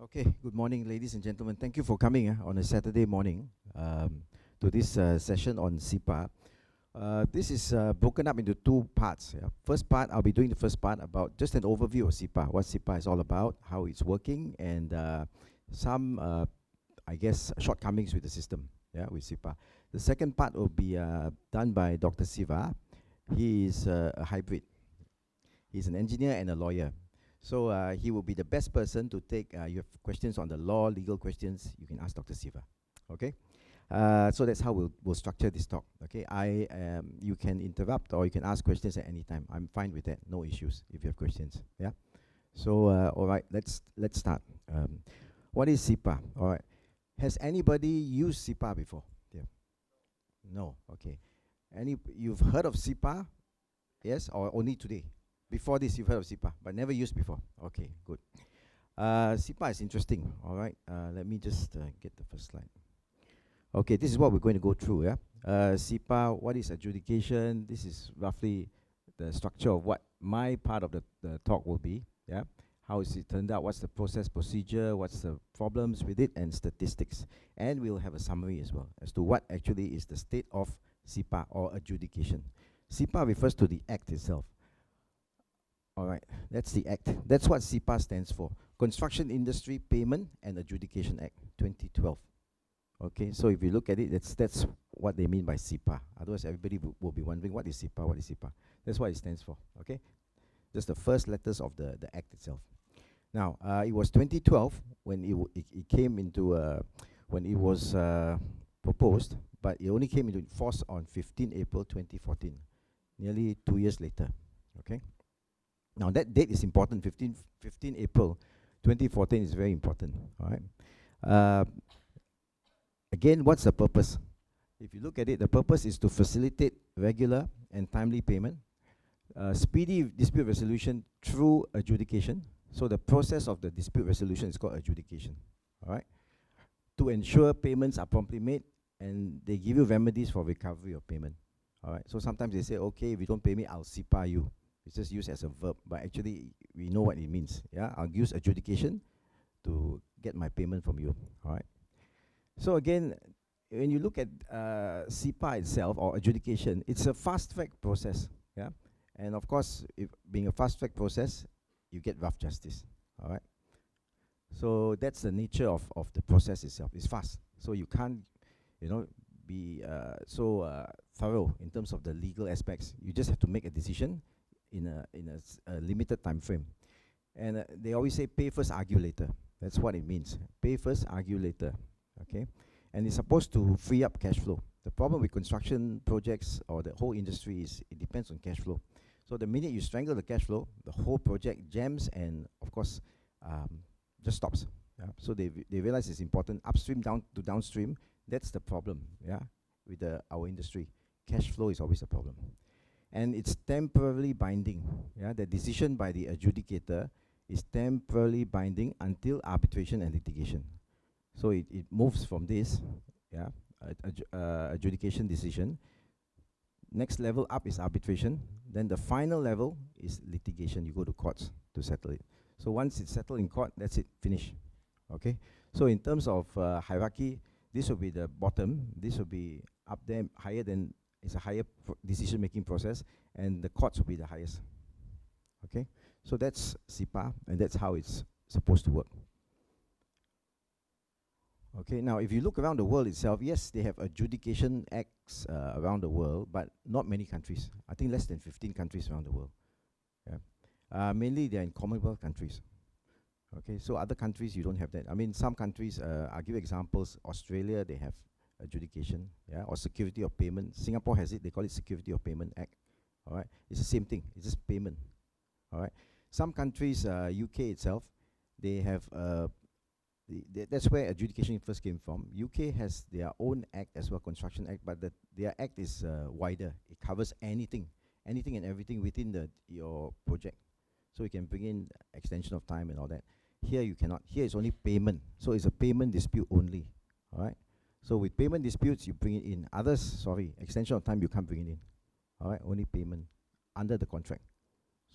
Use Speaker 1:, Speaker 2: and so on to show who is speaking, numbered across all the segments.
Speaker 1: Okay, good morning, ladies and gentlemen. Thank you for coming on a Saturday morning to this session on Sipa. This is broken up into two parts. Yeah. First part, I'll be doing the first part about just an overview of Sipa, what Sipa is all about, how it's working, and some, I guess, shortcomings with the system, yeah, with Sipa. The second part will be done by Dr. Siva. He is a hybrid. He's an engineer and a lawyer. So he will be the best person to take you have questions on the law, legal questions, you can ask Dr. Siva. Okay? So that's how we'll structure this talk. Okay? You can interrupt or you can ask questions at any time. I'm fine with that. No issues if you have questions. Yeah? So, all right, let's start. What is Sipa? All right. Has anybody used Sipa before? Yeah. No. Okay. You've heard of Sipa? Yes, or only today? Before this, you've heard of Sipa, but never used before. Okay, good. Sipa is interesting. All right. Let me just get the first slide. Okay, this is what we're going to go through. Yeah. Sipa, what is adjudication? This is roughly the structure of what my part of the talk will be. Yeah. How is it turned out? What's the procedure? What's the problems with it? And statistics. And we'll have a summary as well as to what actually is the state of Sipa or adjudication. Sipa refers to the act itself. All right, that's the act. That's what Sipa stands for. Construction Industry Payment and Adjudication Act, 2012. Okay, so if you look at it, that's what they mean by Sipa. Otherwise, everybody will be wondering, what is Sipa? What is Sipa? That's what it stands for. Okay, just the first letters of the act itself. Now, it was 2012 when it came into when it was proposed, but it only came into force on 15 April 2014, nearly 2 years later. Okay. Now that date is important. 15 April 2014 is very important. All right. Again, what's the purpose? If you look at it, the purpose is to facilitate regular and timely payment, speedy dispute resolution through adjudication. So the process of the dispute resolution is called adjudication. All right. To ensure payments are promptly made, and they give you remedies for recovery of payment. All right. So sometimes they say, okay, if you don't pay me, I'll Sipa you. It's just used as a verb, but actually we know what it means. Yeah, I'll use adjudication to get my payment from you. All right. So again, when you look at Sipa itself or adjudication, it's a fast-track process. Yeah, and of course, if being a fast-track process, you get rough justice. All right. So that's the nature of the process itself. It's fast, so you can't, be so thorough in terms of the legal aspects. You just have to make a decision in a limited time frame. And they always say pay first, argue later. That's what it means. Pay first, argue later. Okay? And it's supposed to free up cash flow. The problem with construction projects or the whole industry is it depends on cash flow. So the minute you strangle the cash flow, the whole project jams and, of course, just stops. Yeah? So they realize it's important. Upstream down to downstream, that's the problem, yeah, with our industry. Cash flow is always a problem. And it's temporarily binding. Yeah, the decision by the adjudicator is temporarily binding until arbitration and litigation. So it moves from this, yeah, adjudication decision. Next level up is arbitration. Then the final level is litigation. You go to courts to settle it. So once it's settled in court, that's it, finish. Okay. So in terms of hierarchy, this will be the bottom. This will be up there, higher than. It's a higher decision-making process, and the courts will be the highest. Okay, so that's Sipa, and that's how it's supposed to work. Okay, now if you look around the world itself, yes, they have adjudication acts around the world, but not many countries. I think less than 15 countries around the world. Yeah, mainly they're in Commonwealth countries. Okay, so other countries you don't have that. I mean, some countries. I'll give examples. Australia, they have adjudication, yeah, or security of payment. Singapore has it. They call it Security of Payment Act. All right, it's the same thing. It's just payment. All right. Some countries, UK itself, they have. That's where adjudication first came from. UK has their own act as well, Construction Act, but their act is wider. It covers anything and everything within your project. So you can bring in extension of time and all that. Here you cannot. Here it's only payment. So it's a payment dispute only. All right. So with payment disputes, you bring it in. Others, extension of time, you can't bring it in. All right, only payment under the contract.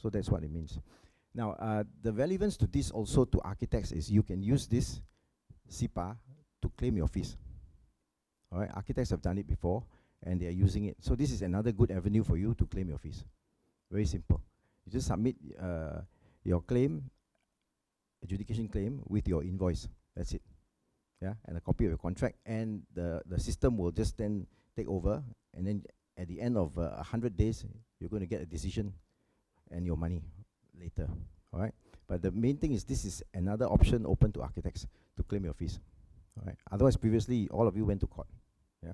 Speaker 1: So that's what it means. Now, the relevance to this also to architects is you can use this Cpa to claim your fees. All right, architects have done it before, and they are using it. So this is another good avenue for you to claim your fees. Very simple. You just submit your claim, adjudication claim, with your invoice. That's it. Yeah, and a copy of your contract, and the system will just then take over, and then at the end of 100 days, you're going to get a decision and your money later. All right. But the main thing is this is another option open to architects to claim your fees. All right. Otherwise, previously, all of you went to court. Yeah.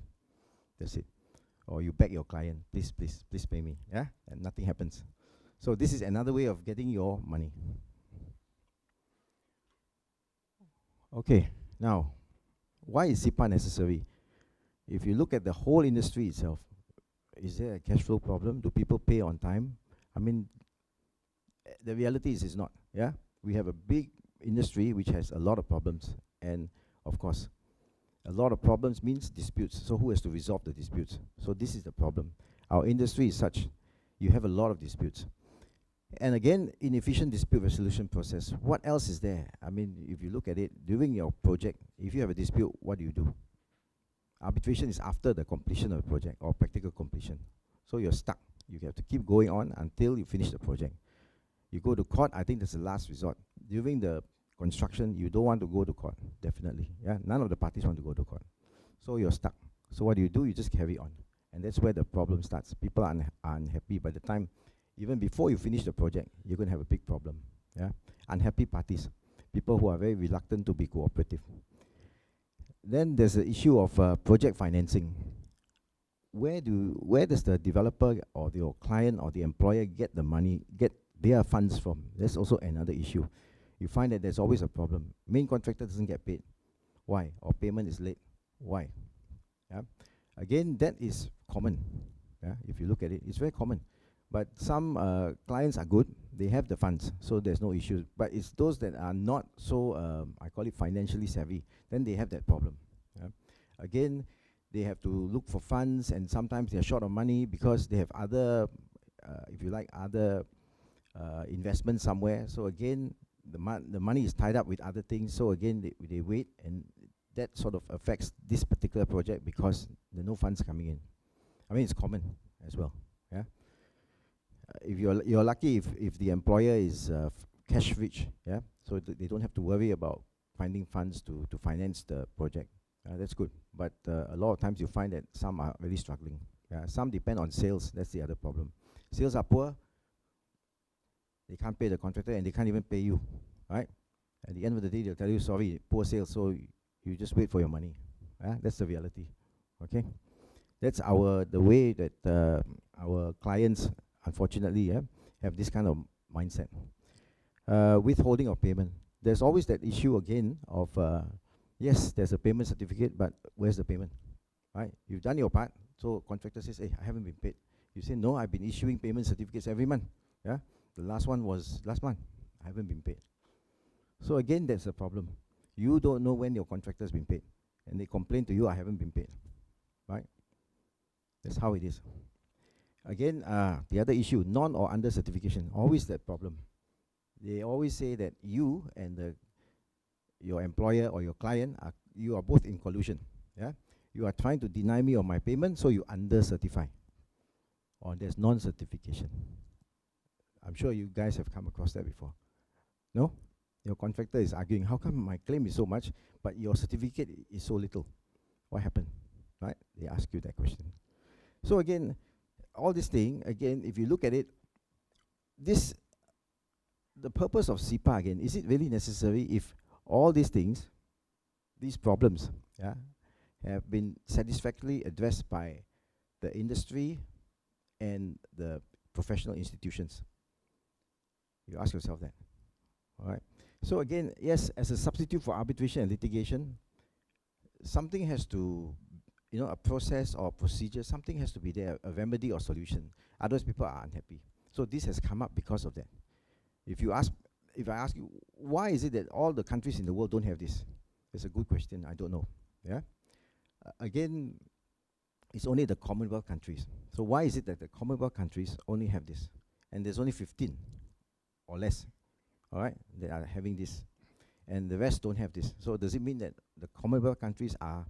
Speaker 1: That's it. Or you beg your client, please pay me. Yeah. And nothing happens. So this is another way of getting your money. Okay. Now, why is Cpa necessary? If you look at the whole industry itself, is there a cash flow problem? Do people pay on time? I mean, the reality is it's not. Yeah, we have a big industry which has a lot of problems, and of course, a lot of problems means disputes. So who has to resolve the disputes? So this is the problem. Our industry is such, you have a lot of disputes. And again, inefficient dispute resolution process. What else is there? I mean, if you look at it, during your project, if you have a dispute, what do? Arbitration is after the completion of the project or practical completion. So you're stuck. You have to keep going on until you finish the project. You go to court, I think that's the last resort. During the construction, you don't want to go to court, definitely. Yeah, none of the parties want to go to court. So you're stuck. So what do? You just carry on. And that's where the problem starts. People are unhappy. By the time, even before you finish the project, you're going to have a big problem. Yeah, unhappy parties, people who are very reluctant to be cooperative. Then there's the issue of project financing. Where does the developer or your client or the employer get the money, get their funds from? That's also another issue. You find that there's always a problem. Main contractor doesn't get paid. Why? Or payment is late. Why? Yeah. Again, that is common. Yeah. If you look at it, it's very common. But some clients are good. They have the funds, so there's no issues. But it's those that are not so, I call it financially savvy, then they have that problem. Yeah. Again, they have to look for funds, and sometimes they're short of money because they have other, if you like, other investments somewhere. So again, the money is tied up with other things. So again, they wait, and that sort of affects this particular project because there are no funds coming in. I mean, it's common as well. Yeah. If you're lucky if the employer is cash rich, yeah, so they don't have to worry about finding funds to finance the project. That's good. But a lot of times you find that some are really struggling. Some depend on sales. That's the other problem. Sales are poor. They can't pay the contractor, and they can't even pay you, right? At the end of the day, they'll tell you, sorry, poor sales, so you just wait for your money. That's the reality. Okay, that's the way that our clients, unfortunately, have this kind of mindset. Withholding of payment. There's always that issue again of, yes, there's a payment certificate, but where's the payment? Right? You've done your part, so contractor says, hey, I haven't been paid. You say, no, I've been issuing payment certificates every month. Yeah, the last one was last month. I haven't been paid. So again, that's a problem. You don't know when your contractor's been paid, and they complain to you, I haven't been paid. Right? That's how it is. Again, the other issue, non or under certification, always that problem. They always say that you and your employer or your client, you are both in collusion. Yeah, you are trying to deny me of my payment, so you under certify. Or there's non-certification. I'm sure you guys have come across that before. No? Your contractor is arguing, how come my claim is so much, but your certificate is so little? What happened? Right? They ask you that question. So again, all this thing, again, if you look at it, the purpose of Cpa, again, is it really necessary if all these things, these problems, have been satisfactorily addressed by the industry and the professional institutions? You ask yourself that. All right. So again, yes, as a substitute for arbitration and litigation, something has to, a process or procedure, something has to be there, a remedy or solution. Otherwise, people are unhappy. So this has come up because of that. If I ask you, why is it that all the countries in the world don't have this? It's a good question. I don't know. Yeah. Again, it's only the Commonwealth countries. So why is it that the Commonwealth countries only have this, and there's only 15 or less all right, that are having this, and the rest don't have this. So does it mean that the Commonwealth countries are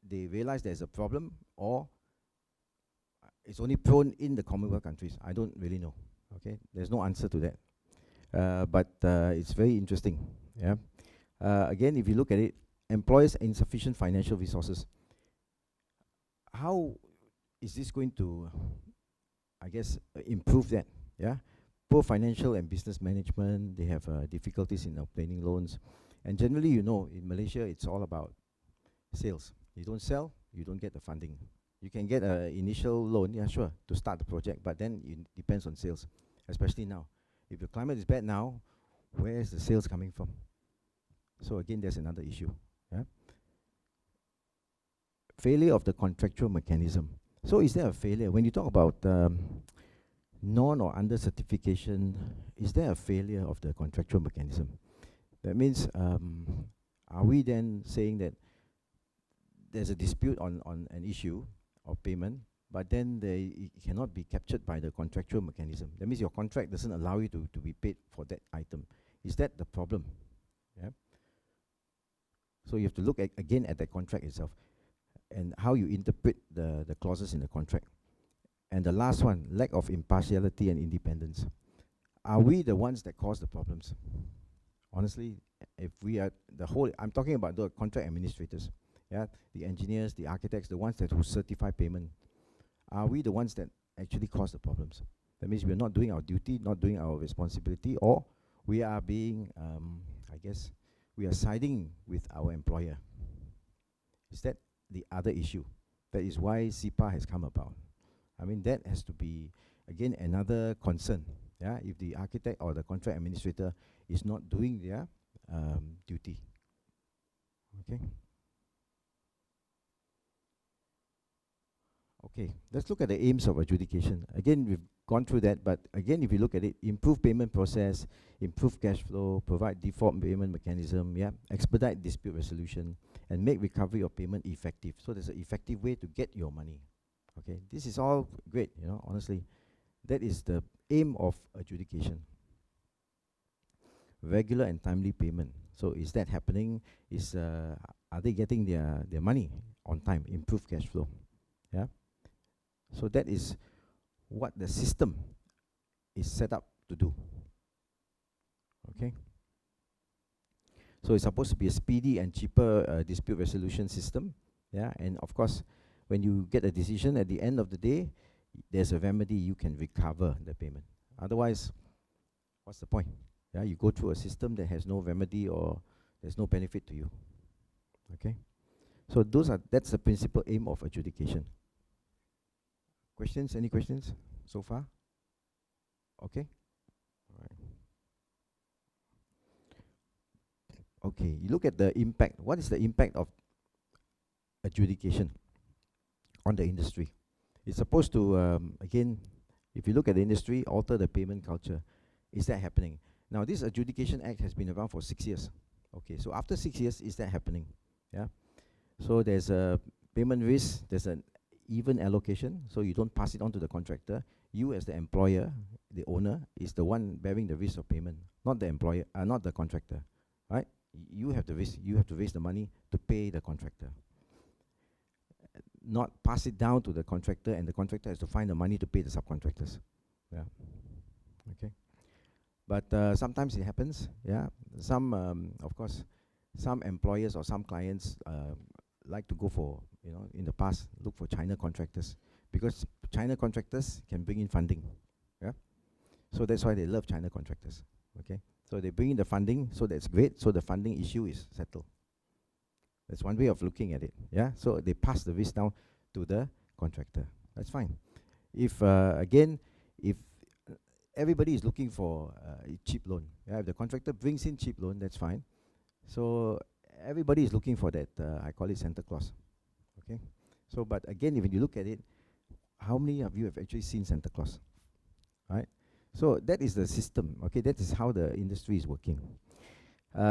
Speaker 1: they realize there's a problem, or it's only prone in the Commonwealth countries? I don't really know. Okay, there's no answer to that. But it's very interesting. Yeah. Again, if you look at it, employers insufficient financial resources. How is this going to, I guess, improve that? Yeah. Poor financial and business management. They have difficulties in obtaining loans, and generally, you know, in Malaysia, it's all about sales. You don't sell, you don't get the funding. You can get an initial loan, yeah, sure, to start the project, but then it depends on sales, especially now. If the climate is bad now, where is the sales coming from? So again, there's another issue. Yeah? Failure of the contractual mechanism. So is there a failure? When you talk about non or under certification, is there a failure of the contractual mechanism? That means, are we then saying that there's a dispute on an issue of payment, but then it cannot be captured by the contractual mechanism? That means your contract doesn't allow you to be paid for that item. Is that the problem? Yeah. So you have to look again at the contract itself and how you interpret the clauses in the contract. And the last one, lack of impartiality and independence. Are we the ones that cause the problems? Honestly, if we are I'm talking about the contract administrators, yeah, the engineers, the architects, the ones who certify payment. Are we the ones that actually cause the problems? That means we're not doing our duty, not doing our responsibility, or we are being, I guess, we are siding with our employer. Is that the other issue? That is why Sipa has come about. I mean, that has to be, again, another concern. Yeah, if the architect or the contract administrator is not doing their duty. Okay. Okay, let's look at the aims of adjudication. Again, we've gone through that, but again, if you look at it, improve payment process, improve cash flow, provide default payment mechanism, yeah, expedite dispute resolution, and make recovery of payment effective. So there's an effective way to get your money. Okay, this is all great, you know, honestly. That is the aim of adjudication. Regular and timely payment. So is that happening? Are they getting their money on time? Improve cash flow. Yeah. So that is what the system is set up to do. Okay. So it's supposed to be a speedy and cheaper dispute resolution system. Yeah. And of course, when you get a decision at the end of the day, there's a remedy, you can recover the payment. Otherwise, what's the point? Yeah, you go through a system that has no remedy or there's no benefit to you. Okay. So that's the principal aim of adjudication. Questions? Any questions so far? Okay. All right. Okay, you look at the impact. What is the impact of adjudication on the industry? It's supposed to, again, if you look at the industry, alter the payment culture. Is that happening? Now, this Adjudication Act has been around for 6 years. Okay, so after 6 years, is that happening? Yeah. So there's a payment risk, there's an even allocation, so you don't pass it on to the contractor. You as the employer, the owner, is the one bearing the risk of payment, not the employer, not the contractor, right? You have the risk, you have to raise the money to pay the contractor. Not pass it down to the contractor, and the contractor has to find the money to pay the subcontractors. Yeah. Okay. But sometimes it happens, yeah. Some, of course, some employers or some clients like to go for, you know, in the past, look for China contractors, because China contractors can bring in funding, yeah. So that's why they love China contractors, okay. So they bring in the funding, so that's great, so the funding issue is settled. That's one way of looking at it, yeah. So they pass the risk down to the contractor. That's fine. If, again, if everybody is looking for a cheap loan, yeah, if the contractor brings in cheap loan, that's fine. So everybody is looking for that, I call it Santa Claus, okay. So, but again, if you look at it, how many of you have actually seen Santa Claus, right? So that is the system, okay. That is how the industry is working.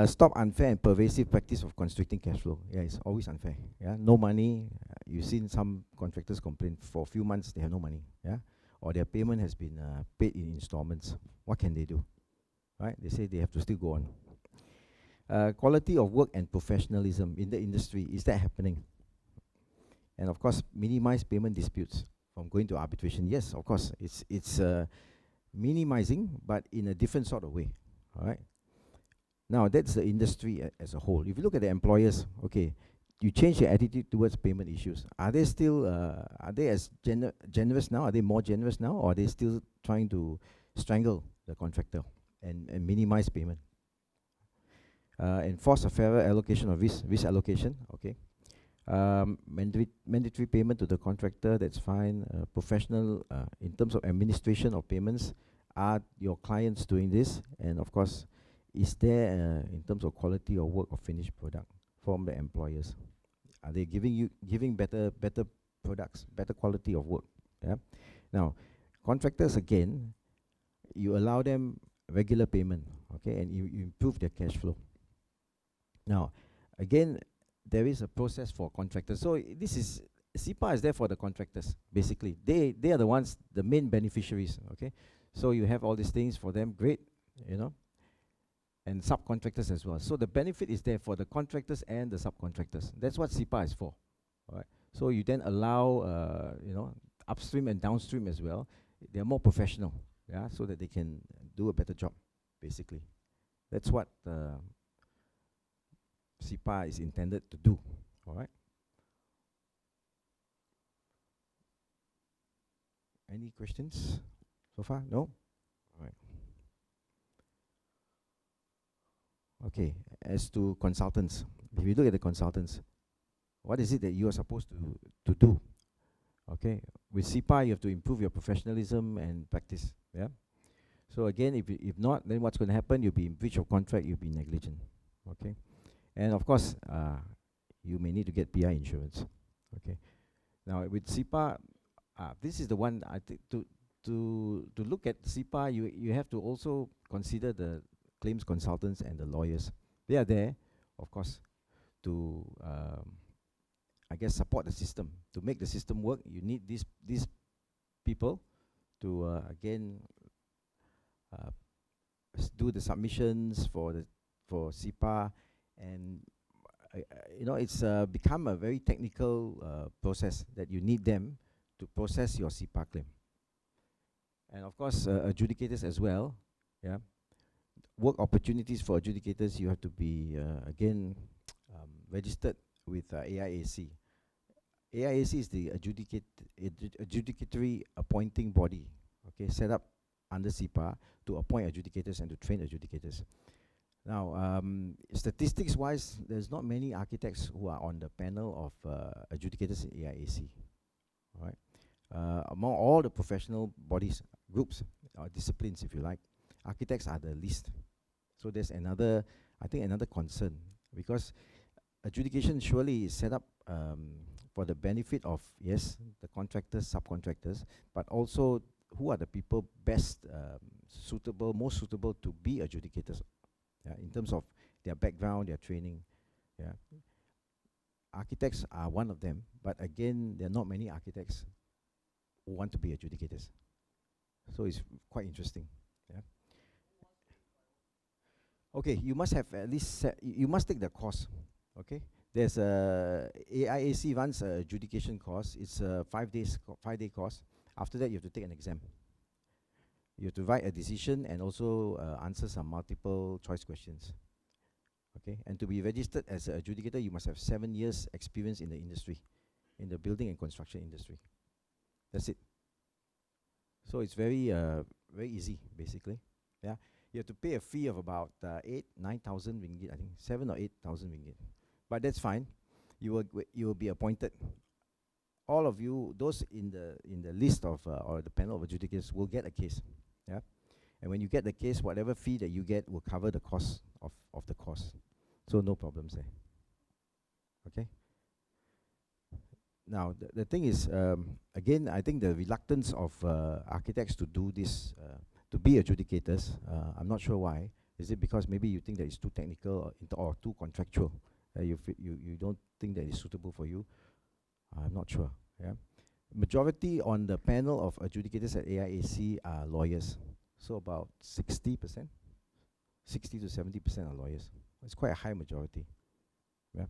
Speaker 1: Stop unfair and pervasive practice of constricting cash flow. Yeah, it's always unfair. Yeah, no money. You've seen some contractors complain for a few months they have no money. Yeah, or their payment has been paid in installments. What can they do, right? They say they have to still go on. Quality of work and professionalism in the industry, is that happening? And of course, minimize payment disputes from going to arbitration. Yes, of course, it's minimizing, but in a different sort of way. All right. Now that's the industry as a whole. If you look at the employers, okay, you change your attitude towards payment issues. Are they still are they as generous now? Are they more generous now, or are they still trying to strangle the contractor and minimize payment? Enforce a fairer allocation of risk allocation. Okay. Mandatory payment to the contractor, that's fine. Professional in terms of administration of payments, are your clients doing this? And of course, is there in terms of quality of work or finished product from the employers? Are they giving better products, better quality of work? Yeah. Now, contractors, again, you allow them regular payment, okay, and you improve their cash flow. Now, again, there is a process for contractors. So this is, Cpa is there for the contractors, basically. They are the ones, the main beneficiaries, okay? So you have all these things for them, great, you know, and subcontractors as well. So the benefit is there for the contractors and the subcontractors. That's what Cpa is for, all right? So you then allow, you know, upstream and downstream as well. They're more professional, yeah, so that they can do a better job, basically. That's what Cpa is intended to do. All right. Any questions so far? No? All right. Okay. As to consultants, if you look at the consultants, what is it that you are supposed to do? Okay. With Cpa, you have to improve your professionalism and practice. Yeah. So again, if not, then what's going to happen? You'll be in breach of contract. You'll be negligent. Okay. And of course, you may need to get PI insurance. Okay. Now with Cpa, this is the one I think to look at Cpa, you have to also consider the claims consultants and the lawyers. They are there, of course, to I guess support the system. To make the system work, you need these people to again do the submissions for Cpa. And you know, it's become a very technical process that you need them to process your Cpa claim. And of course, adjudicators as well. Yeah, work opportunities for adjudicators. You have to be again registered with AIAC. AIAC is the adjudicatory appointing body. Okay, set up under Cpa to appoint adjudicators and to train adjudicators. Now, statistics-wise, there's not many architects who are on the panel of adjudicators in AIAC. All right. Among all the professional bodies, groups, or disciplines, if you like, architects are the least. So there's another, I think, another concern, because adjudication surely is set up for the benefit of, yes, the contractors, subcontractors, but also who are the people best suitable, most suitable to be adjudicators. Yeah, in terms of their background, their training. Yeah. Architects are one of them, but again, there are not many architects who want to be adjudicators. So it's quite interesting. Yeah. Okay, you must have at least, you must take the course. Okay, there's a AIAC runs a adjudication course. It's a 5-day course. After that, you have to take an exam. You have to write a decision and also answer some multiple choice questions. Okay, and to be registered as an adjudicator, you must have 7 years experience in the industry, in the building and construction industry. That's it. So it's very easy, basically. Yeah, you have to pay a fee of about 9,000 ringgit, I think 7 or 8,000 ringgit. But that's fine. You will be appointed. All of you, those in the list of or the panel of adjudicators, will get a case. Yeah, and when you get the case, whatever fee that you get will cover the cost of the course. So no problems there. Okay. Now the thing is, again, I think the reluctance of architects to do this, to be adjudicators, I'm not sure why. Is it because maybe you think that it's too technical or too contractual? You don't think that it's suitable for you? I'm not sure. Yeah, majority on the panel of adjudicators at AIAC are lawyers, so about 60%. 60 to 70% are lawyers. It's quite a high majority. Yeah.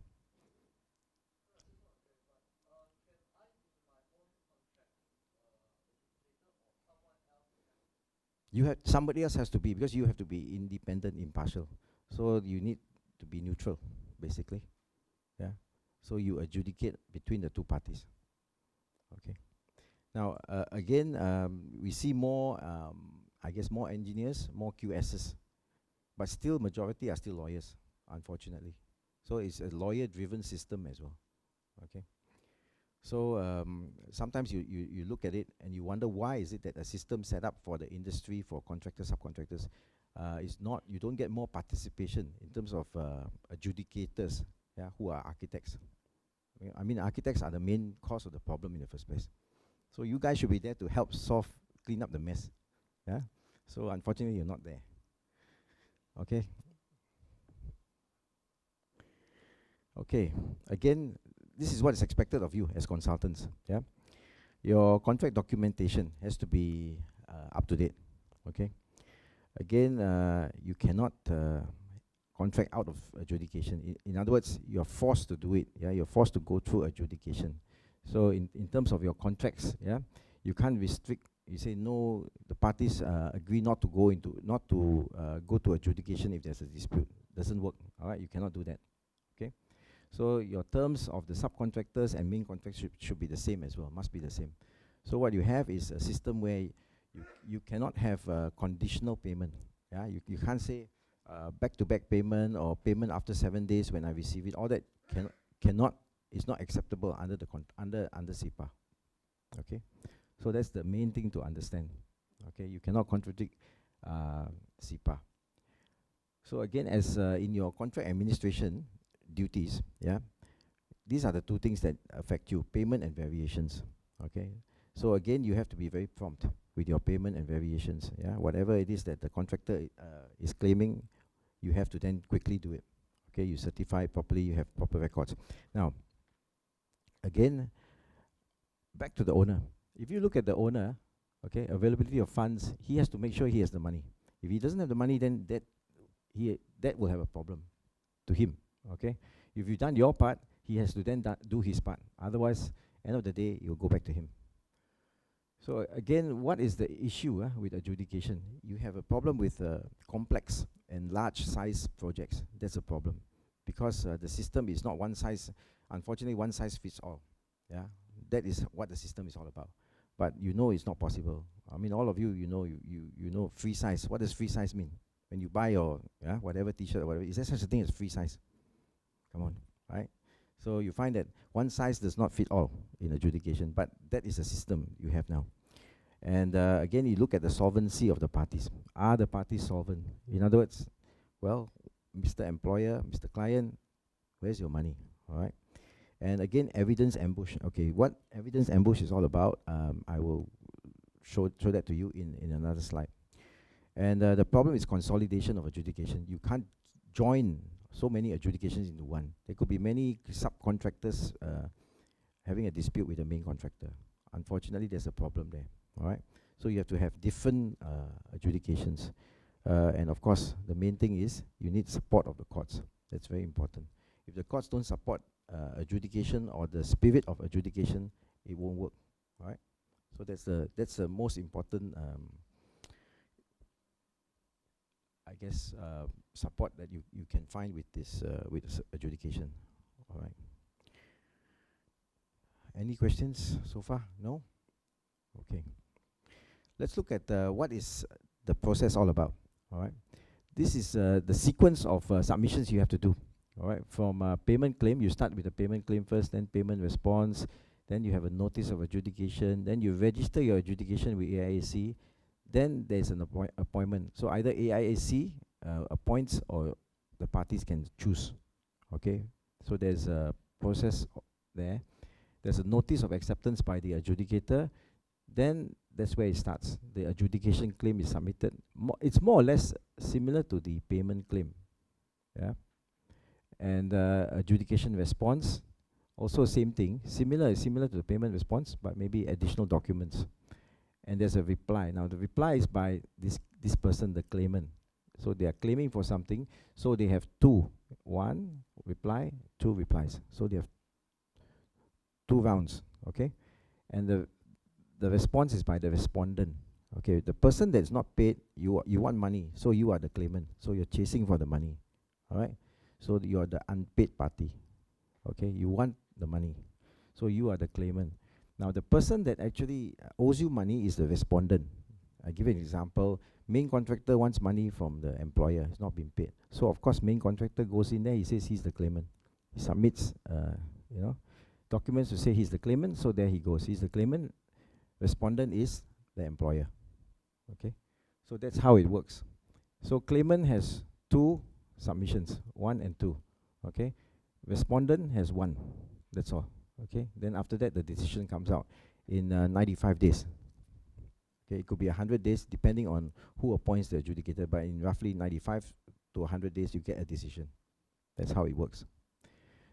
Speaker 1: You have somebody else has to be, because you have to be independent, impartial. So you need to be neutral, basically. Yeah. So you adjudicate between the two parties. Okay. Now again, we see more, I guess, more engineers, more QSs, but still majority are still lawyers, unfortunately. So it's a lawyer-driven system as well. Okay. So sometimes you look at it and you wonder, why is it that a system set up for the industry, for contractors, subcontractors, is not, you don't get more participation in terms of adjudicators, yeah, who are architects. I mean, architects are the main cause of the problem in the first place. So you guys should be there to help clean up the mess. Yeah. So unfortunately, you're not there. Okay. Okay. Again, this is what is expected of you as consultants. Yeah. Your contract documentation has to be up to date. Okay. Again, you cannot contract out of adjudication. In other words, you're forced to do it. Yeah, you're forced to go through adjudication. So in terms of your contracts, yeah, you can't restrict. You say no. The parties agree not to go to adjudication if there's a dispute. Doesn't work. All right, you cannot do that. Okay. So your terms of the subcontractors and main contracts should be the same as well. Must be the same. So what you have is a system where you cannot have conditional payment. Yeah, you can't say back-to-back payment or payment after 7 days when I receive it. All that cannot is not acceptable under the under Sipa. Okay, so that's the main thing to understand. Okay, you cannot contradict Sipa. So again, as in your contract administration duties, yeah, these are the two things that affect you: payment and variations. Okay, so again, you have to be very prompt with your payment and variations. Yeah, whatever it is that the contractor is claiming, you have to then quickly do it. Okay, you certify it properly, you have proper records. Now, again, back to the owner. If you look at the owner, okay, availability of funds, he has to make sure he has the money. If he doesn't have the money, then that will have a problem to him. Okay, if you've done your part, he has to then do his part. Otherwise, end of the day, it will go back to him. So again, what is the issue with adjudication? You have a problem with complex and large size projects. That's a problem, because the system is not one size. Unfortunately, one size fits all. Yeah, that is what the system is all about. But you know it's not possible. I mean, all of you, you know free size. What does free size mean? When you buy your whatever T-shirt or whatever, is there such a thing as free size? Come on, right? So you find that one size does not fit all in adjudication, but that is the system you have now. And again, you look at the solvency of the parties. Are the parties solvent? In other words, well, Mr. Employer, Mr. Client, where's your money? All right. And again, evidence ambush. Okay, what evidence ambush is all about, I will show that to you in another slide. And the problem is consolidation of adjudication. You can't join so many adjudications into one. There could be many subcontractors having a dispute with the main contractor. Unfortunately, there's a problem there. All right. So you have to have different adjudications. And of course, the main thing is you need support of the courts. That's very important. If the courts don't support adjudication or the spirit of adjudication, it won't work. All right. So that's the most important, I guess, support that you can find with this adjudication. All right. Any questions so far? No? Okay. Let's look at what is the process all about. All right. This is the sequence of submissions you have to do. All right. From payment claim, you start with the payment claim first, then payment response, then you have a notice of adjudication, then you register your adjudication with AIAC, then there's an appointment. So either AIAC appoints or the parties can choose. Okay. So there's a process there. There's a notice of acceptance by the adjudicator. Then that's where it starts. The adjudication claim is submitted. It's more or less similar to the payment claim. Yeah. And adjudication response, also same thing. Similar to the payment response, but maybe additional documents. And there's a reply. Now the reply is by this person, the claimant. So they are claiming for something. So they have two, one reply, two replies. So they have two rounds, okay? And the response is by the respondent. Okay, the person that's not paid, you want money, so you are the claimant. So you're chasing for the money, all right? So you are the unpaid party. Okay, you want the money, so you are the claimant. Now the person that actually owes you money is the respondent. I give you an example. Main contractor wants money from the employer. It's not been paid. So of course, main contractor goes in there. He says he's the claimant. He submits, documents to say he's the claimant. So there he goes. He's the claimant. Respondent is the employer. Okay, so that's how it works. So claimant has two submissions, 1 and 2. Okay, respondent has 1. That's all. Okay, then after that the decision comes out in 95 days. Okay, it could be 100 days depending on who appoints the adjudicator, but in roughly 95 to 100 days you get a decision. That's how it works.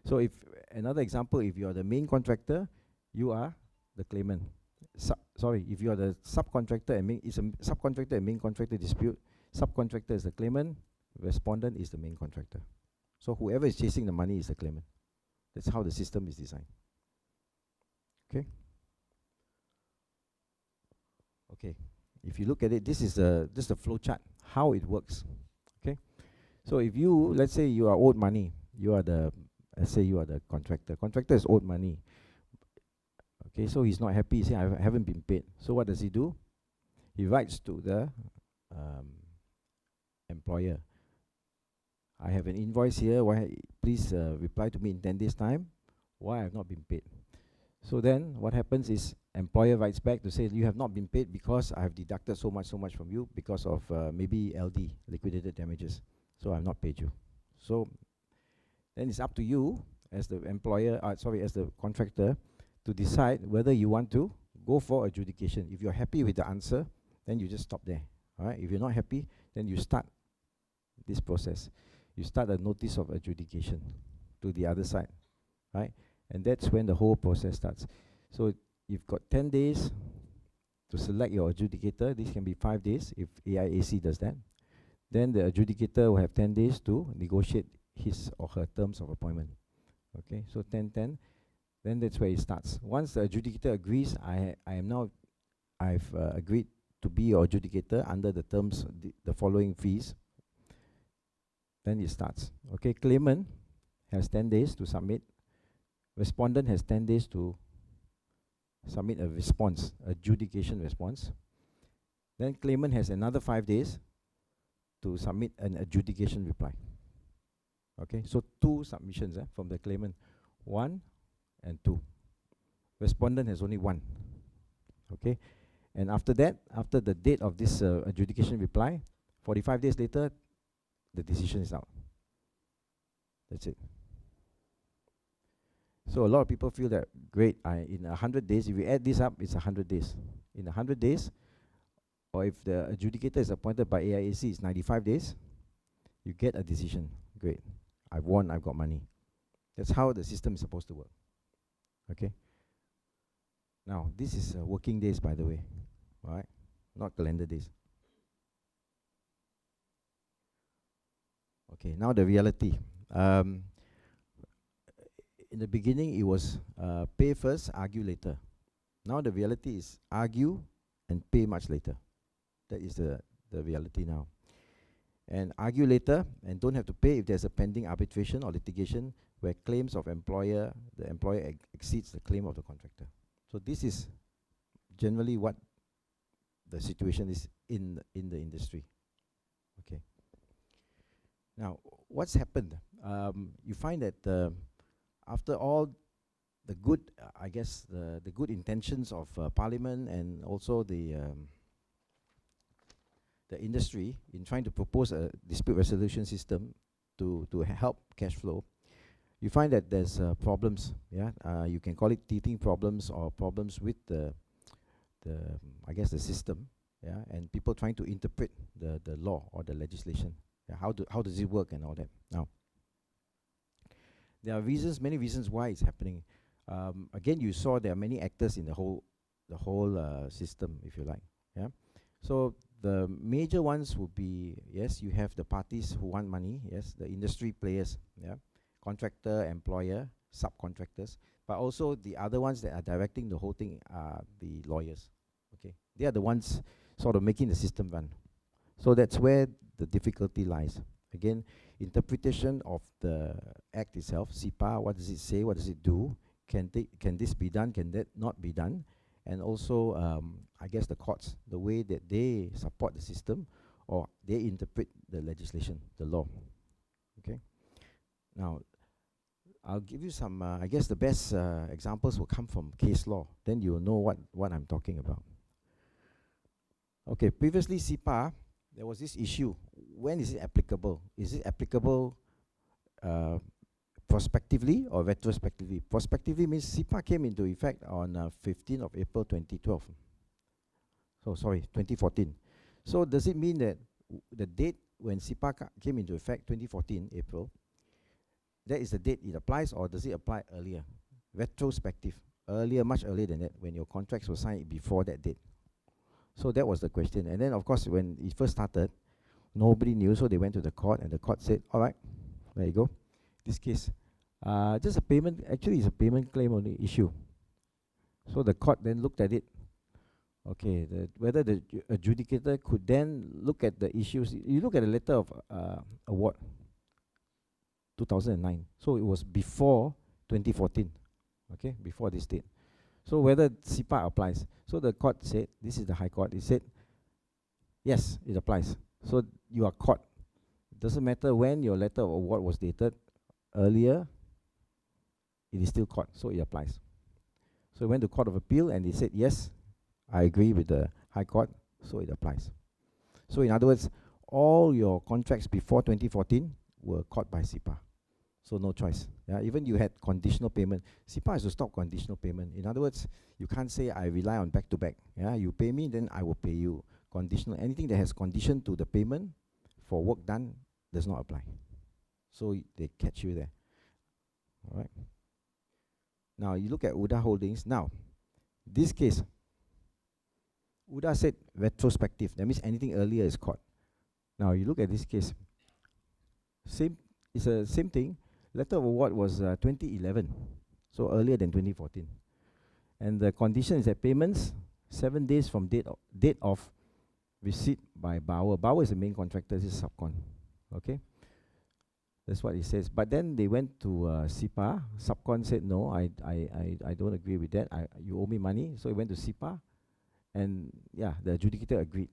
Speaker 1: So if another example, if you are the main contractor, you are the claimant. If you are the subcontractor and it's a subcontractor and main contractor dispute, subcontractor is the claimant, respondent is the main contractor. So whoever is chasing the money is the claimant. That's how the system is designed. Okay. Okay. If you look at it, this is just a flow chart how it works. Okay. So if you, let's say you are owed money, let's say you are the contractor. Contractor is owed money. Okay, so he's not happy. He says, I haven't been paid. So what does he do? He writes to the employer. I have an invoice here. Why? Please reply to me in 10 days' time. Why I have not been paid? So then what happens is employer writes back to say you have not been paid because I have deducted so much from you because of maybe LD, liquidated damages. So I have not paid you. So then it's up to you as the employer, as the contractor, to decide whether you want to go for adjudication. If you're happy with the answer, then you just stop there. All right. If you're not happy, then you start this process. You start a notice of adjudication to the other side, right? And that's when the whole process starts. So you've got 10 days to select your adjudicator. This can be 5 days if AIAC does that. Then the adjudicator will have 10 days to negotiate his or her terms of appointment. Okay, so 10-10. Then that's where it starts. Once the adjudicator agrees, I've agreed to be your adjudicator under the terms, the following fees. Then it starts. Okay, claimant has 10 days to submit. Respondent has 10 days to submit a response, adjudication response. Then claimant has another 5 days to submit an adjudication reply. Okay, so 2 submissions from the claimant, 1 and 2. Respondent has only 1. Okay, and after that, after the date of this adjudication reply, 45 days later, the decision is out. That's it. So a lot of people feel that, great, in 100 days, if we add this up, it's 100 days. In 100 days, or if the adjudicator is appointed by AIAC, it's 95 days, you get a decision. Great, I've won, I've got money. That's how the system is supposed to work. Okay. Now, this is working days, by the way, all right? Not calendar days. Okay, now the reality. In the beginning, it was pay first, argue later. Now the reality is argue and pay much later. That is the reality now. And argue later and don't have to pay if there's a pending arbitration or litigation where claims of the employer exceeds the claim of the contractor. So this is generally what the situation is in the industry. Okay. Now, what's happened? You find that after all the good, the good intentions of Parliament and also the industry in trying to propose a dispute resolution system to help cash flow, you find that there's problems. Yeah, you can call it teething problems or problems with the system. Yeah, and people trying to interpret the law or the legislation. Yeah, how does it work and all that. Now, there are many reasons why it's happening. Again, you saw there are many actors in the whole system, if you like. Yeah. So the major ones would be, yes, you have the parties who want money, yes, the industry players, yeah, contractor, employer, subcontractors, but also the other ones that are directing the whole thing are the lawyers. Okay, they are the ones sort of making the system run. So that's where the difficulty lies. Again, interpretation of the act itself, Cpa, what does it say, what does it do, can this be done, can that not be done, and also I guess the courts, the way that they support the system or they interpret the legislation, the law. Okay, now I'll give you some, I guess the best examples will come from case law, then you will know what I'm talking about. Okay, previously Cpa, there was this issue, when is it applicable? Is it applicable prospectively or retrospectively? Prospectively means Cpa came into effect on 15th of April 2012. So sorry, 2014. So does it mean that the date when Cpa came into effect, 2014 April, that is the date it applies, or does it apply earlier? Retrospective, earlier, much earlier than that, when your contracts were signed before that date. So that was the question. And then of course when it first started, nobody knew, so they went to the court, and the court said, all right, there you go. This case, just a payment, actually it's a payment claim only issue. So the court then looked at it. Okay, whether the adjudicator could then look at the issues. You look at the letter of award, 2009. So it was before 2014, okay, before this date. So whether Cpa applies. So the court said, this is the High Court, it said, yes, it applies. So you are caught. It doesn't matter when your letter of award was dated, earlier, it is still caught, so it applies. So it went to Court of Appeal and they said, yes, I agree with the High Court, so it applies. So in other words, all your contracts before 2014 were caught by Cpa. So no choice. Yeah, even you had conditional payment. Cpa has to stop conditional payment. In other words, you can't say I rely on back-to-back. Yeah, you pay me, then I will pay you. Conditional, anything that has condition to the payment for work done does not apply. So they catch you there. All right. Now you look at UDA Holdings. Now, this case, UDA said retrospective. That means anything earlier is caught. Now you look at this case. It's the same thing. Letter of award was 2011, so earlier than 2014. And the condition is that payments 7 days from date of receipt by Bauer. Bauer is the main contractor. This is subcon. Okay. That's what it says. But then they went to Cpa. Subcon said, no, I don't agree with that. You owe me money. So it went to Cpa. And yeah, the adjudicator agreed.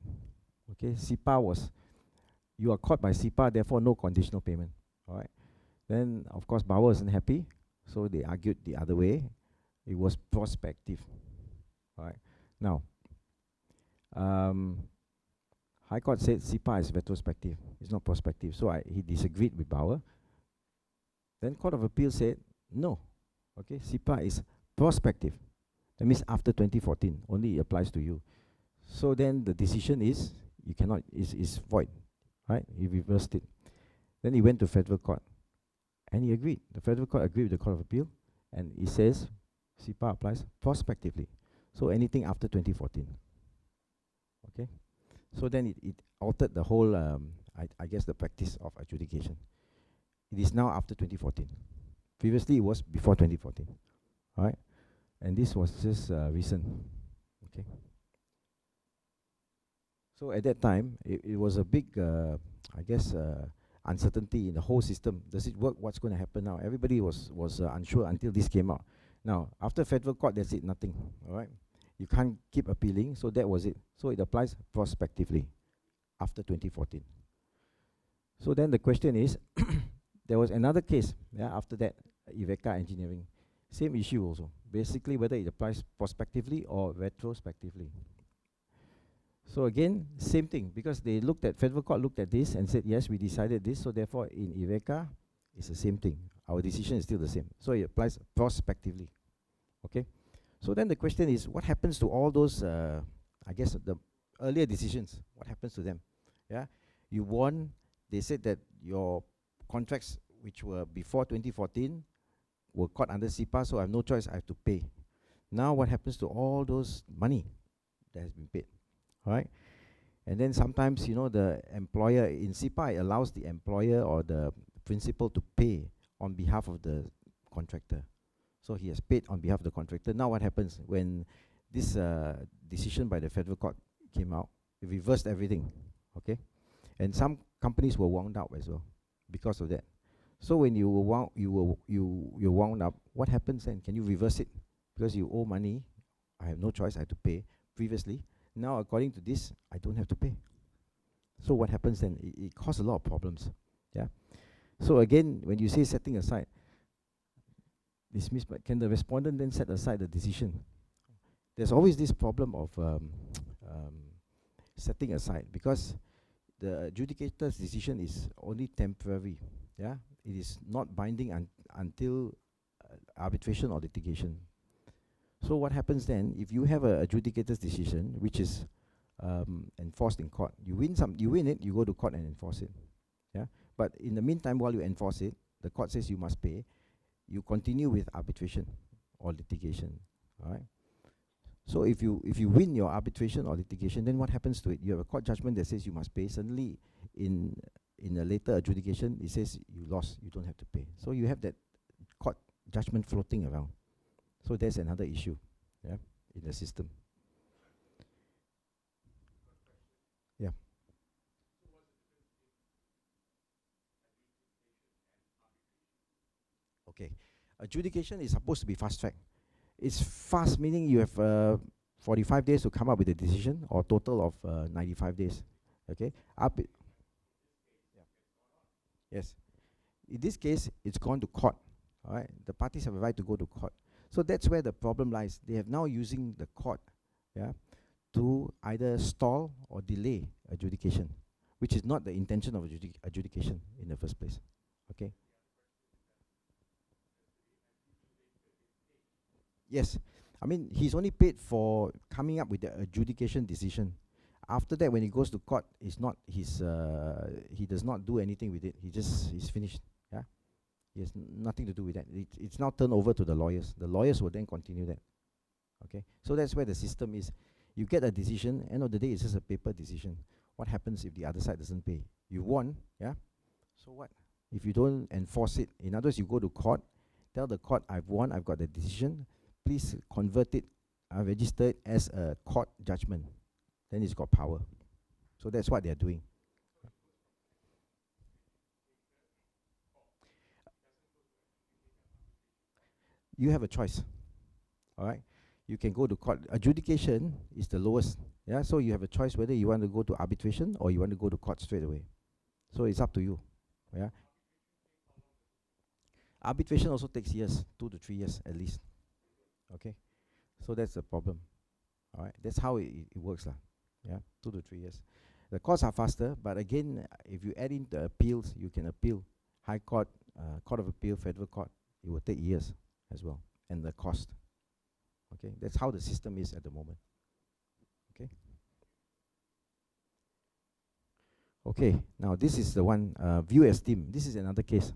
Speaker 1: Okay, Cpa was, you are caught by Cpa, therefore no conditional payment. All right. Then, of course, Bauer wasn't happy. So they argued the other way. It was prospective. All right. Now, High Court said Cpa is retrospective. It's not prospective. So he disagreed with Bauer. Then Court of Appeal said, no. Okay, Cpa is prospective. That means after 2014, only it applies to you. So then the decision is, you cannot, is void. Right? He reversed it. Then he went to federal court. And he agreed. The federal court agreed with the Court of Appeal. And he says, Cpa applies prospectively. So anything after 2014. Okay? So then it altered the whole, I guess, the practice of adjudication. It is now after 2014. Previously, it was before 2014. All right? And this was just recent. Okay? So at that time, it was a big, I guess, uncertainty in the whole system. Does it work? What's going to happen now? Everybody was unsure until this came out. Now, after federal court, that's it, nothing. All right? You can't keep appealing, so that was it. So it applies prospectively after 2014. So then the question is, there was another case, yeah, after that, Iveca Engineering. Same issue also. Basically, whether it applies prospectively or retrospectively. So again, same thing, because they looked at, federal court looked at this and said, yes, we decided this, so therefore in Iveca, it's the same thing. Our decision is still the same. So it applies prospectively. Okay? So then the question is, what happens to all those, I guess, the earlier decisions? What happens to them? Yeah, you won. They said that your contracts, which were before 2014, were caught under Cpa, so I have no choice. I have to pay. Now, what happens to all those money that has been paid? All right, And then sometimes, the employer in Sipa, it allows the employer or the principal to pay on behalf of the contractor. So he has paid on behalf of the contractor. Now what happens when this decision by the federal court came out? It reversed everything, okay? And some companies were wound up as well because of that. So when you're wound up, what happens then? Can you reverse it? Because you owe money, I have no choice, I have to pay previously. Now according to this, I don't have to pay. So what happens then? It causes a lot of problems. Yeah. So again, when you say setting aside, dismiss, but can the respondent then set aside the decision? There's always this problem of setting aside, because the adjudicator's decision is only temporary. Yeah, it is not binding until arbitration or litigation. So what happens then if you have a adjudicator's decision which is enforced in court? You win it, you go to court and enforce it. Yeah, but in the meantime, while you enforce it, the court says you must pay. You continue with arbitration or litigation. All right. So if you win your arbitration or litigation, then what happens to it? You have a court judgment that says you must pay. Suddenly, in a later adjudication, it says you lost, you don't have to pay. So you have that court judgment floating around. So there's another issue, yeah, in the system. Yeah. Okay. Adjudication is supposed to be fast track. It's fast, meaning you have 45 days to come up with a decision, or total of 95 days. Okay. Yes. In this case, it's gone to court. All right. The parties have a right to go to court. So that's where the problem lies. They have now using the court, yeah, to either stall or delay adjudication, which is not the intention of adjudication in the first place. Okay. Yes. I mean, he's only paid for coming up with the adjudication decision. After that, when he goes to court, it's not his, he does not do anything with it. He's finished. Yeah. He has nothing to do with that. It's now turned over to the lawyers. The lawyers will then continue that. Okay. So that's where the system is. You get a decision, end of the day, it's just a paper decision. What happens if the other side doesn't pay? You won, yeah? So what? If you don't enforce it, in other words, you go to court, tell the court, I've won, I've got the decision, please convert it, register it as a court judgment. Then it's got power. So that's what they're doing. You have a choice, all right? You can go to court. Adjudication is the lowest, yeah? So you have a choice whether you want to go to arbitration or you want to go to court straight away. So it's up to you, yeah? Arbitration also takes years, 2 to 3 years at least, okay? So that's the problem, all right? That's how it works, yeah? 2 to 3 years. The courts are faster, but again, if you add in the appeals, you can appeal. High Court, Court of Appeal, Federal Court, it will take years as well, and the cost. Okay, that's how the system is at the moment. Okay. Okay, now this is the one, view esteem. This is another case.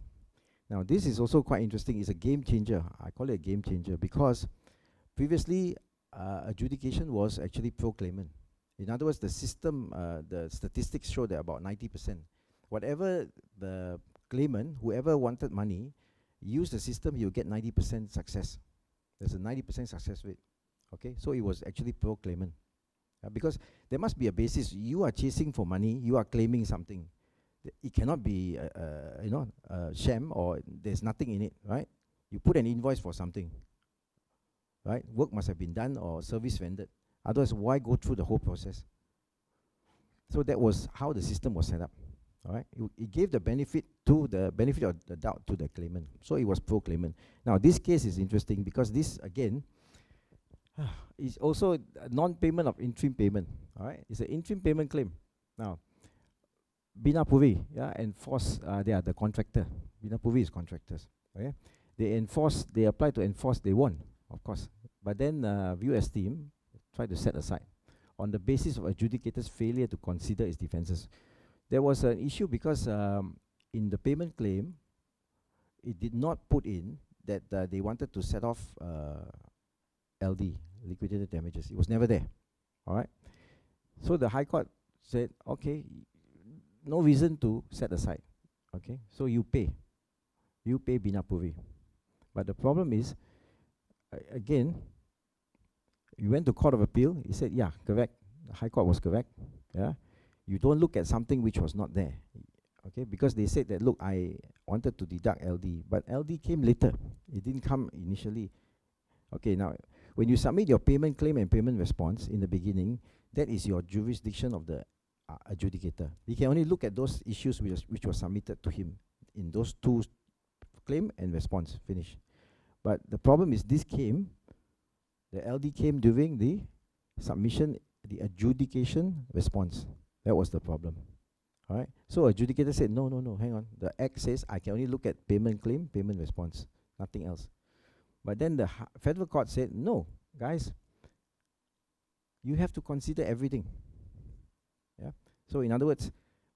Speaker 1: Now this is also quite interesting. It's a game changer. I call it a game changer because previously adjudication was actually pro-claimant. In other words, the system, the statistics show that about 90%. Whatever the claimant, whoever wanted money, use the system, you'll get 90% success. There's a 90% success rate. Okay, so it was actually pro-claimant. Because there must be a basis. You are chasing for money, you are claiming something. It cannot be, sham, or there's nothing in it, right? You put an invoice for something, right? Work must have been done or service rendered. Otherwise, why go through the whole process? So that was how the system was set up. All right, it gave the benefit of the doubt to the claimant. So it was pro-claimant. Now this case is interesting because this again is also a non-payment of interim payment. All right, it's an interim payment claim. Now, Bina Puri, yeah, enforce. They are the contractor. Bina Puri is contractors. Okay, they apply to enforce. They won, of course. But then view esteem tried to set aside on the basis of adjudicator's failure to consider its defenses. There was an issue because in the payment claim, it did not put in that they wanted to set off LD, liquidated damages. It was never there. All right. So the High Court said, okay, no reason to set aside. Okay, so you pay bina puri. But the problem is, again, you went to Court of Appeal, he said, yeah, correct, the High Court was correct. Yeah, you don't look at something which was not there. Okay, because they said that, look, I wanted to deduct LD, but LD came later. It didn't come initially. Okay, now, when you submit your payment claim and payment response in the beginning, that is your jurisdiction of the adjudicator. He can only look at those issues which were submitted to him in those two, claim and response, finish. But the problem is this came, the LD came during the submission, the adjudication response. That was the problem. All right. So adjudicator said, no, hang on. The Act says I can only look at payment claim, payment response, nothing else. But then the federal court said, no, guys, you have to consider everything. Yeah. So in other words,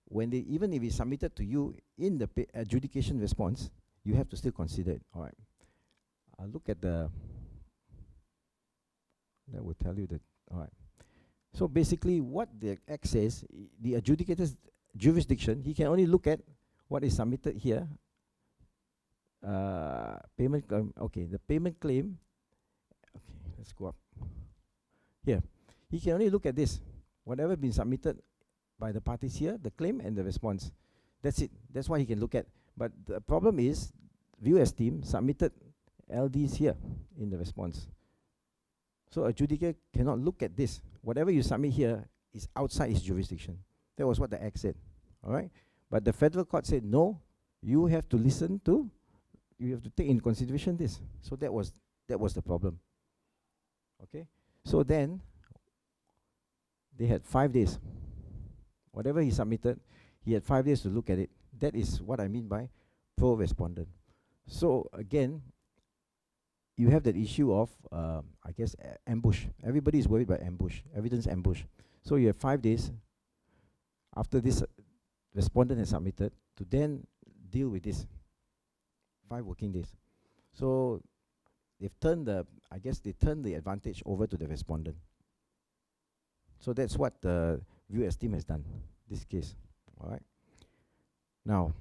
Speaker 1: when they, even if it's submitted to you in the adjudication response, you have to still consider it. All right. I'll look at the, that will tell you that. All right. So basically what the Act says, the adjudicator's jurisdiction, he can only look at what is submitted here. Payment claim, okay, the payment claim, okay, let's go up. Here, he can only look at this, whatever been submitted by the parties here, the claim and the response. That's it, that's what he can look at. But the problem is, View as team submitted LDs here in the response. So adjudicator cannot look at this. Whatever you submit here is outside his jurisdiction. That was what the Act said. All right. But the federal court said, no, you have to listen to, you have to take in consideration this. So that was the problem. Okay. So then they had 5 days. Whatever he submitted, he had 5 days to look at it. That is what I mean by pro-respondent. So again, you have that issue of, I guess, ambush. Everybody is worried about ambush, evidence ambush. So you have 5 days after this respondent has submitted to then deal with this. 5 working days. So they've turned the, I guess they turned the advantage over to the respondent. So that's what the View as team has done, this case. All right. Now,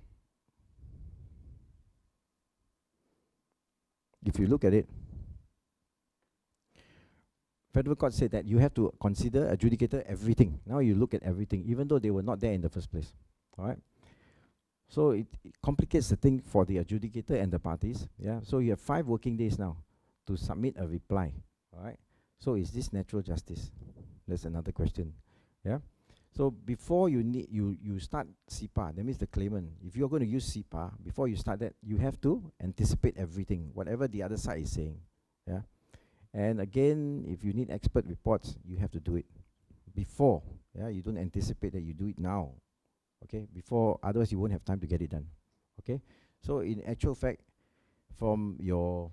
Speaker 1: if you look at it, federal court said that you have to consider adjudicator everything. Now you look at everything, even though they were not there in the first place. All right. So it complicates the thing for the adjudicator and the parties. Yeah. So you have 5 working days now to submit a reply. All right. So is this natural justice? That's another question. Yeah. So before you need you start Sipa, that means the claimant. If you're going to use Sipa, before you start that, you have to anticipate everything, whatever the other side is saying. Yeah. And again, if you need expert reports, you have to do it before. Yeah. You don't anticipate that, you do it now. Okay. Before, otherwise you won't have time to get it done. Okay. So in actual fact, from your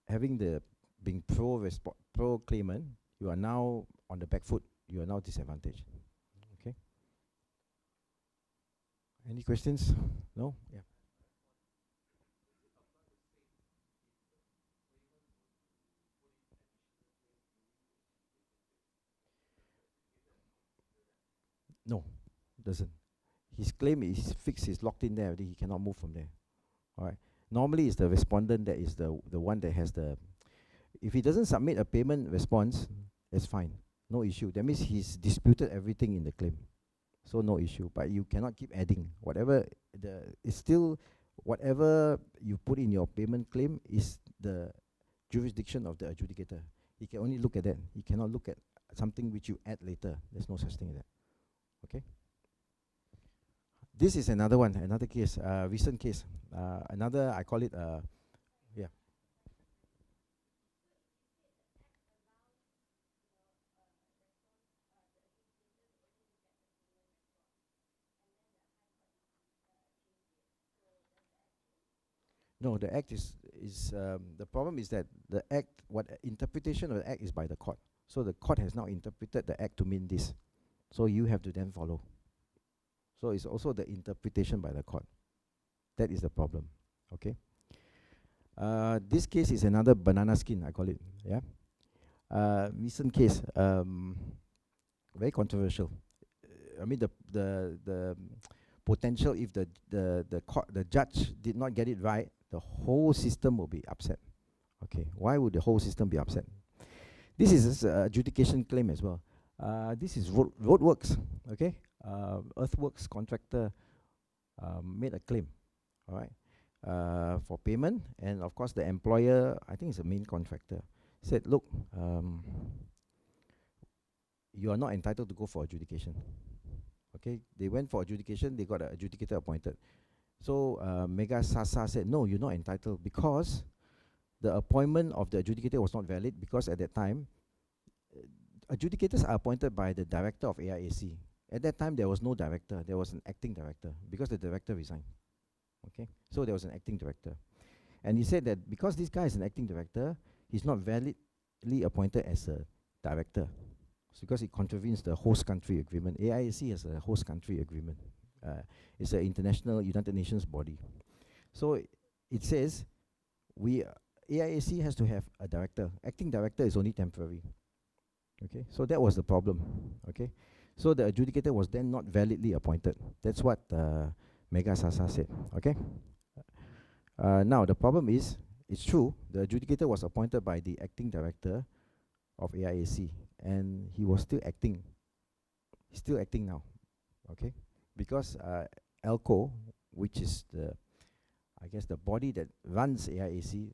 Speaker 1: having the being pro claimant, you are now on the back foot. You are now disadvantaged. Okay. Any questions? No? Yeah. No, doesn't. His claim is fixed, is locked in there already. He cannot move from there. All right. Normally, it's the respondent that is the one that has the. If he doesn't submit a payment response, it's fine. No issue. That means he's disputed everything in the claim. So no issue. But you cannot keep adding. Whatever it's still whatever you put in your payment claim is the jurisdiction of the adjudicator. He can only look at that. He cannot look at something which you add later. There's no such thing as that. Okay? This is another one, another case, recent case. Another, I call it yeah. No, the Act is the problem is that the Act, what interpretation of the Act is by the court. So the court has now interpreted the Act to mean this. So you have to then follow. So it's also the interpretation by the court. That is the problem. Okay. This case is another banana skin, I call it. Yeah. Recent case. Very controversial. I mean, the potential, if the judge did not get it right, the whole system will be upset. Okay, why would the whole system be upset? This is adjudication claim as well. This is roadworks. Okay, earthworks contractor made a claim. All right, for payment, and of course the employer, I think it's a main contractor, said, look, you are not entitled to go for adjudication. Okay, they went for adjudication, they got an adjudicator appointed. So Mega Sasa said, no, you're not entitled, because the appointment of the adjudicator was not valid, because at that time, adjudicators are appointed by the director of AIAC. At that time, there was no director, there was an acting director, because the director resigned. Okay, so there was an acting director. And he said that because this guy is an acting director, he's not validly appointed as a director. It's because it contravenes the host country agreement. AIAC has a host country agreement. It's an international United Nations body. So it says AIAC has to have a director. Acting director is only temporary. Okay, so that was the problem. Okay, so the adjudicator was then not validly appointed. That's what Mega Sasa said. Okay. Now the problem is, it's true, the adjudicator was appointed by the acting director of AIAC, and he was still acting. He's still acting now. Okay, because ALCO, which is the, I guess, the body that runs AIAC,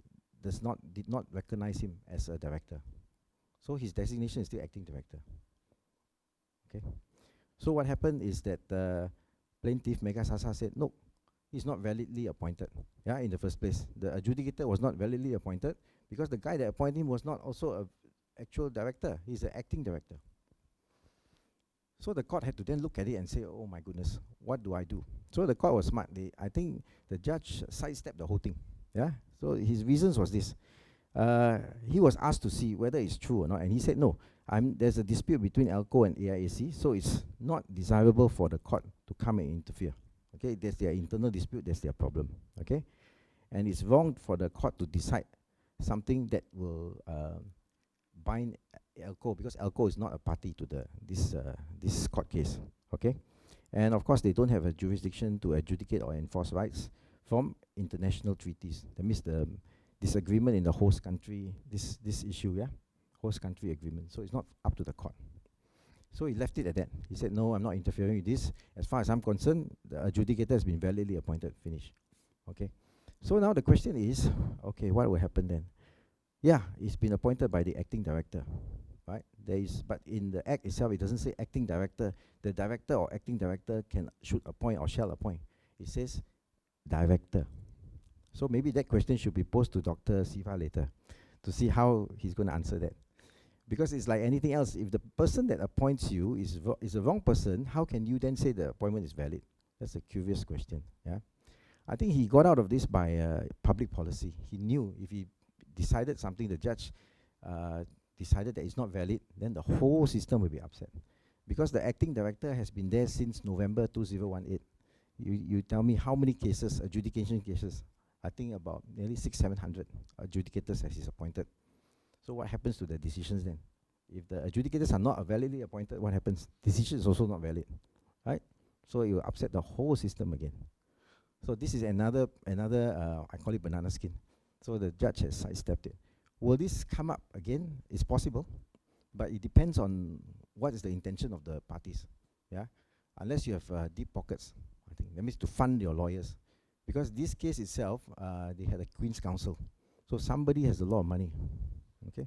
Speaker 1: did not recognize him as a director. So his designation is still acting director. Okay. So what happened is that the plaintiff Mega Sasa said, no, he's not validly appointed. Yeah, in the first place, the adjudicator was not validly appointed because the guy that appointed him was not also an actual director. He's an acting director. So the court had to then look at it and say, oh my goodness, what do I do? So the court was smart. I think the judge sidestepped the whole thing. Yeah. So his reasons was this. He was asked to see whether it's true or not, and he said, no, there's a dispute between ALCO and AIAC, so it's not desirable for the court to come and interfere. Okay, there's their internal dispute, there's their problem. Okay, and it's wrong for the court to decide something that will bind ALCO, because ALCO is not a party to this court case. Okay, and of course they don't have a jurisdiction to adjudicate or enforce rights from international treaties. That means the disagreement in the host country, this issue, yeah, host country agreement. So it's not up to the court. So he left it at that. He said, no, I'm not interfering with this. As far as I'm concerned, the adjudicator has been validly appointed. Finish. Okay. So now the question is, okay, what will happen then? Yeah, it's been appointed by the acting director, right? But in the act itself, it doesn't say acting director. The director or acting director should appoint or shall appoint. It says director. So maybe that question should be posed to Dr. Siva later to see how he's going to answer that. Because it's like anything else. If the person that appoints you is a wrong person, how can you then say the appointment is valid? That's a curious question. Yeah, I think he got out of this by public policy. He knew if he decided something, the judge decided that it's not valid, then the whole system will be upset. Because the acting director has been there since November 2018. You tell me how many cases, adjudication cases? I think about nearly 600-700 adjudicators as he's appointed. So what happens to the decisions then? If the adjudicators are not validly appointed, what happens? Decision is also not valid, right? So it will upset the whole system again. So this is another I call it banana skin. So the judge has sidestepped it. Will this come up again? It's possible, but it depends on what is the intention of the parties. Yeah, unless you have deep pockets, I think that means to fund your lawyers. Because this case itself, they had a Queen's Counsel. So somebody has a lot of money. Okay?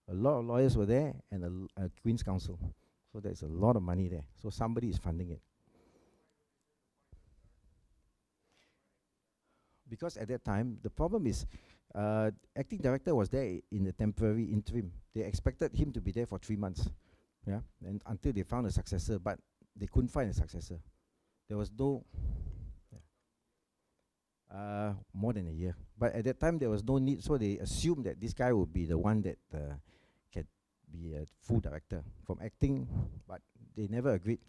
Speaker 1: A lot of lawyers were there and a Queen's Counsel. So there's a lot of money there. So somebody is funding it. Because at that time, the problem is, acting director was there in the temporary interim. They expected him to be there for 3 months. Yeah? And until they found a successor, but they couldn't find a successor. There was no... more than a year. But at that time, there was no need, so they assumed that this guy would be the one that can be a full director from acting, but they never agreed.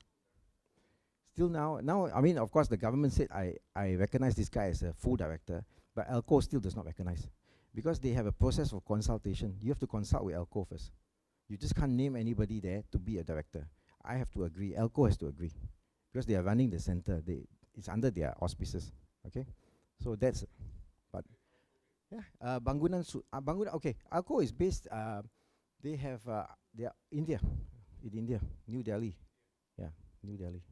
Speaker 1: Still now, I mean, of course, the government said, I recognize this guy as a full director, but ALCO still does not recognize. Because they have a process of consultation. You have to consult with ALCO first. You just can't name anybody there to be a director. I have to agree. ELCO has to agree because they are running the center. It's under their auspices. Okay, so that's. But yeah, Bangunan. Bangunan. Okay, ELCO is based. They are India, in India, New Delhi. Yeah, New Delhi.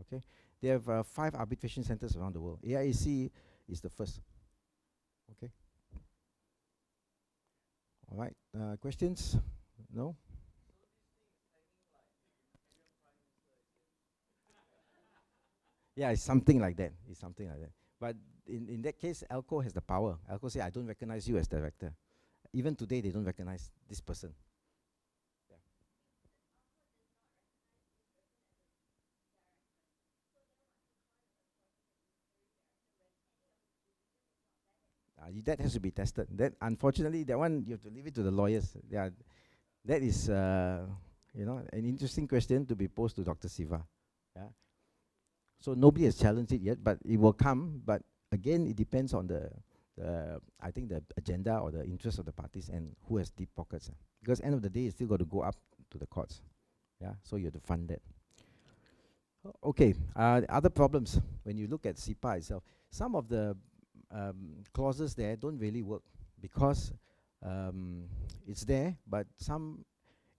Speaker 1: Okay, they have 5 arbitration centers around the world. AIAC is the first. Okay. All right. Questions? No? Yeah, it's something like that. It's something like that. But in that case, ELCO has the power. ELCO say, I don't recognize you as director. Even today, they don't recognize this person. That has to be tested. That unfortunately, that one you have to leave it to the lawyers. Yeah, that is an interesting question to be posed to Dr. Siva. Yeah. So nobody has challenged it yet, but it will come. But again, it depends on the I think the agenda or the interest of the parties and who has deep pockets. Because end of the day, it's still got to go up to the courts. Yeah. So you have to fund that. Okay. Other problems when you look at Cpa itself, some of the clauses there don't really work because it's there, but some,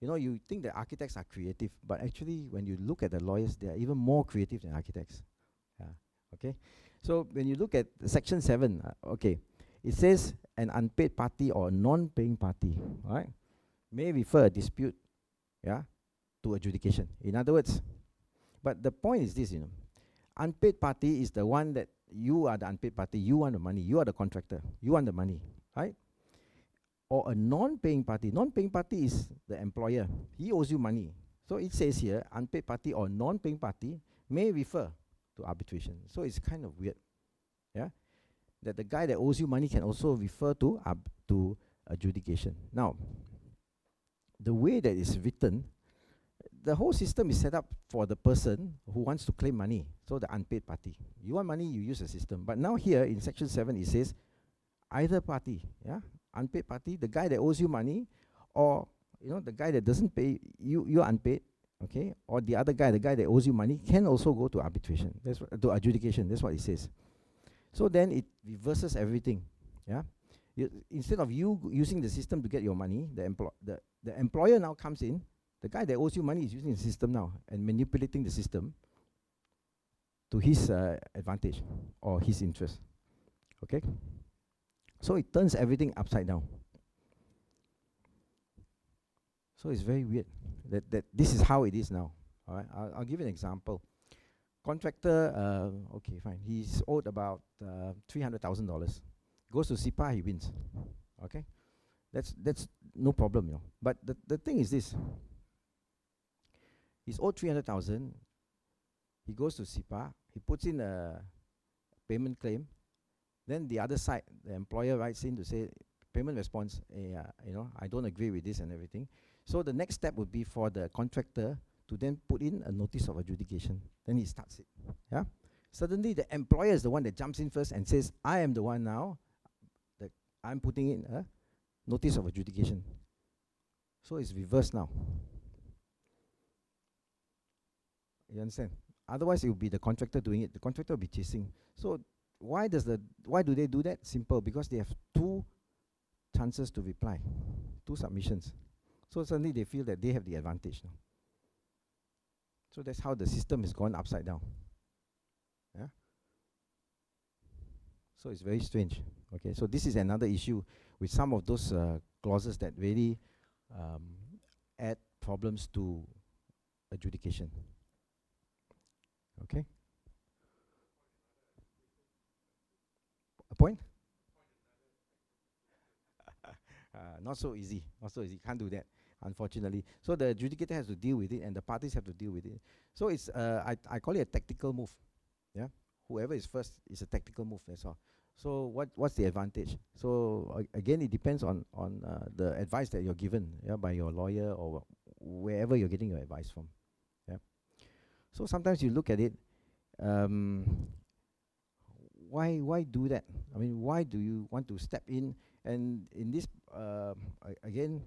Speaker 1: you think the architects are creative, but actually when you look at the lawyers, they are even more creative than architects. Yeah. Okay. So when you look at section 7, okay, it says an unpaid party or non-paying party, right, may refer a dispute, yeah, to adjudication. In other words, but the point is this, unpaid party is the one that you are the unpaid party, you want the money, you are the contractor, you want the money, right? Or a non-paying party. Non-paying party is the employer. He owes you money. So it says here, unpaid party or non-paying party may refer to arbitration. So it's kind of weird, yeah, that the guy that owes you money can also refer to adjudication. Now, the way that it's written, the whole system is set up for the person who wants to claim money, so the unpaid party. You want money, you use the system. But now here in section 7, it says either party, yeah, unpaid party, the guy that owes you money, or the guy that doesn't pay you, you're unpaid, okay, or the other guy, the guy that owes you money, can also go to arbitration. That's to adjudication. That's what it says. So then it reverses everything, yeah. Instead of you using the system to get your money, the employer now comes in. The guy that owes you money is using the system now and manipulating the system to his advantage or his interest. Okay? So it turns everything upside down. So it's very weird that this is how it is now. All right? I'll give you an example. Contractor, okay, fine. He's owed about $300,000. Goes to Cpa, he wins. Okay? That's no problem, But the thing is this. He's owed 300,000. He goes to Cpa. He puts in a payment claim. Then the other side, the employer writes in to say payment response. I don't agree with this and everything. So the next step would be for the contractor to then put in a notice of adjudication. Then he starts it. Yeah. Suddenly the employer is the one that jumps in first and says, "I am the one now that I'm putting in a notice of adjudication." So it's reversed now. You understand? Otherwise, it would be the contractor doing it. The contractor will be chasing. So why do they do that? Simple, because they have 2 chances to reply, 2 submissions. So suddenly they feel that they have the advantage now. So that's how the system has gone upside down. Yeah. So it's very strange. Okay. So this is another issue with some of those clauses that really add problems to adjudication. Okay. A point? Not so easy. Not so easy. Can't do that, unfortunately. So the adjudicator has to deal with it, and the parties have to deal with it. So it's I call it a tactical move. Yeah. Whoever is first is a tactical move. That's all. So what's the advantage? So again, it depends on the advice that you're given, yeah, by your lawyer or wherever you're getting your advice from. Yeah. So sometimes you look at it. Why do that? I mean, why do you want to step in? And in this, again,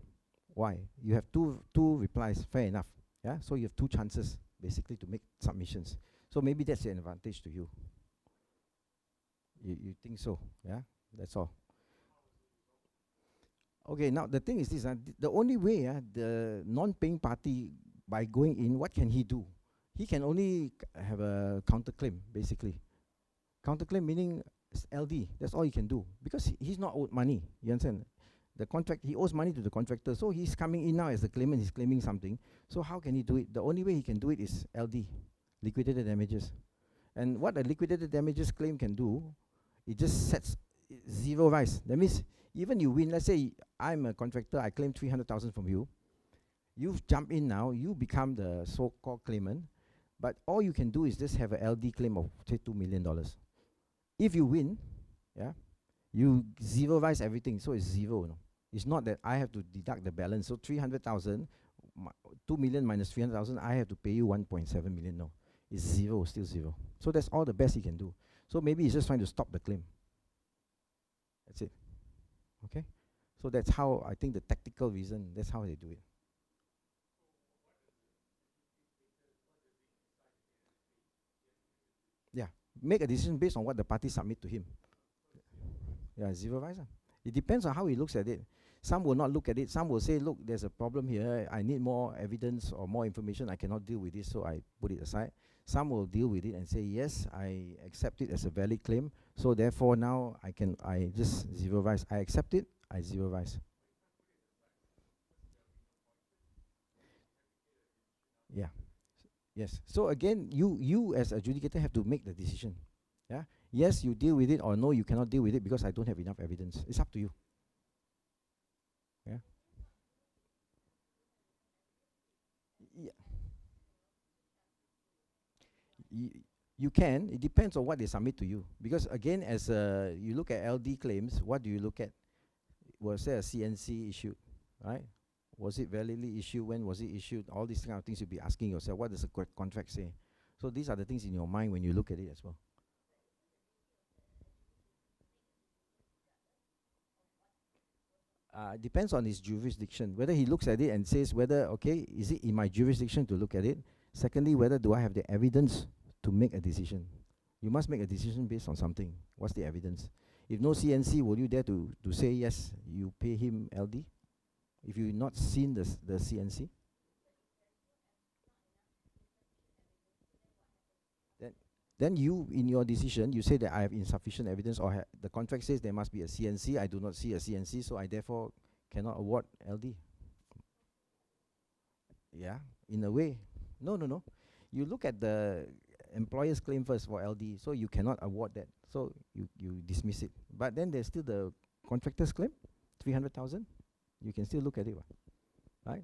Speaker 1: Why? You have two replies, fair enough. Yeah, so you have two chances basically to make submissions. So maybe that's an advantage to you. You think so? Yeah, that's all. Okay, now the thing is this: the only way the non-paying party, by going in, what can he do? He can only have a counterclaim, basically. Counterclaim meaning LD. That's all he can do, because he's not owed money. You understand? The contract, he owes money to the contractor, so he's coming in now as the claimant. He's claiming something. So how can he do it? The only way he can do it is LD, liquidated damages. And what a liquidated damages claim can do, it just sets zero rise. That means even you win. Let's say I'm a contractor, I claim 300,000 from you. You've jumped in now. You become the so-called claimant, but all you can do is just have a LD claim of say $2 million. If you win, yeah, you zero rise everything, so it's zero. No? It's not that I have to deduct the balance. So 300,000, 2 million minus 300,000, I have to pay you 1.7 million. No, it's zero, still zero. So that's all the best he can do. So maybe he's just trying to stop the claim. That's it. Okay? So that's how, I think the tactical reason, that's how they do it. Yeah, make a decision based on what the party submit to him. Yeah, zero rise. It depends on how he looks at it. Some will not look at it. Some will say, look, there's a problem here. I need more evidence or more information. I cannot deal with this, so I put it aside. Some will deal with it and say, yes, I accept it as a valid claim. So therefore now I just zero rise. I accept it, I zero rise. Yeah. Yes. So again, you as adjudicator have to make the decision. Yeah. Yes, you deal with it, or no, you cannot deal with it because I don't have enough evidence. It's up to you. Yeah. Yeah. You can. It depends on what they submit to you. Because again, as you look at LD claims, what do you look at? Was there a CNC issued, right? Was it validly issued? When was it issued? All these kind of things you'll be asking yourself. What does the contract say? So these are the things in your mind when you look at it as well. It depends on his jurisdiction, whether he looks at it and says whether, okay, is it in my jurisdiction to look at it? Secondly, whether do I have the evidence to make a decision? You must make a decision based on something. What's the evidence? If no CNC, will you dare to say yes, you pay him LD? If you've not seen the CNC? Then you, in your decision, you say that I have insufficient evidence, or the contract says there must be a CNC. I do not see a CNC, so I therefore cannot award LD. Yeah, in a way. No. You look at the employer's claim first for LD, so you cannot award that. So you dismiss it. But then there's still the contractor's claim, 300,000. You can still look at it, right?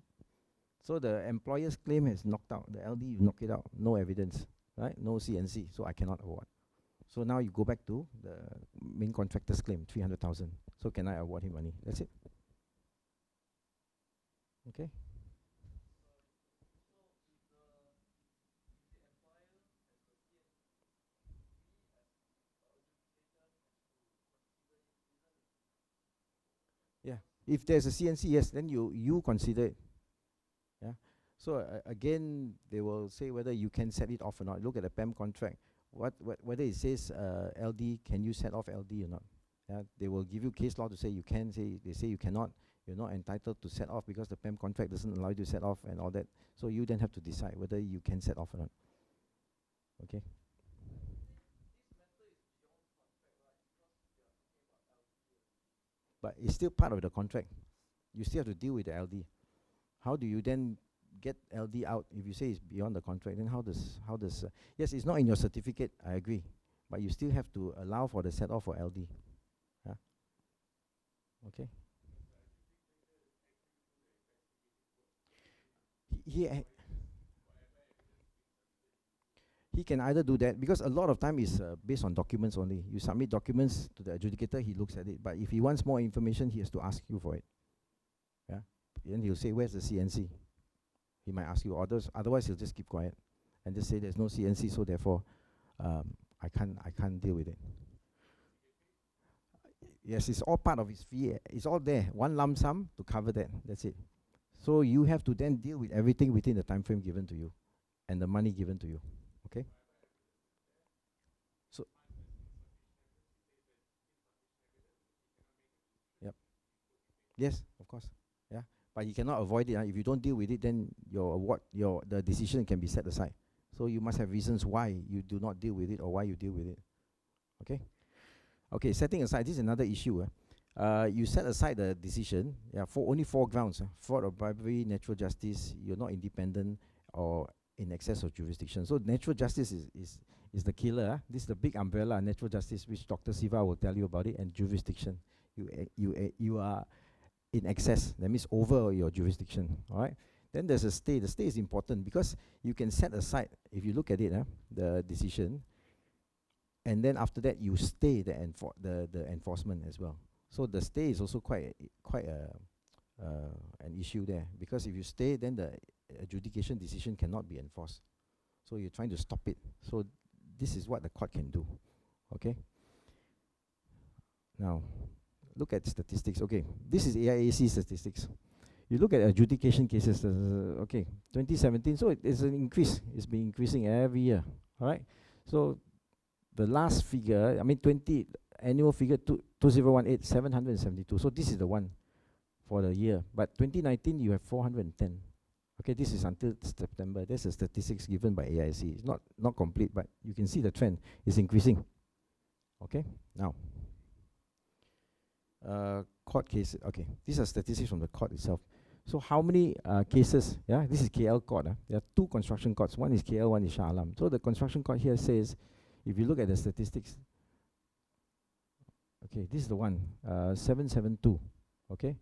Speaker 1: So the employer's claim has knocked out. The LD, you knock it out. No evidence. Right? No CNC, so I cannot award. So now you go back to the main contractor's claim, 300,000. So can I award him money? That's it. Okay. Yeah. If there's a CNC, yes, then you consider it. Yeah. So again, they will say whether you can set it off or not. Look at the PEM contract. Whether it says LD, can you set off LD or not? Yeah, they will give you case law to say you can. They say you cannot. You're not entitled to set off because the PEM contract doesn't allow you to set off and all that. So you then have to decide whether you can set off or not. Okay. But it's still part of the contract. You still have to deal with the LD. How do you then get LD out? If you say it's beyond the contract, then how does yes, it's not in your certificate, I agree, but you still have to allow for the set off for LD. Yeah. Okay. He can either do that, because a lot of time is based on documents only. You submit documents to the adjudicator, he looks at it, but if he wants more information, he has to ask you for it. Yeah. Then he'll say, where's the CNC? He might ask you, otherwise he'll just keep quiet and just say there's no CNC, so therefore I can't deal with it. Yes, it's all part of his fee. It's all there. One lump sum to cover that. That's it. So you have to then deal with everything within the time frame given to you and the money given to you. Okay? So, yep. Yes, of course. Yeah. But you cannot avoid it. If you don't deal with it, then the decision can be set aside. So you must have reasons why you do not deal with it or why you deal with it. Okay? Okay, setting aside, this is another issue. You set aside the decision, for only 4 grounds: fraud or bribery, natural justice, you're not independent, or in excess of jurisdiction. So natural justice is the killer. This is the big umbrella, natural justice, which Dr. Siva will tell you about it, and jurisdiction. You are in excess, that means over your jurisdiction. All right. Then there's a stay. The stay is important because you can set aside, if you look at it, the decision, and then after that you stay the enforcement as well. So the stay is also quite an issue there, because if you stay, then the adjudication decision cannot be enforced. So you're trying to stop it. So this is what the court can do. Okay. Now, look at statistics. Okay, this is AIAC statistics. You look at adjudication cases. Okay, 2017. So it's an increase. It's been increasing every year. All right. So the last figure, I mean, annual figure 2018, 772. So this is the one for the year. But 2019, you have 410. Okay, this is until September. That's the statistics given by AIC. It's not complete, but you can see the trend is increasing. Okay, now court cases. Okay, these are statistics from the court itself. So how many cases? Yeah, this is KL court. There are 2 construction courts. One is KL, one is Shah Alam. So the construction court here says, if you look at the statistics, okay, this is the one, 772. Okay,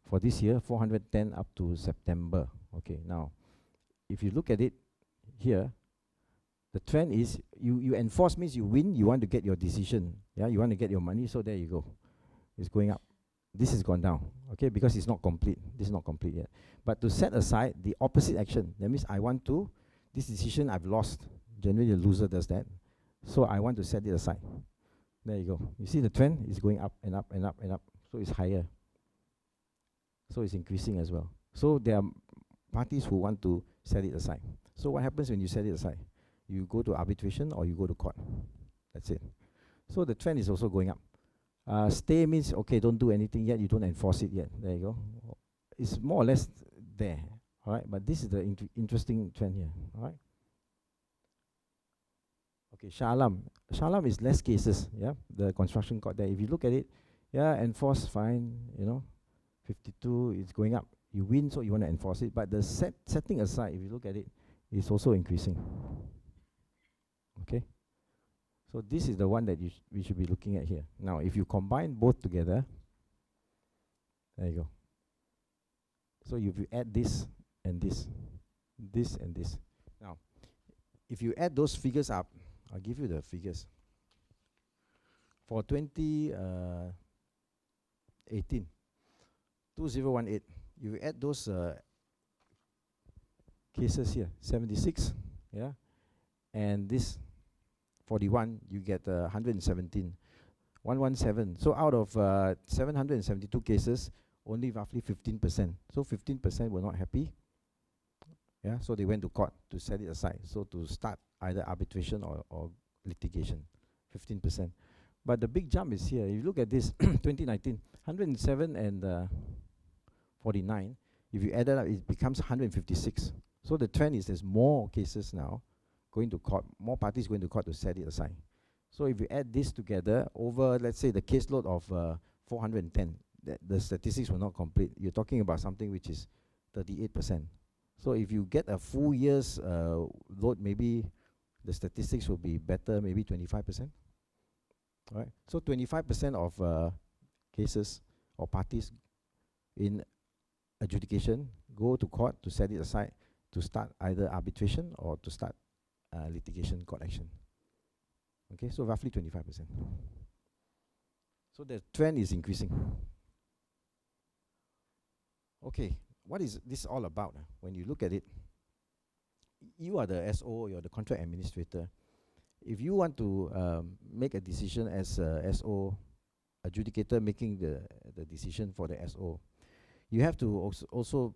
Speaker 1: for this year, 410 up to September. Okay, now, if you look at it here, the trend is you enforce means you win. You want to get your decision. Yeah, you want to get your money. So there you go. It's going up. This has gone down. Okay, because it's not complete. This is not complete yet. But to set aside the opposite action, that means this decision I've lost. Generally, the loser does that. So I want to set it aside. There you go. You see the trend is going up and up and up and up. So it's higher. So it's increasing as well. So there are parties who want to set it aside. So what happens when you set it aside? You go to arbitration or you go to court. That's it. So the trend is also going up. Stay means, okay, don't do anything yet. You don't enforce it yet. There you go. It's more or less there. All right. But this is the interesting trend here. All right. Okay, Shah Alam. Shah Alam is less cases, yeah, the construction court there. If you look at it, yeah, enforce, fine, 52, it's going up. You win, so you want to enforce it. But the setting aside, if you look at it, is also increasing. Okay? So this is the one that we should be looking at here. Now, if you combine both together, there you go. So if you add this and this, this and this. Now, if you add those figures up, I'll give you the figures. For 2018, 2018, you add those cases here, 76, yeah, and this 41, you get 117, 117. So out of 772 cases, only roughly 15%. So 15% were not happy. Yeah, so they went to court to set it aside. So to start either arbitration or litigation, 15%. But the big jump is here. If you look at this, 2019, 107 and 49. If you add that up, it becomes 156. So the trend is there's more cases now going to court, more parties going to court to set it aside. So if you add this together over, let's say, the caseload of 410, the statistics were not complete. You're talking about something which is 38%. So if you get a full year's load, maybe the statistics will be better, maybe 25%. All right. So 25% of cases or parties in adjudication go to court to set it aside to start either arbitration or to start litigation court action. Okay, so roughly 25%. So the trend is increasing. Okay, what is this all about? When you look at it, you are the SO, you're the contract administrator. If you want to make a decision as a SO, adjudicator making the decision for the SO, you have to also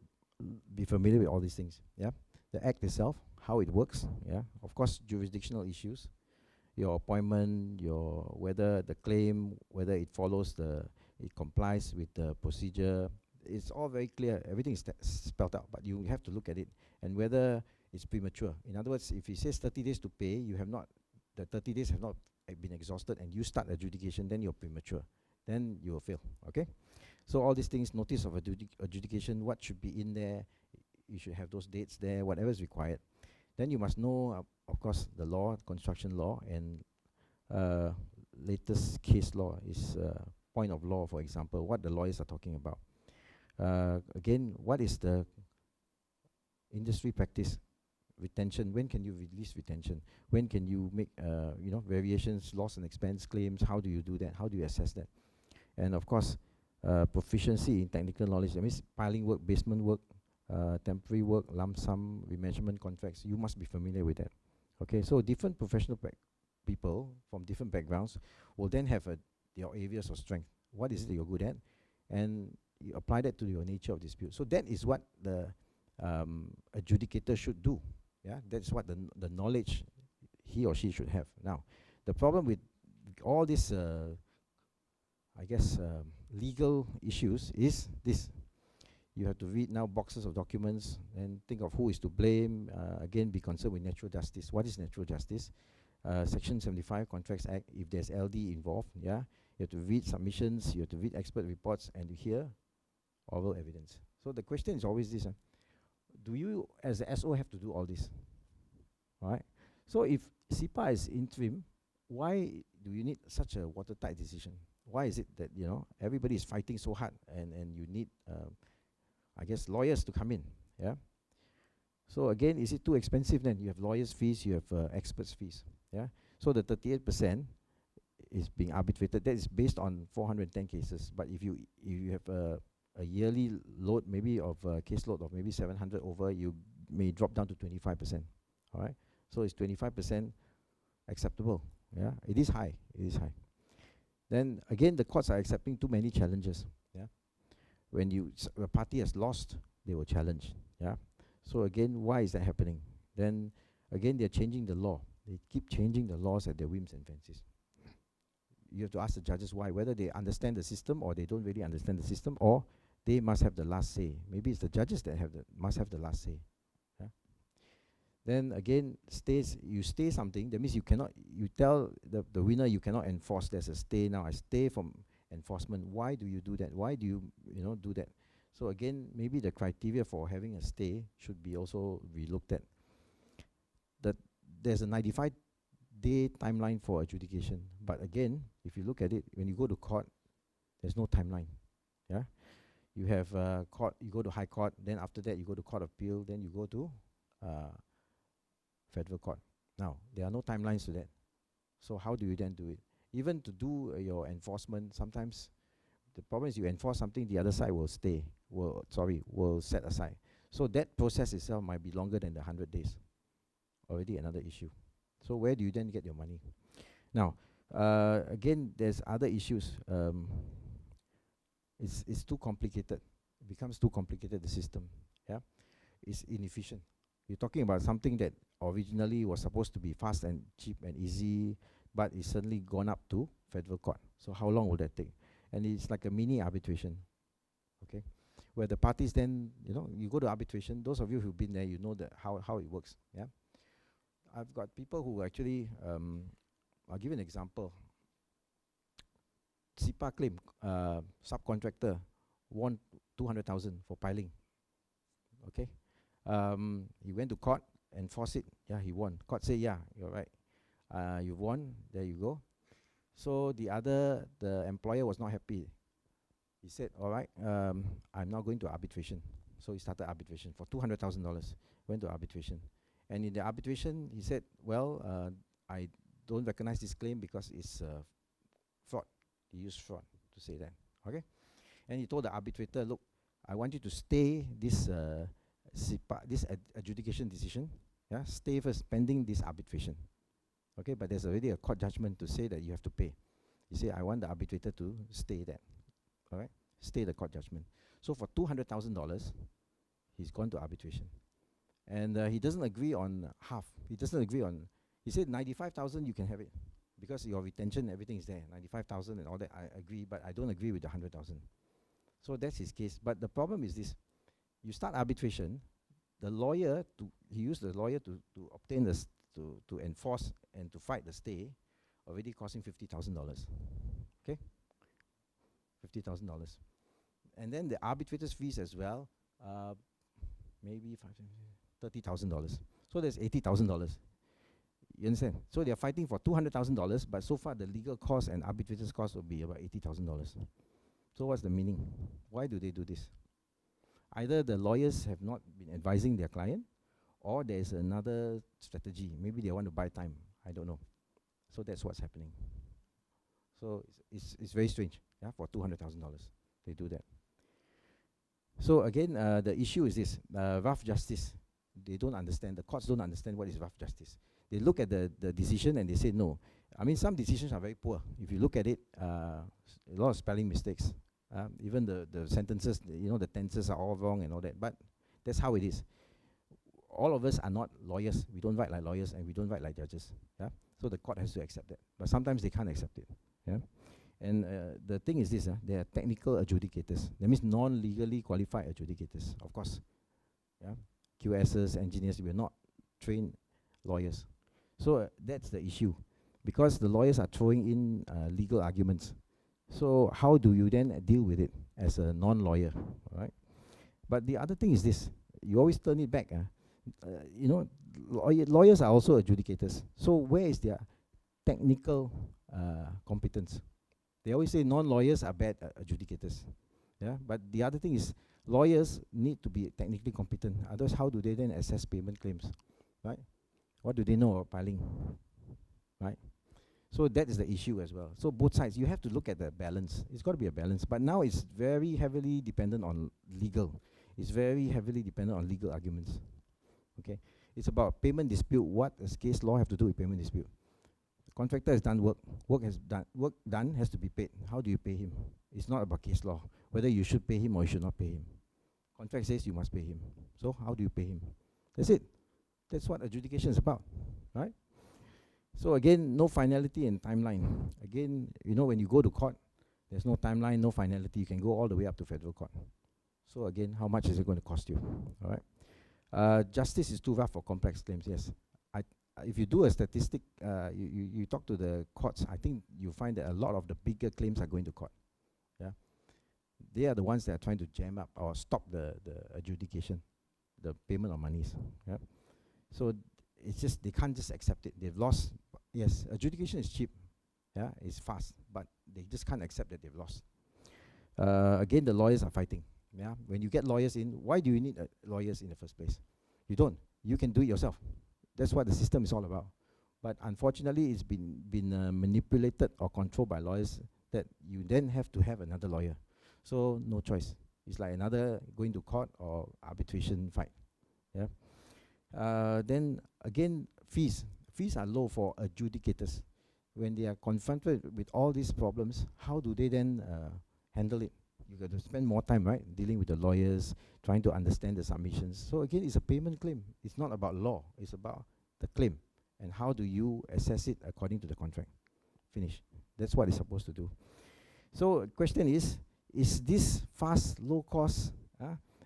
Speaker 1: be familiar with all these things. Yeah, the act itself, how it works. Yeah, of course, jurisdictional issues, your appointment, your whether the claim, whether it follows it complies with the procedure. It's all very clear. Everything is spelled out, but you have to look at it and whether it's premature. In other words, if it says 30 days to pay, you have not, the 30 days have not been exhausted, and you start adjudication, then you're premature. Then you will fail. Okay. So all these things, notice of adjudication, what should be in there, you should have those dates there, whatever is required. Then you must know, of course, the law, construction law, and latest case law is point of law, for example, what the lawyers are talking about. Again, what is the industry practice? Retention, when can you release retention? When can you make variations, loss and expense claims? How do you do that? How do you assess that? And of course, proficiency in technical knowledge. That means piling work, basement work, temporary work, lump sum, remeasurement contracts. You must be familiar with that. Okay, so different professional people from different backgrounds will then have their areas of strength. What is it you're good at? And you apply that to your nature of dispute. So that is what the adjudicator should do. Yeah, that's what the knowledge he or she should have. Now, the problem with all these, I guess, legal issues is this. You have to read now boxes of documents and think of who is to blame. Again, be concerned with natural justice. What is natural justice? Section 75 Contracts Act, if there's LD involved, yeah, you have to read submissions, you have to read expert reports, and you hear oral evidence. So the question is always this. Do you, as the SO, have to do all this? All right. So if Sipa is interim, why do you need such a watertight decision? Why is it that everybody is fighting so hard, and you need, I guess, lawyers to come in? Yeah. So again, is it too expensive? Then you have lawyers' fees, you have experts' fees. Yeah. So the 38% is being arbitrated. That is based on 410 cases. But if you have a yearly load, maybe of caseload of maybe 700 over, you may drop down to 25%. All right. So is 25% acceptable? Yeah. It is high. It is high. Then again, the courts are accepting too many challenges. Yeah. When a party has lost, they will challenge. Yeah. So again, why is that happening? Then again, they're changing the law. They keep changing the laws at their whims and fancies. You have to ask the judges why, whether they understand the system or they don't really understand the system, or they must have the last say. Maybe it's the judges that must have the last say. Yeah? Then again, you stay something, that means you tell the winner you cannot enforce. There's a stay now. I stay from enforcement. Why do you do that? Why do you do that? So again, maybe the criteria for having a stay should be also relooked at. There's a 95-day timeline for adjudication, but again, if you look at it, when you go to court, there's no timeline. Yeah, you have court. You go to high court, then after that you go to court of appeal, then you go to federal court. Now there are no timelines to that. So how do you then do it? Even to do your enforcement, sometimes the problem is you enforce something, the other side will set aside. So that process itself might be longer than the 100 days. Already another issue. So where do you then get your money? Now, again, there's other issues. It's too complicated. It becomes too complicated, the system. Yeah, it's inefficient. You're talking about something that originally was supposed to be fast and cheap and easy, but it's suddenly gone up to federal court. So how long will that take? And it's like a mini arbitration. Okay, where the parties then, you go to arbitration. Those of you who've been there, you know that how it works. Yeah. I've got people who actually, I'll give you an example. Sipa claim, subcontractor won 200,000 for piling. Okay, he went to court, enforced it. Yeah, he won. Court said, yeah, you're right. You won. There you go. So the employer was not happy. He said, all right, I'm now going to arbitration. So he started arbitration for $200,000. Went to arbitration. And in the arbitration, he said, well, I don't recognize this claim because it's fraud. He used fraud to say that. Okay? And he told the arbitrator, look, I want you to stay this adjudication decision. Yeah, stay first, pending this arbitration. Okay, but there's already a court judgment to say that you have to pay. He said, I want the arbitrator to stay that. All right? Stay the court judgment. So for $200,000, He's gone to arbitration. And he doesn't agree on half. He doesn't agree on, he said 95,000 you can have it. Because your retention, everything is there. 95,000 and all that, I agree, but I don't agree with the 100,000. So that's his case. But the problem is this. You start arbitration, the lawyer, he used the lawyer to obtain this, to enforce and to fight the stay, already costing $50,000. Okay? $50,000. And then the arbitrator's fees as well, maybe $30,000. So there's $80,000. You understand? So they are fighting for $200,000, but so far the legal cost and arbitrator's cost will be about $80,000. So what's the meaning? Why do they do this? Either the lawyers have not been advising their client, or there's another strategy. Maybe they want to buy time. I don't know. So that's what's happening. So it's very strange. Yeah, for $200,000 they do that. So again, the issue is this: rough justice. They don't understand. The courts don't understand what is rough justice. They look at the decision and they say no. I mean, some decisions are very poor. If you look at it, a lot of spelling mistakes. Even the sentences, the tenses are all wrong and all that. But that's how it is. All of us are not lawyers. We don't write like lawyers and we don't write like judges. Yeah. So the court has to accept that. But sometimes they can't accept it. Yeah. And the thing is this: they are technical adjudicators. That means non-legally qualified adjudicators. Of course. Yeah. QSs, engineers. We are not trained lawyers. So that's the issue, because the lawyers are throwing in legal arguments. So how do you then deal with it as a non-lawyer, right? But the other thing is this: you always turn it back. Lawyers are also adjudicators. So where is their technical competence? They always say non-lawyers are bad adjudicators. Yeah. But the other thing is, lawyers need to be technically competent. Otherwise, how do they then assess payment claims, right? What do they know about filing, right? So that is the issue as well. So both sides, you have to look at the balance. It's got to be a balance. But now it's very heavily dependent on legal. It's very heavily dependent on legal arguments. Okay, it's about payment dispute. What does case law have to do with payment dispute? The contractor has done work. Work done has to be paid. How do you pay him? It's not about case law, whether you should pay him or you should not pay him. Contract says you must pay him. So how do you pay him? That's it. That's what adjudication is about, right? So again, no finality and timeline. Again, when you go to court, there's no timeline, no finality. You can go all the way up to federal court. So again, how much is it going to cost you? All right. Justice is too rough for complex claims. Yes. If you do a statistic, you talk to the courts, I think you find that a lot of the bigger claims are going to court. Yeah. They are the ones that are trying to jam up or stop the adjudication, the payment of monies. Yeah. So it's just, they can't just accept it. They've lost. Yes, adjudication is cheap. Yeah, it's fast, but they just can't accept that they've lost. Again, the lawyers are fighting. Yeah, when you get lawyers in, why do you need lawyers in the first place? You don't. You can do it yourself. That's what the system is all about. But unfortunately, it's been manipulated or controlled by lawyers that you then have to have another lawyer. So no choice. It's like another going to court or arbitration fight. Yeah. Then again, fees. Fees are low for adjudicators. When they are confronted with all these problems, how do they then handle it? You got to spend more time, right, dealing with the lawyers, trying to understand the submissions. So again, it's a payment claim. It's not about law. It's about the claim. And how do you assess it according to the contract? Finish. That's what it's supposed to do. So the question is this fast, low-cost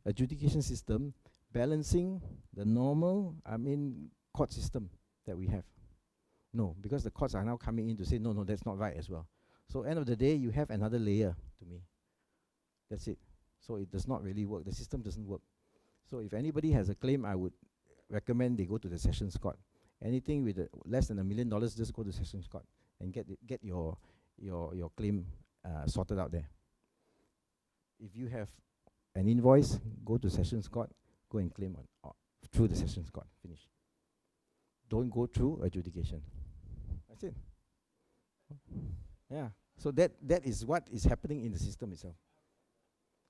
Speaker 1: adjudication system balancing the normal, court system that we have? No, because the courts are now coming in to say, no, that's not right as well. So end of the day, you have another layer to me. That's it. So it does not really work. The system doesn't work. So if anybody has a claim, I would recommend they go to the Sessions Court. Anything with less than $1 million, just go to Sessions Court and get your claim sorted out there. If you have an invoice, go to Sessions Court, go and claim through the Sessions Court. Finish. Don't go through adjudication. That's it. Yeah. So that is what is happening in the system itself.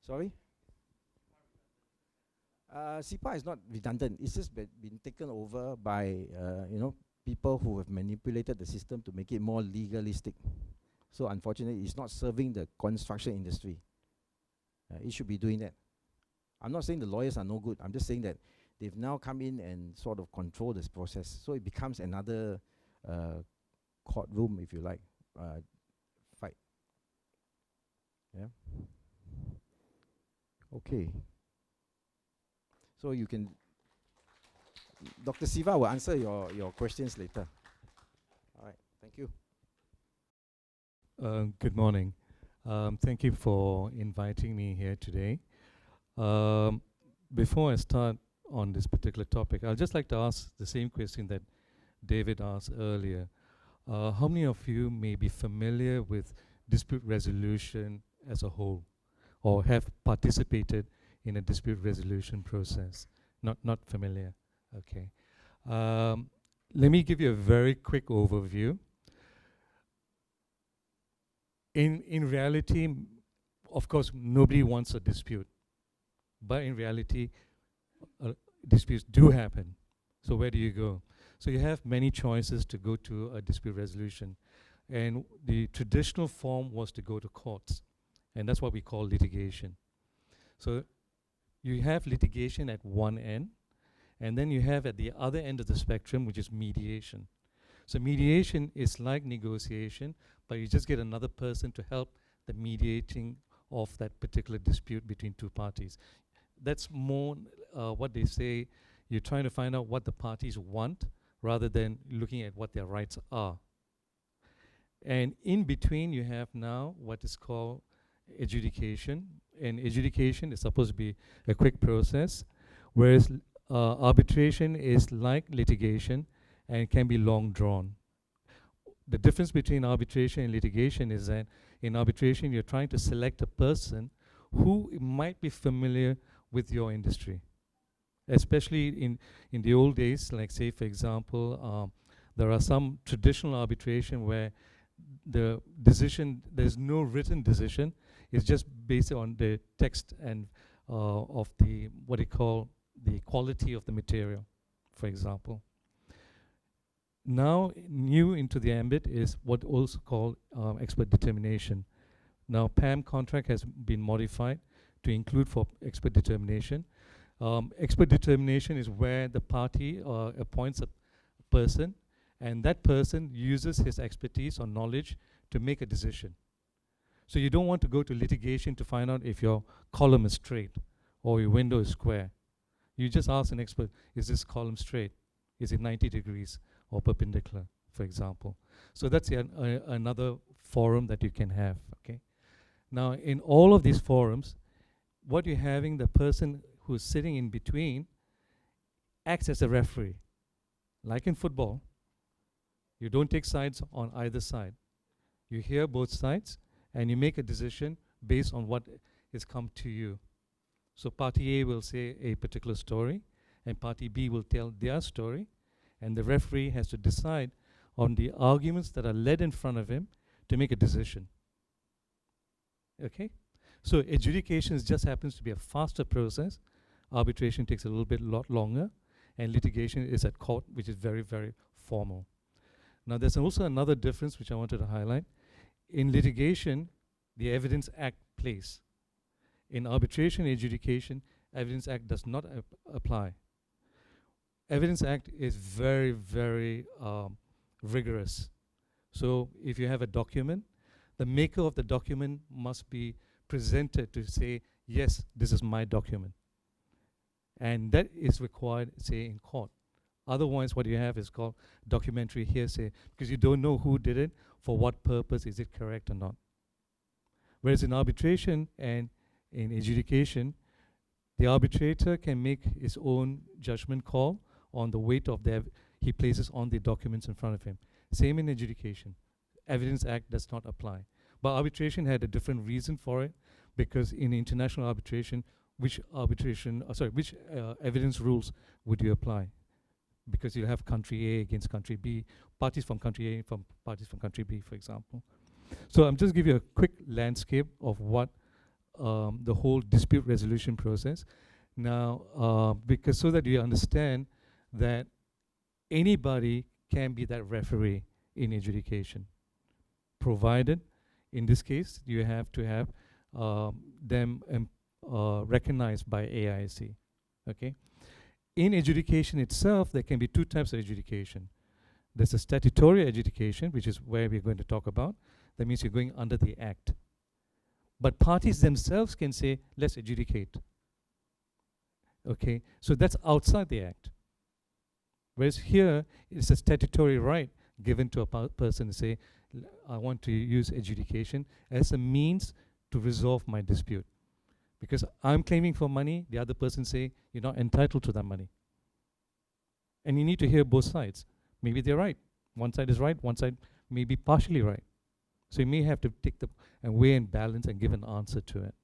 Speaker 1: Sorry? Cpa is not redundant. It's just been taken over by people who have manipulated the system to make it more legalistic. So unfortunately, it's not serving the construction industry. It should be doing that. I'm not saying the lawyers are no good. I'm just saying that they've now come in and sort of control this process. So it becomes another courtroom, if you like, fight. Yeah. Okay. So you can, Dr. Siva will answer your questions later. All right, thank you.
Speaker 2: Good morning. Thank you for inviting me here today. Before I start on this particular topic, I'd just like to ask the same question that David asked earlier. How many of you may be familiar with dispute resolution as a whole, or have participated in a dispute resolution process? Not familiar. Okay. Let me give you a very quick overview. In reality, of course, nobody wants a dispute, but in reality, disputes do happen. So where do you go? So you have many choices to go to a dispute resolution, and the traditional form was to go to courts, and that's what we call litigation. So you have litigation at one end, and then you have at the other end of the spectrum, which is mediation. So mediation is like negotiation, but you just get another person to help the mediating of that particular dispute between two parties. That's more what they say, you're trying to find out what the parties want rather than looking at what their rights are. And in between, you have now what is called adjudication. And adjudication is supposed to be a quick process, whereas arbitration is like litigation and can be long drawn. The difference between arbitration and litigation is that in arbitration, you're trying to select a person who might be familiar with your industry. Especially in the old days, like say, for example, there are some traditional arbitration where the decision, there's no written decision, it's just based on the text and of the, what they call the quality of the material, for example. Now, new into the ambit is what also called expert determination. Now, PAM contract has been modified to include for expert determination. Expert determination is where the party appoints a person, and that person uses his expertise or knowledge to make a decision. So you don't want to go to litigation to find out if your column is straight or your window is square. You just ask an expert, is this column straight? Is it 90 degrees or perpendicular, for example? So that's another forum that you can have, okay? Now, in all of these forums, what you're having, the person who's sitting in between acts as a referee. Like in football, you don't take sides on either side. You hear both sides, and you make a decision based on what has come to you. So party A will say a particular story, and party B will tell their story, and the referee has to decide on the arguments that are led in front of him to make a decision. Okay? So adjudication just happens to be a faster process. Arbitration takes a lot longer, and litigation is at court, which is very, very formal. Now, there's also another difference which I wanted to highlight. In litigation, the Evidence Act plays. In arbitration and adjudication, Evidence Act does not apply. Evidence Act is very, very rigorous. So if you have a document, the maker of the document must be presented to say, yes, this is my document. And that is required, say, in court. Otherwise, what you have is called documentary hearsay, because you don't know who did it, for what purpose, is it correct or not. Whereas in arbitration and in adjudication, the arbitrator can make his own judgment call on the weight of he places on the documents in front of him. Same in adjudication. Evidence Act does not apply. But arbitration had a different reason for it, because in international arbitration, which evidence rules would you apply? Because you have country A against country B, parties from country A from parties from country B, for example. So I'm just giving you a quick landscape of what the whole dispute resolution process. Now, because so that you understand that anybody can be that referee in adjudication, provided, in this case, you have to have them recognized by AIC. Okay. In adjudication itself, there can be two types of adjudication. There's a statutory adjudication, which is where we're going to talk about. That means you're going under the Act. But parties themselves can say, let's adjudicate. Okay, so that's outside the Act. Whereas here, it's a statutory right given to a person to say, I want to use adjudication as a means to resolve my dispute. Because I'm claiming for money, the other person say, you're not entitled to that money. And you need to hear both sides. Maybe they're right. One side is right, one side may be partially right. So you may have to take and weigh and balance and give an answer to it.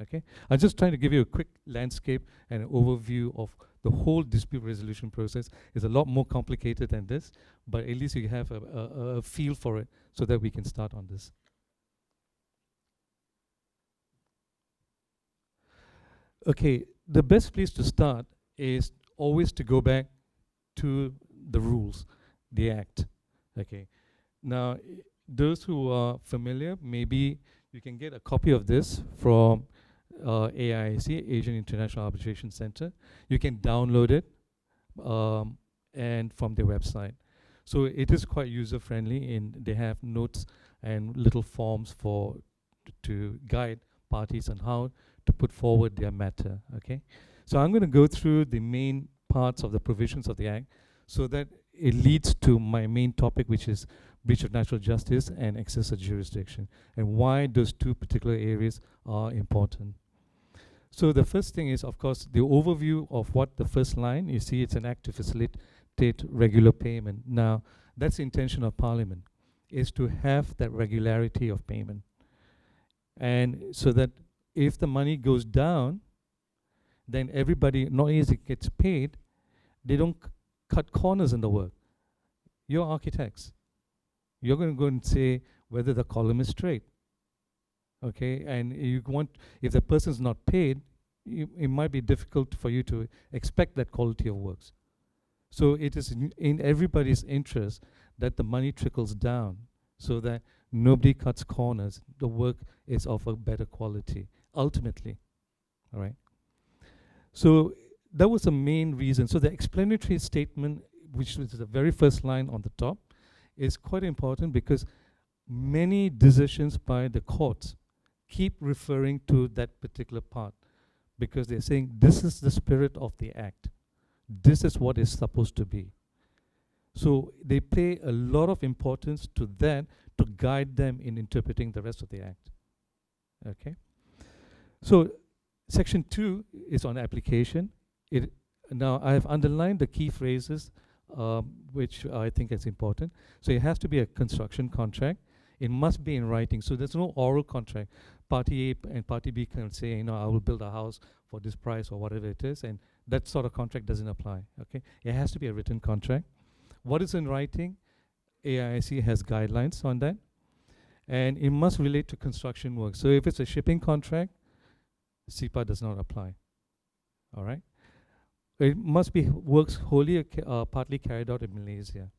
Speaker 2: Okay? I'm just trying to give you a quick landscape and an overview of the whole dispute resolution process. It's a lot more complicated than this, but at least you have a feel for it so that we can start on this. Okay, the best place to start is always to go back to the rules, the Act. Okay, now those who are familiar, maybe you can get a copy of this from AIC, Asian International Arbitration Center. You can download it and from their website. So it is quite user-friendly, and they have notes and little forms for to guide parties on how to put forward their matter. Okay, so I'm going to go through the main parts of the provisions of the Act so that it leads to my main topic, which is breach of natural justice and excess of jurisdiction, and why those two particular areas are important. So the first thing is, of course, the overview of what the first line, you see it's an Act to facilitate regular payment. Now, that's the intention of Parliament, is to have that regularity of payment. And so that if the money goes down, then everybody, not only as it gets paid, they don't cut corners in the work. You're architects. You're going to go and say whether the column is straight. Okay, and you want, if the person's not paid, it might be difficult for you to expect that quality of works. So it is in everybody's interest that the money trickles down so that nobody cuts corners. The work is of a better quality, ultimately. All right. So that was the main reason. So the explanatory statement, which was the very first line on the top, is quite important because many decisions by the courts keep referring to that particular part because they're saying this is the spirit of the Act. This is what is supposed to be. So they pay a lot of importance to that to guide them in interpreting the rest of the Act. Okay. So Section 2 is on application. Now I have underlined the key phrases which I think is important. So it has to be a construction contract. It must be in writing. So there's no oral contract. Party A and Party B can say, you know, I will build a house for this price or whatever it is, and that sort of contract doesn't apply. Okay, it has to be a written contract. What is in writing? AIC has guidelines on that, and it must relate to construction work. So if it's a shipping contract, Cpa does not apply. All right. It must be works wholly or partly carried out in Malaysia.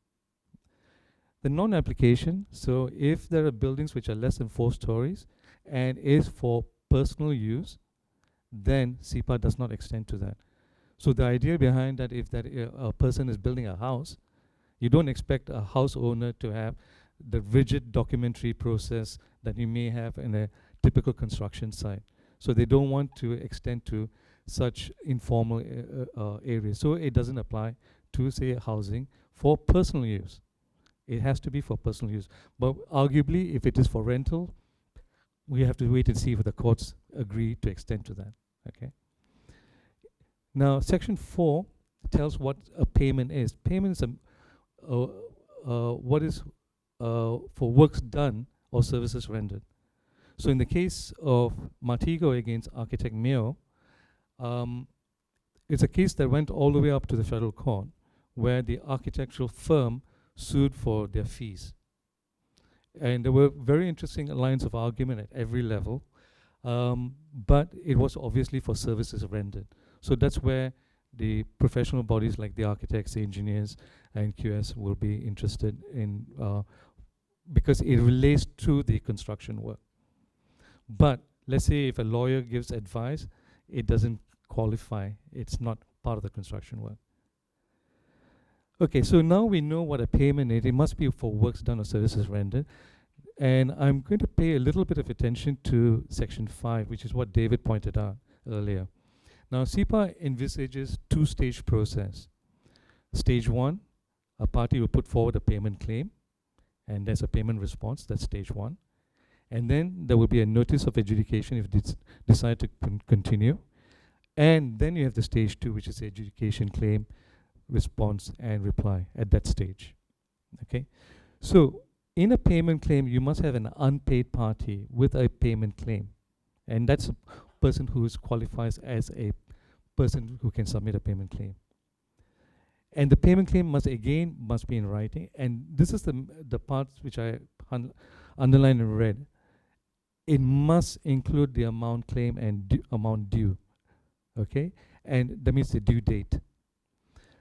Speaker 2: The non-application, so if there are buildings which are less than 4 stories and is for personal use, then Cpa does not extend to that. So the idea behind that, if that a person is building a house, you don't expect a house owner to have the rigid documentary process that you may have in a typical construction site. So they don't want to extend to such informal areas. So it doesn't apply to, say, housing for personal use. It has to be for personal use. But arguably, if it is for rental, we have to wait and see if the courts agree to extend to that. Okay. Now, Section 4 tells what a payment is. Payment is what is for works done or services rendered. So in the case of Martigo against Architect Meo, it's a case that went all the way up to the federal court, where the architectural firm sued for their fees. And there were very interesting lines of argument at every level, but it was obviously for services rendered. So that's where the professional bodies like the architects, the engineers, and QS will be interested in, because it relates to the construction work. But let's say if a lawyer gives advice, it doesn't qualify. It's not part of the construction work. Okay, so now we know what a payment is. It must be for works done or services rendered. And I'm going to pay a little bit of attention to Section 5, which is what David pointed out earlier. Now, Cpa envisages two-stage process. Stage 1, a party will put forward a payment claim, and there's a payment response. That's stage 1. And then there will be a notice of adjudication if it's decide to continue. And then you have the stage 2, which is the adjudication claim, response, and reply at that stage. Okay? So in a payment claim, you must have an unpaid party with a payment claim. And that's a person who qualifies as a person who can submit a payment claim. And the payment claim must be in writing. And this is the parts which I underlined in red. It must include the amount claimed and amount due. Okay? And that means the due date.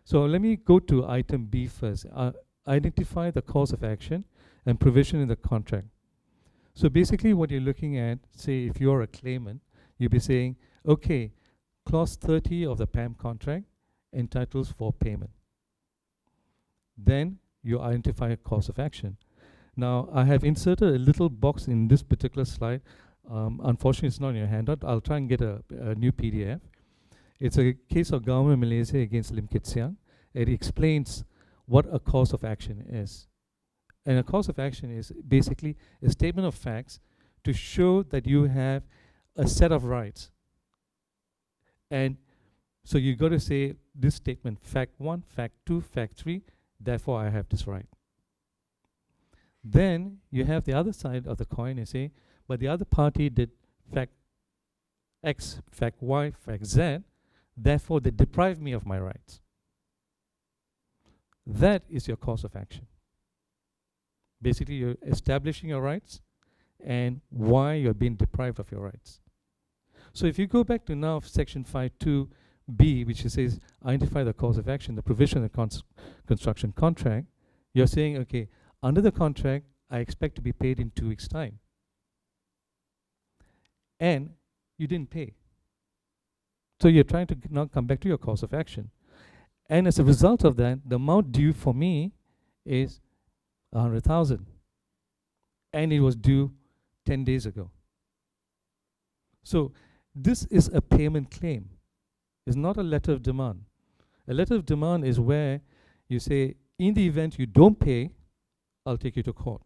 Speaker 2: So let me go to item B first. Identify the cause of action and provision in the contract. So basically what you're looking at, say if you're a claimant, you'll be saying, okay, clause 30 of the PAM contract entitles for payment. Then you identify a cause of action. Now I have inserted a little box in this particular slide. Unfortunately it's not in your handout. I'll try and get a new PDF. It's a case of Government of Malaysia against Lim Kit Siang. It explains what a cause of action is. And a cause of action is basically a statement of facts to show that you have a set of rights. And so you got to say this statement, fact 1, fact 2, fact 3, therefore I have this right. Then you have the other side of the coin and say, but the other party did fact X, fact Y, fact Z, therefore they deprive me of my rights. That is your cause of action. Basically, you're establishing your rights and why you're being deprived of your rights. So if you go back to now Section 5.2b, which says identify the cause of action, the provision of the construction contract, you're saying, okay, under the contract, I expect to be paid in 2 weeks' time. And you didn't pay. So you're trying to now come back to your cause of action. And as a result of that, the amount due for me is 100,000. And it was due 10 days ago. So this is a payment claim. It's not a letter of demand. A letter of demand is where you say, in the event you don't pay, I'll take you to court.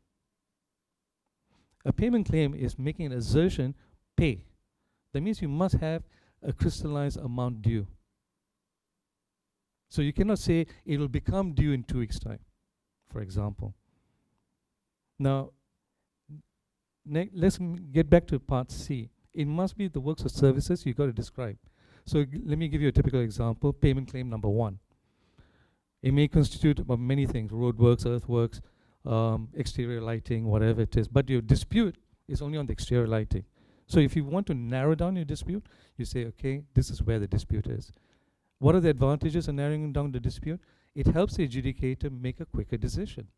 Speaker 2: A payment claim is making an assertion, pay. That means you must have a crystallized amount due. So you cannot say it will become due in 2 weeks' time, for example. Now, let's get back to part C. It must be the works or services you've got to describe. So let me give you a typical example. Payment claim number 1. It may constitute of many things, roadworks, earthworks, exterior lighting, whatever it is. But your dispute is only on the exterior lighting. So if you want to narrow down your dispute, you say, okay, this is where the dispute is. What are the advantages of narrowing down the dispute? It helps the adjudicator make a quicker decision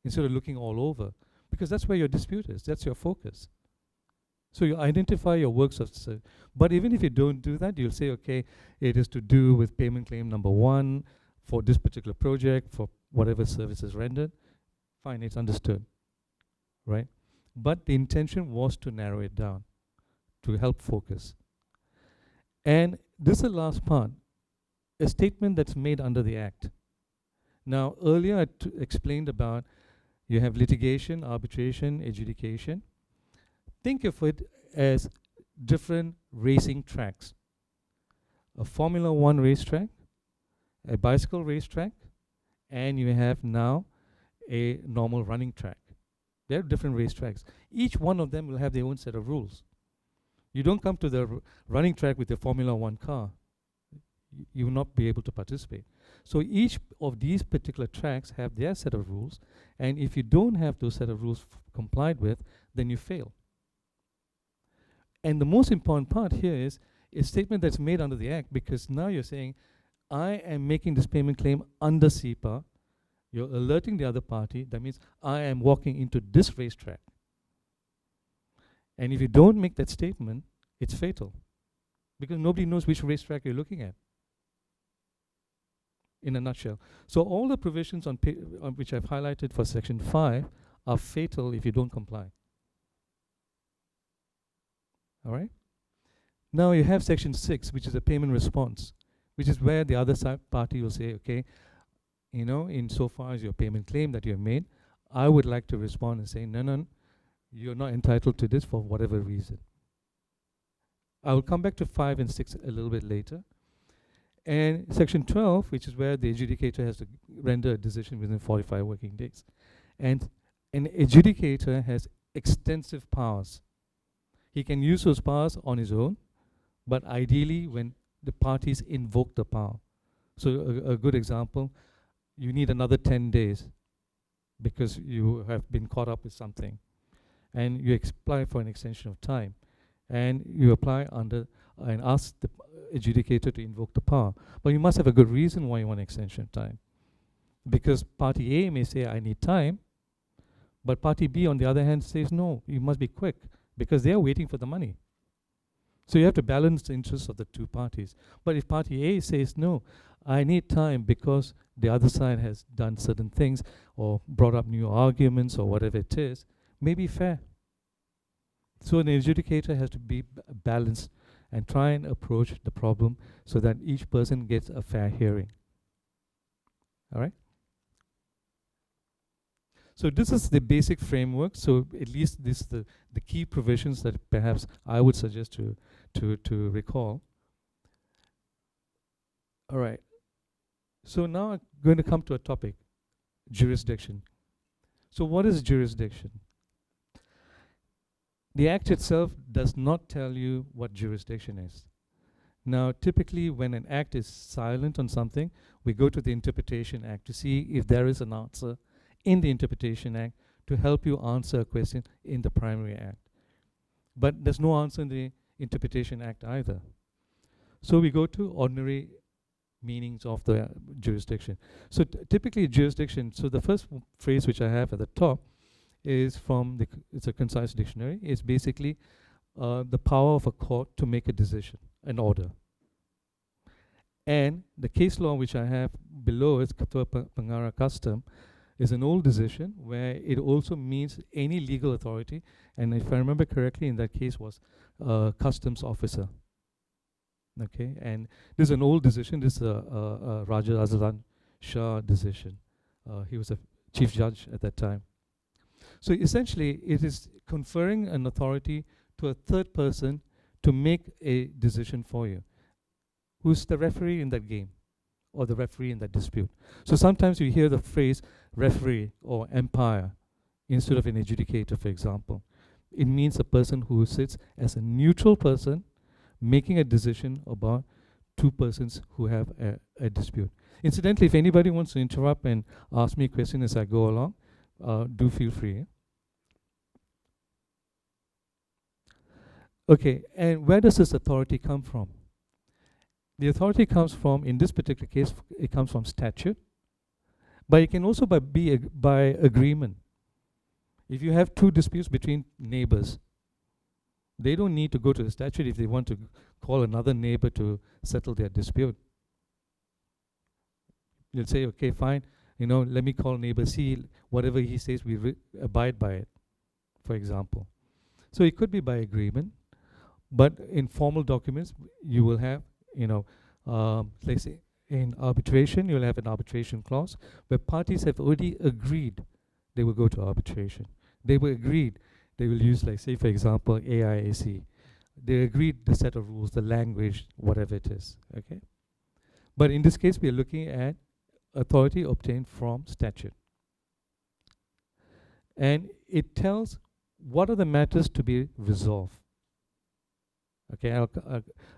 Speaker 2: instead of looking all over, because that's where your dispute is. That's your focus. So you identify your works of service. But even if you don't do that, you'll say, okay, it is to do with payment claim number 1 for this particular project, for whatever service is rendered. Fine, it's understood, right? But the intention was to narrow it down, to help focus. And this is the last part, a statement that's made under the Act. Now, earlier I explained about you have litigation, arbitration, adjudication. Think of it as different racing tracks. A Formula 1 racetrack, a bicycle racetrack, and you have now a normal running track. They're different racetracks. Each one of them will have their own set of rules. You don't come to the running track with a Formula 1 car. You will not be able to participate. So each of these particular tracks have their set of rules, and if you don't have those set of rules complied with, then you fail. And the most important part here is a statement that's made under the Act, because now you're saying, I am making this payment claim under Sipa. You're alerting the other party. That means I am walking into this racetrack. And if you don't make that statement, it's fatal. because nobody knows which racetrack you're looking at, in a nutshell. So all the provisions on which I've highlighted for Section 5 are fatal if you don't comply. All right? Now you have Section 6, which is a payment response, which is where the other side party will say, okay, you know, insofar as your payment claim that you have made, I would like to respond and say, no, you're not entitled to this for whatever reason. I will come back to 5 and 6 a little bit later. And Section 12, which is where the adjudicator has to render a decision within 45 working days. And an adjudicator has extensive powers. He can use those powers on his own, but ideally when the parties invoke the power. So a good example, you need another 10 days because you have been caught up with something. And you apply for an extension of time. And you apply under and ask the adjudicator to invoke the power. But you must have a good reason why you want an extension of time. Because party A may say, I need time, but party B, on the other hand, says, no, you must be quick, because they are waiting for the money. So you have to balance the interests of the two parties. But if party A says, no, I need time because the other side has done certain things or brought up new arguments or whatever it is, may be fair. So an adjudicator has to be balanced and try and approach the problem so that each person gets a fair hearing. All right? So this is the basic framework. So at least this is the key provisions that perhaps I would suggest to recall. All right. So now I'm going to come to a topic, jurisdiction. So what is jurisdiction? The Act itself does not tell you what jurisdiction is. Now, typically when an Act is silent on something, we go to the Interpretation Act to see if there is an answer in the Interpretation Act to help you answer a question in the Primary Act. But there's no answer in the Interpretation Act either. So we go to ordinary meanings of the jurisdiction. So typically jurisdiction, so the first phrase which I have at the top is from it's a concise dictionary. It's basically the power of a court to make a decision, an order. And the case law which I have below is Ketua Pengarah Custom, is an old decision where it also means any legal authority, and if I remember correctly, in that case was customs officer. Okay, and this is an old decision. This is a Raja Azlan Shah decision. He was a chief judge at that time. So essentially, it is conferring an authority to a third person to make a decision for you. Who's the referee in that game, or the referee in that dispute? So sometimes you hear the phrase referee or umpire instead of an adjudicator, for example. It means a person who sits as a neutral person making a decision about two persons who have a dispute. Incidentally, if anybody wants to interrupt and ask me a question as I go along, do feel free. Okay, and where does this authority come from? The authority comes from, in this particular case, it comes from statute, but it can also be by agreement. If you have two disputes between neighbors, they don't need to go to the statute if they want to call another neighbor to settle their dispute. You'll say, okay, fine, let me call neighbor C, whatever he says, we abide by it, for example. So it could be by agreement, but in formal documents, you will have, let's say in arbitration, you'll have an arbitration clause where parties have already agreed they will go to arbitration. They were agreed they will use, like, say, for example, AIAC. They agreed the set of rules, the language, whatever it is, okay? But in this case, we are looking at authority obtained from statute. And it tells what are the matters to be resolved. Okay,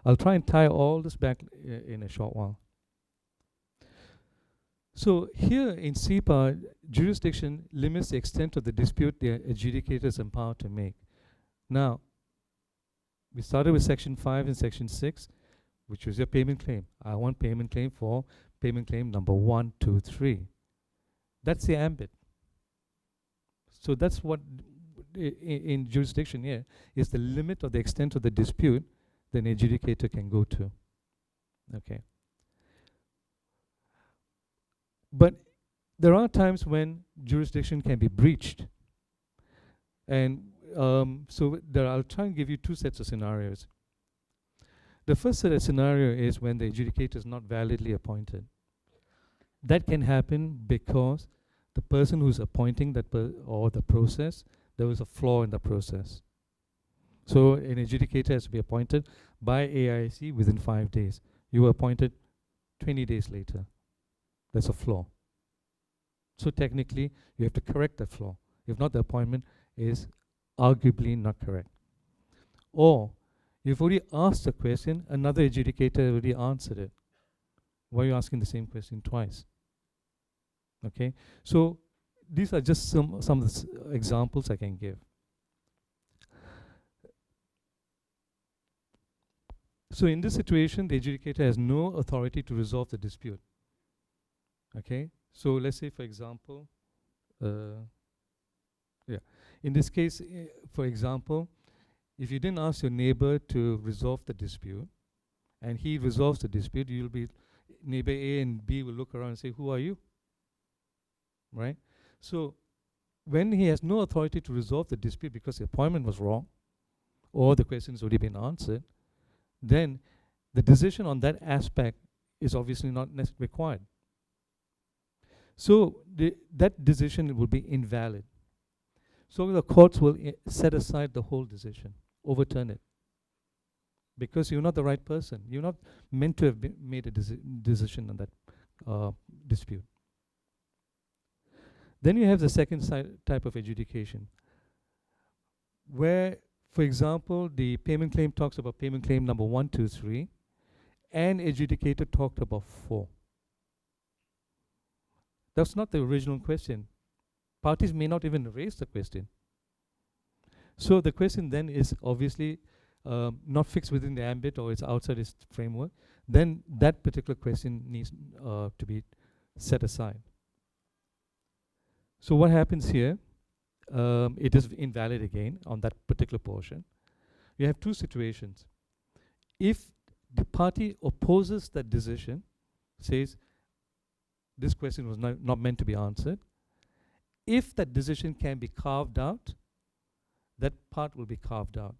Speaker 2: I'll try and tie all this back in a short while. So here in Cpa, jurisdiction limits the extent of the dispute the adjudicator is empowered to make. Now, we started with Section 5 and Section 6, which was your payment claim. I want payment claim for payment claim number 1, 2, 3. That's the ambit. So that's what in jurisdiction here is the limit of the extent of the dispute that an adjudicator can go to. Okay. But there are times when jurisdiction can be breached. And I'll try and give you two sets of scenarios. The first set of scenario is when the adjudicator is not validly appointed. That can happen because the person who's appointing or the process, there was a flaw in the process. So an adjudicator has to be appointed by AIC within 5 days. You were appointed 20 days later. That's a flaw. So technically, you have to correct that flaw. If not, the appointment is arguably not correct. Or you've already asked a question, another adjudicator already answered it. Why are you asking the same question twice? Okay, so these are just some of the examples I can give. So in this situation, the adjudicator has no authority to resolve the dispute. Okay, so let's say, for example, in this case, for example, if you didn't ask your neighbor to resolve the dispute, and he resolves the dispute, neighbor A and B will look around and say, who are you? Right? So when he has no authority to resolve the dispute because the appointment was wrong, or the question has already been answered, then the decision on that aspect is obviously not required. So that decision will be invalid. So the courts will set aside the whole decision, overturn it. Because you're not the right person. You're not meant to have made a decision on that dispute. Then you have the second type of adjudication, where, for example, the payment claim talks about payment claim number 1, 2, 3, and adjudicator talked about 4. That's not the original question. Parties may not even raise the question. So the question then is obviously not fixed within the ambit, or it's outside its framework. Then that particular question needs to be set aside. So what happens here? It is invalid again on that particular portion. You have two situations. If the party opposes that decision, says this question was not meant to be answered, if that decision can be carved out, that part will be carved out.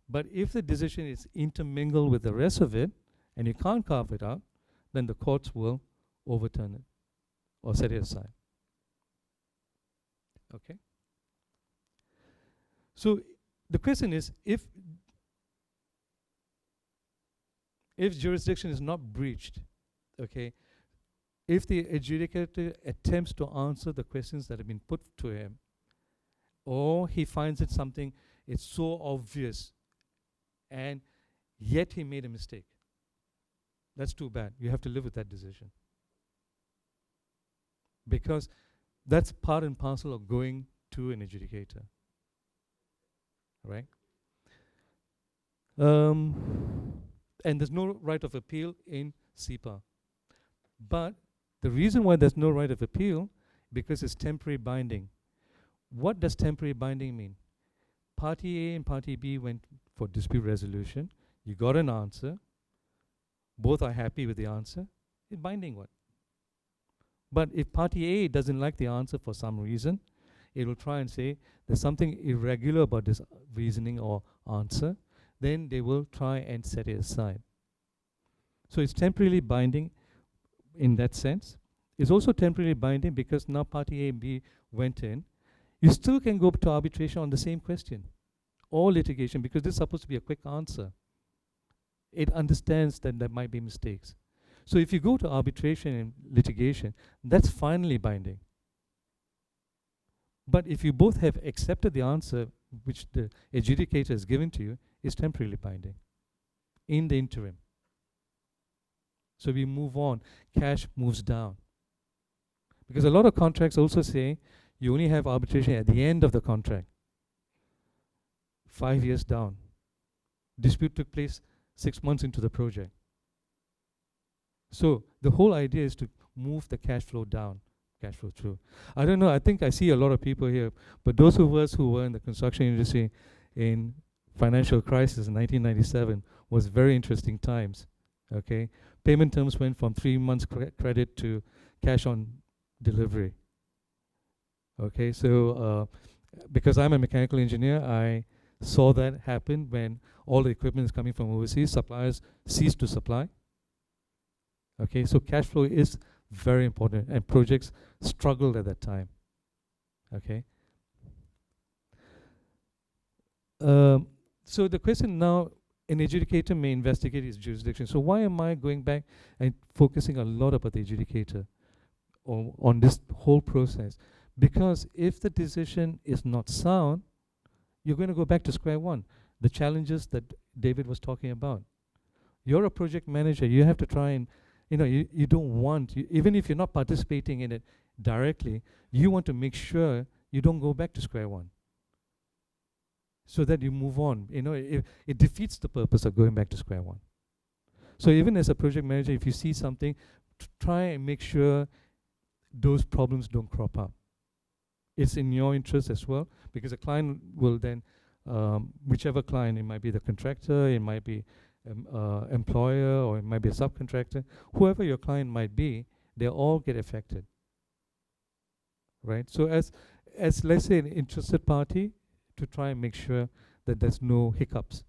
Speaker 2: But if the decision is intermingled with the rest of it, and you can't carve it out, then the courts will overturn it or set it aside. Okay? So the question is, if jurisdiction is not breached, okay, if the adjudicator attempts to answer the questions that have been put to him, or he finds it something, it's so obvious, and yet he made a mistake, that's too bad. You have to live with that decision. Because that's part and parcel of going to an adjudicator. Right? And there's no right of appeal in Sipa. But the reason why there's no right of appeal, because it's temporary binding. What does temporary binding mean? Party A and Party B went for dispute resolution. You got an answer. Both are happy with the answer. It's binding one. But if Party A doesn't like the answer for some reason, it will try and say there's something irregular about this reasoning or answer, then they will try and set it aside. So it's temporarily binding in that sense. It's also temporarily binding because now Party A and B went in. You still can go to arbitration on the same question or litigation, because this is supposed to be a quick answer. It understands that there might be mistakes. So if you go to arbitration and litigation, that's finally binding. But if you both have accepted the answer which the adjudicator has given to you, it's temporarily binding in the interim. So we move on, cash moves down. Because a lot of contracts also say you only have arbitration at the end of the contract. 5 years down. Dispute took place 6 months into the project. So the whole idea is to move the cash flow down, cash flow through. I don't know, I think I see a lot of people here, but those of us who were in the construction industry in financial crisis in 1997 was very interesting times. Okay, payment terms went from 3 months credit to cash on delivery. Okay, so because I'm a mechanical engineer, I saw that happen when all the equipment is coming from overseas, suppliers ceased to supply. Okay, so cash flow is very important, and projects struggled at that time. Okay. So the question now, an adjudicator may investigate his jurisdiction. So why am I going back and focusing a lot about the adjudicator on this whole process? Because if the decision is not sound, you're going to go back to square one. The challenges that David was talking about. You're a project manager. You have to try and, you don't want, even if you're not participating in it directly, you want to make sure you don't go back to square one, so that you move on. It defeats the purpose of going back to square one. So even as a project manager, if you see something, try and make sure those problems don't crop up. It's in your interest as well, because a client will then, whichever client, it might be the contractor, it might be employer, or it might be a subcontractor, whoever your client might be, they all get affected, right? So as let's say an interested party, to try and make sure that there's no hiccups.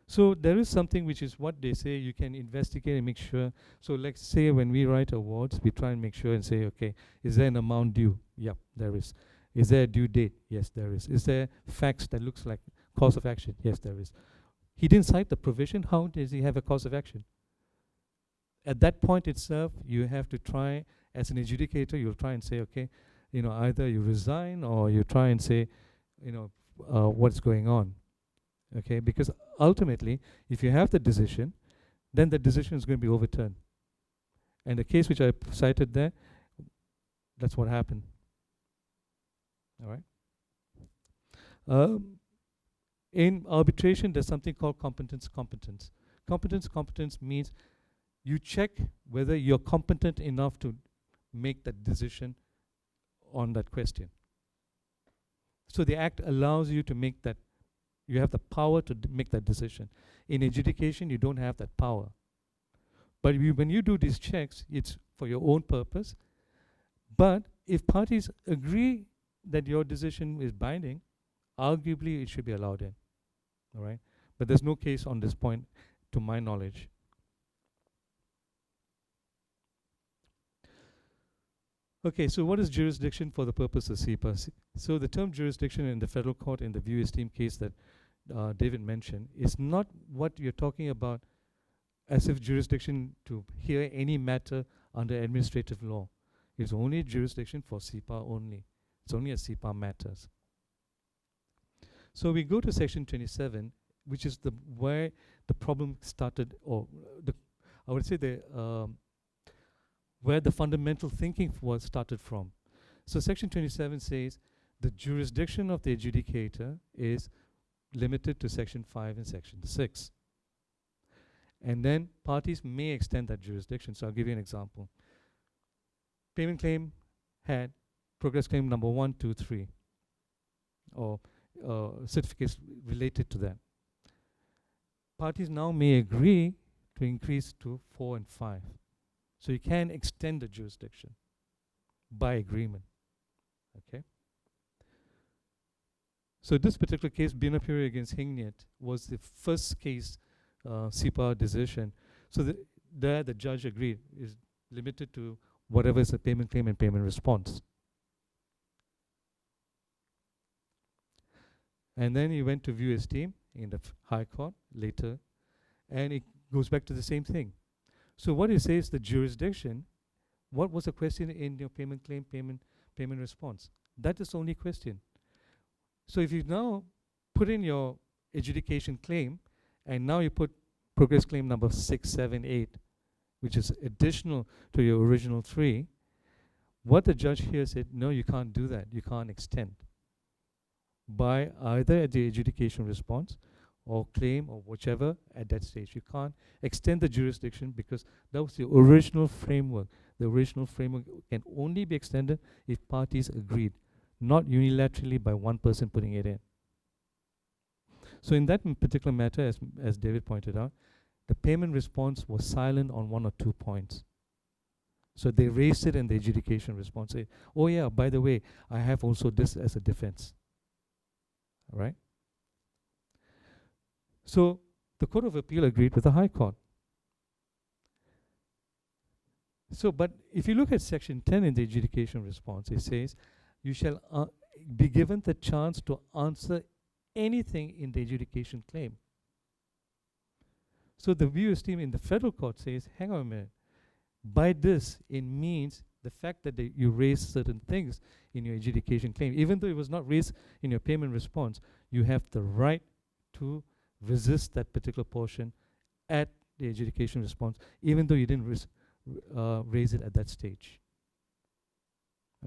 Speaker 2: So there is something which is what they say you can investigate and make sure. So let's say when we write awards, we try and make sure and say, okay, is there an amount due? Yep, there is. Is there a due date? Yes, there is. Is there facts that looks like cause of action? Yes, there is. He didn't cite the provision. How does he have a cause of action? At that point itself, you have to try, as an adjudicator, you'll try and say, okay, either you resign or you try and say, what's going on. Okay, because ultimately, if you have the decision, then the decision is going to be overturned. And the case which I cited there, that's what happened. All right. In arbitration, there's something called competence. Competence means you check whether you're competent enough to make that decision on that question. So the Act allows you to make that. You have the power to make that decision. In adjudication, you don't have that power. But when you do these checks, it's for your own purpose. But if parties agree that your decision is binding, arguably it should be allowed in. All right? But there's no case on this point, to my knowledge. Okay, so what is jurisdiction for the purpose of Sipa? So the term jurisdiction in the federal court in the View Esteem case that David mentioned is not what you're talking about as if jurisdiction to hear any matter under administrative law. It's only jurisdiction for Sipa only. It's only as Sipa matters. So we go to section 27, which is where the problem started, or I would say where the fundamental thinking was started from. So section 27 says the jurisdiction of the adjudicator is limited to section 5 and section 6. And then parties may extend that jurisdiction. So I'll give you an example. Payment claim had progress claim number 1, 2, 3, or certificates related to that. Parties now may agree to increase to 4 and 5. So you can extend the jurisdiction by agreement. Okay. So this particular case, Binapuri against Hingniet, was the first case Sipa decision. So there the judge agreed is limited to whatever is a payment claim and payment response. And then he went to View Esteem in the High Court later, and it goes back to the same thing. So what it says, the jurisdiction, what was the question in your payment claim, payment response? That is the only question. So if you now put in your adjudication claim, and now you put progress claim number 6, 7, 8, which is additional to your original 3, what the judge here said, no, you can't do that. You can't extend by either the adjudication response or claim or whichever at that stage. You can't extend the jurisdiction because that was the original framework. The original framework can only be extended if parties agreed, not unilaterally by one person putting it in. So in that particular matter, as David pointed out, the payment response was silent on 1 or 2 points. So they raised it in the adjudication response, say, oh yeah, by the way, I have also this as a defense. All right? So the Court of Appeal agreed with the High Court. So, but if you look at section 10 in the adjudication response, it says, you shall be given the chance to answer anything in the adjudication claim. So the viewers team in the federal court says, hang on a minute, by this, it means the fact that you raise certain things in your adjudication claim, even though it was not raised in your payment response, you have the right to resist that particular portion at the adjudication response, even though you didn't raise it at that stage.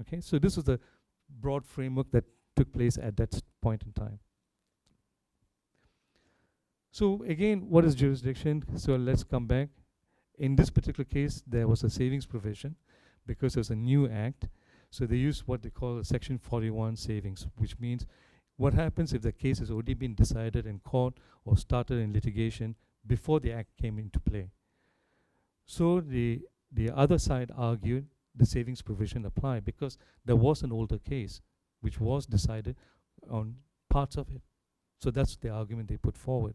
Speaker 2: Okay, so this was the broad framework that took place at that point in time. So again, what is jurisdiction? So let's come back. In this particular case, there was a savings provision because there's a new act. So they used what they call a Section 41 savings, which means what happens if the case has already been decided in court or started in litigation before the act came into play. So the other side argued the savings provision applied because there was an older case which was decided on parts of it. So that's the argument they put forward.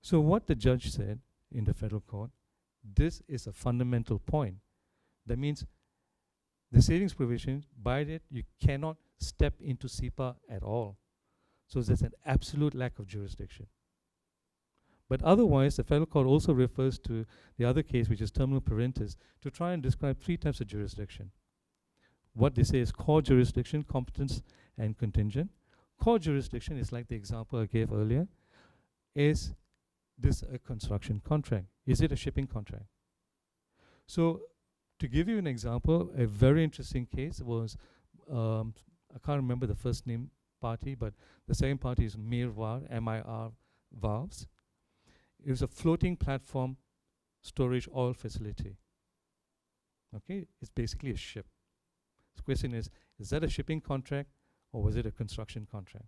Speaker 2: So what the judge said in the federal court, this is a fundamental point. That means the savings provision, by it, you cannot step into Sipa at all. So there's an absolute lack of jurisdiction. But otherwise, the federal court also refers to the other case, which is terminal parentis, to try and describe 3 types of jurisdiction. What they say is core jurisdiction, competence, and contingent. Core jurisdiction is like the example I gave earlier. Is this a construction contract? Is it a shipping contract? So to give you an example, a very interesting case was, I can't remember the first name party, but the second party is Mir-Var, M-I-R Valves. It was a floating platform storage oil facility. Okay, it's basically a ship. The question is that a shipping contract or was it a construction contract?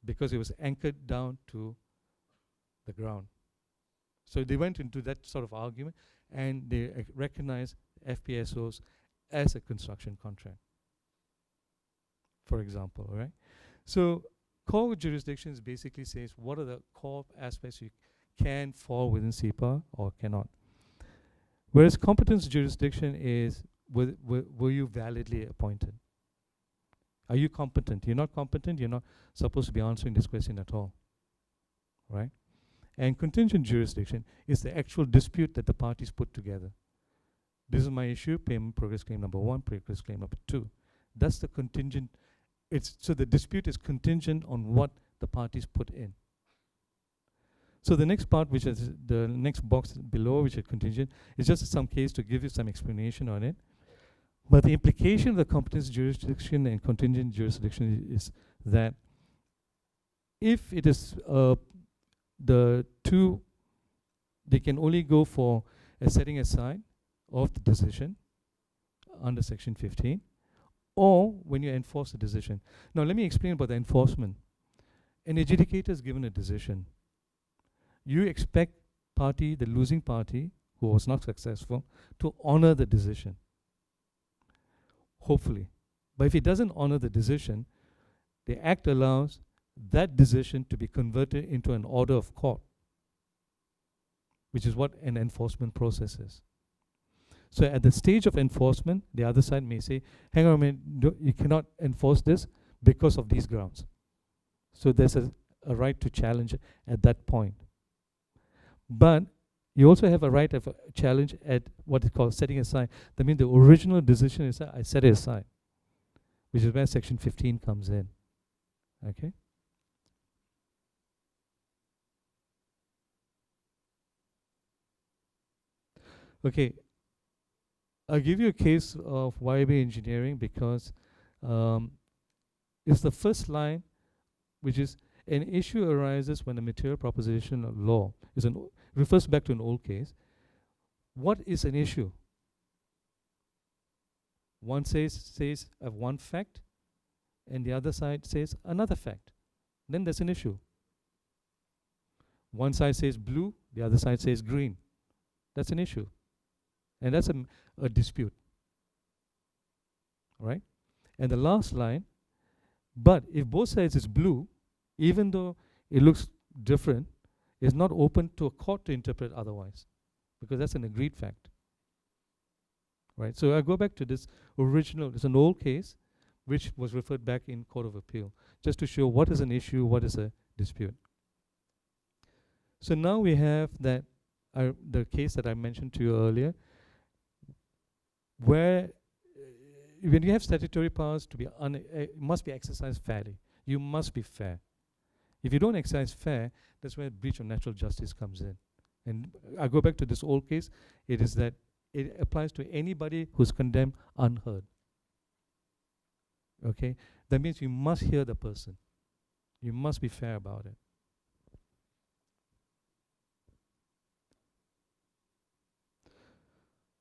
Speaker 2: Because it was anchored down to the ground. So they went into that sort of argument and they recognized FPSOs as a construction contract, for example, right? So core jurisdictions basically says what are the core aspects you can fall within Sipa or cannot. Whereas competence jurisdiction is were you validly appointed? Are you competent? You're not competent, you're not supposed to be answering this question at all, right? And contingent jurisdiction is the actual dispute that the parties put together. This is my issue, payment progress claim number 1, progress claim number 2. That's the contingent. So the dispute is contingent on what the parties put in. So the next part, which is the next box below, which is contingent, is just some case to give you some explanation on it. But the implication of the competence jurisdiction and contingent jurisdiction is that if it is the two, they can only go for a setting aside of the decision under Section 15, or when you enforce the decision. Now let me explain about the enforcement. An adjudicator is given a decision. You expect the losing party, who was not successful, to honor the decision. Hopefully. But if it doesn't honor the decision, the Act allows that decision to be converted into an order of court, which is what an enforcement process is. So at the stage of enforcement, the other side may say, hang on a minute, you cannot enforce this because of these grounds. So there's a right to challenge it at that point. But you also have a right of a challenge at what is called setting aside. That means the original decision is I set it aside, which is where Section 15 comes in. Okay? Okay, I'll give you a case of YB engineering because it's the first line, which is an issue arises when a material proposition of law refers back to an old case. What is an issue? One says of one fact, and the other side says another fact. then there's an issue. One side says blue, the other side says green. That's an issue. And that's a dispute. Right? And the last line, but if both sides is blue, even though it looks different, it's not open to a court to interpret otherwise, because that's an agreed fact. Right? So I go back to this original, it's an old case which was referred back in Court of Appeal, just to show what is an issue, what is a dispute. So now we have that the case that I mentioned to you earlier, where when you have statutory powers to be must be exercised fairly. You must be fair. If you don't exercise fair, that's where breach of natural justice comes in. And I go back to this old case. It is that it applies to anybody who's condemned unheard. Okay, that means you must hear the person. You must be fair about it.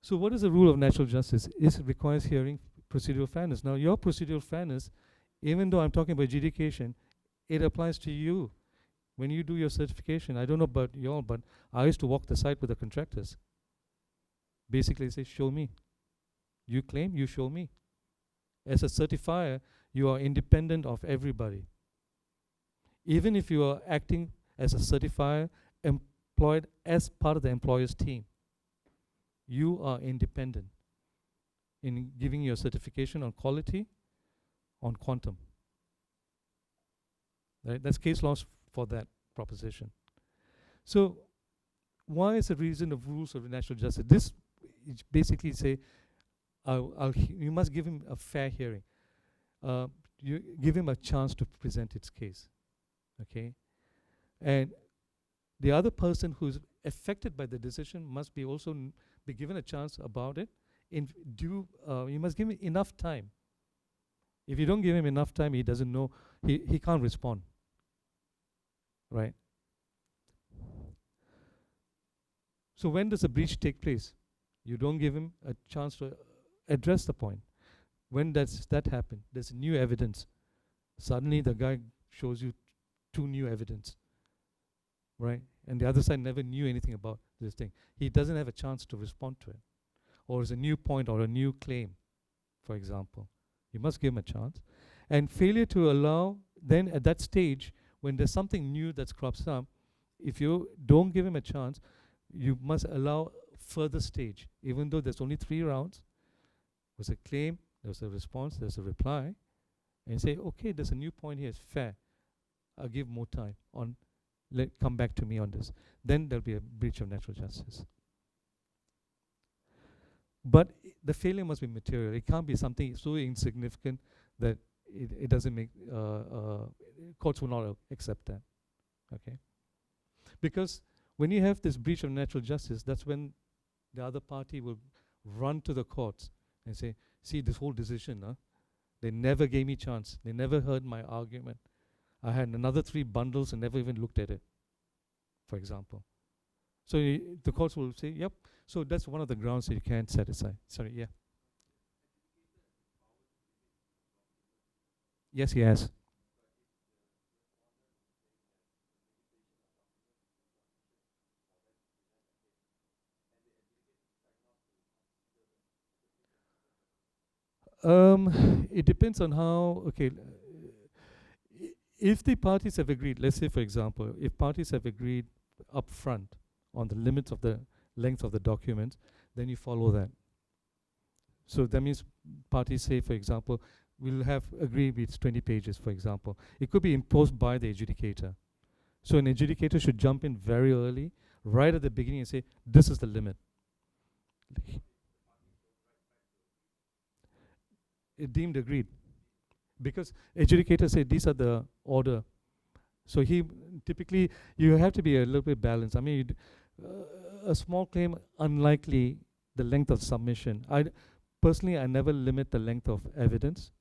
Speaker 2: So what is the rule of natural justice? It requires hearing procedural fairness. Now your procedural fairness, even though I'm talking about adjudication, it applies to you. When you do your certification, I don't know about y'all, but I used to walk the site with the contractors. Basically say, show me. You claim, you show me. As a certifier, you are independent of everybody. Even if you are acting as a certifier employed as part of the employer's team, you are independent in giving your certification on quality, on quantum. Right? That's case laws for that proposition. So why is the reason of rules of natural justice? This basically say, you must give him a fair hearing. You give him a chance to present its case. Okay? And the other person who's affected by the decision must be also be given a chance about it. You must give him enough time. If you don't give him enough time, he doesn't know, he can't respond. Right? So when does a breach take place? You don't give him a chance to address the point. When does that happen? There's new evidence. Suddenly the guy shows you two new evidence. Right? And the other side never knew anything about this thing. He doesn't have a chance to respond to it. Or it's a new point or a new claim, for example. You must give him a chance. And failure to allow, then at that stage, when there's something new that's crops up, if you don't give him a chance, you must allow further stage. Even though there's only 3 rounds, there's a claim, there's a response, there's a reply, and you say, okay, there's a new point here, it's fair. I'll give more time on, come back to me on this. Then there'll be a breach of natural justice. But the failure must be material. It can't be something so insignificant that it doesn't make, courts will not accept that. Okay? Because when you have this breach of natural justice, that's when the other party will run to the courts and say, see, this whole decision, they never gave me chance. They never heard my argument. I had another 3 bundles and never even looked at it, for example. So the courts will say, yep. So that's one of the grounds that you can't set aside. Sorry, yeah. Yes, he has. It depends on how, okay, if the parties have agreed, let's say for example, if parties have agreed up front on the limits of the length of the document, then you follow that. So that means parties say, for example, we'll have agreed with 20 pages, for example. It could be imposed by the adjudicator. So an adjudicator should jump in very early, right at the beginning and say, this is the limit. It deemed agreed. Because adjudicators say these are the order. So typically, you have to be a little bit balanced. I mean, a small claim, unlikely the length of submission. Personally, I never limit the length of evidence,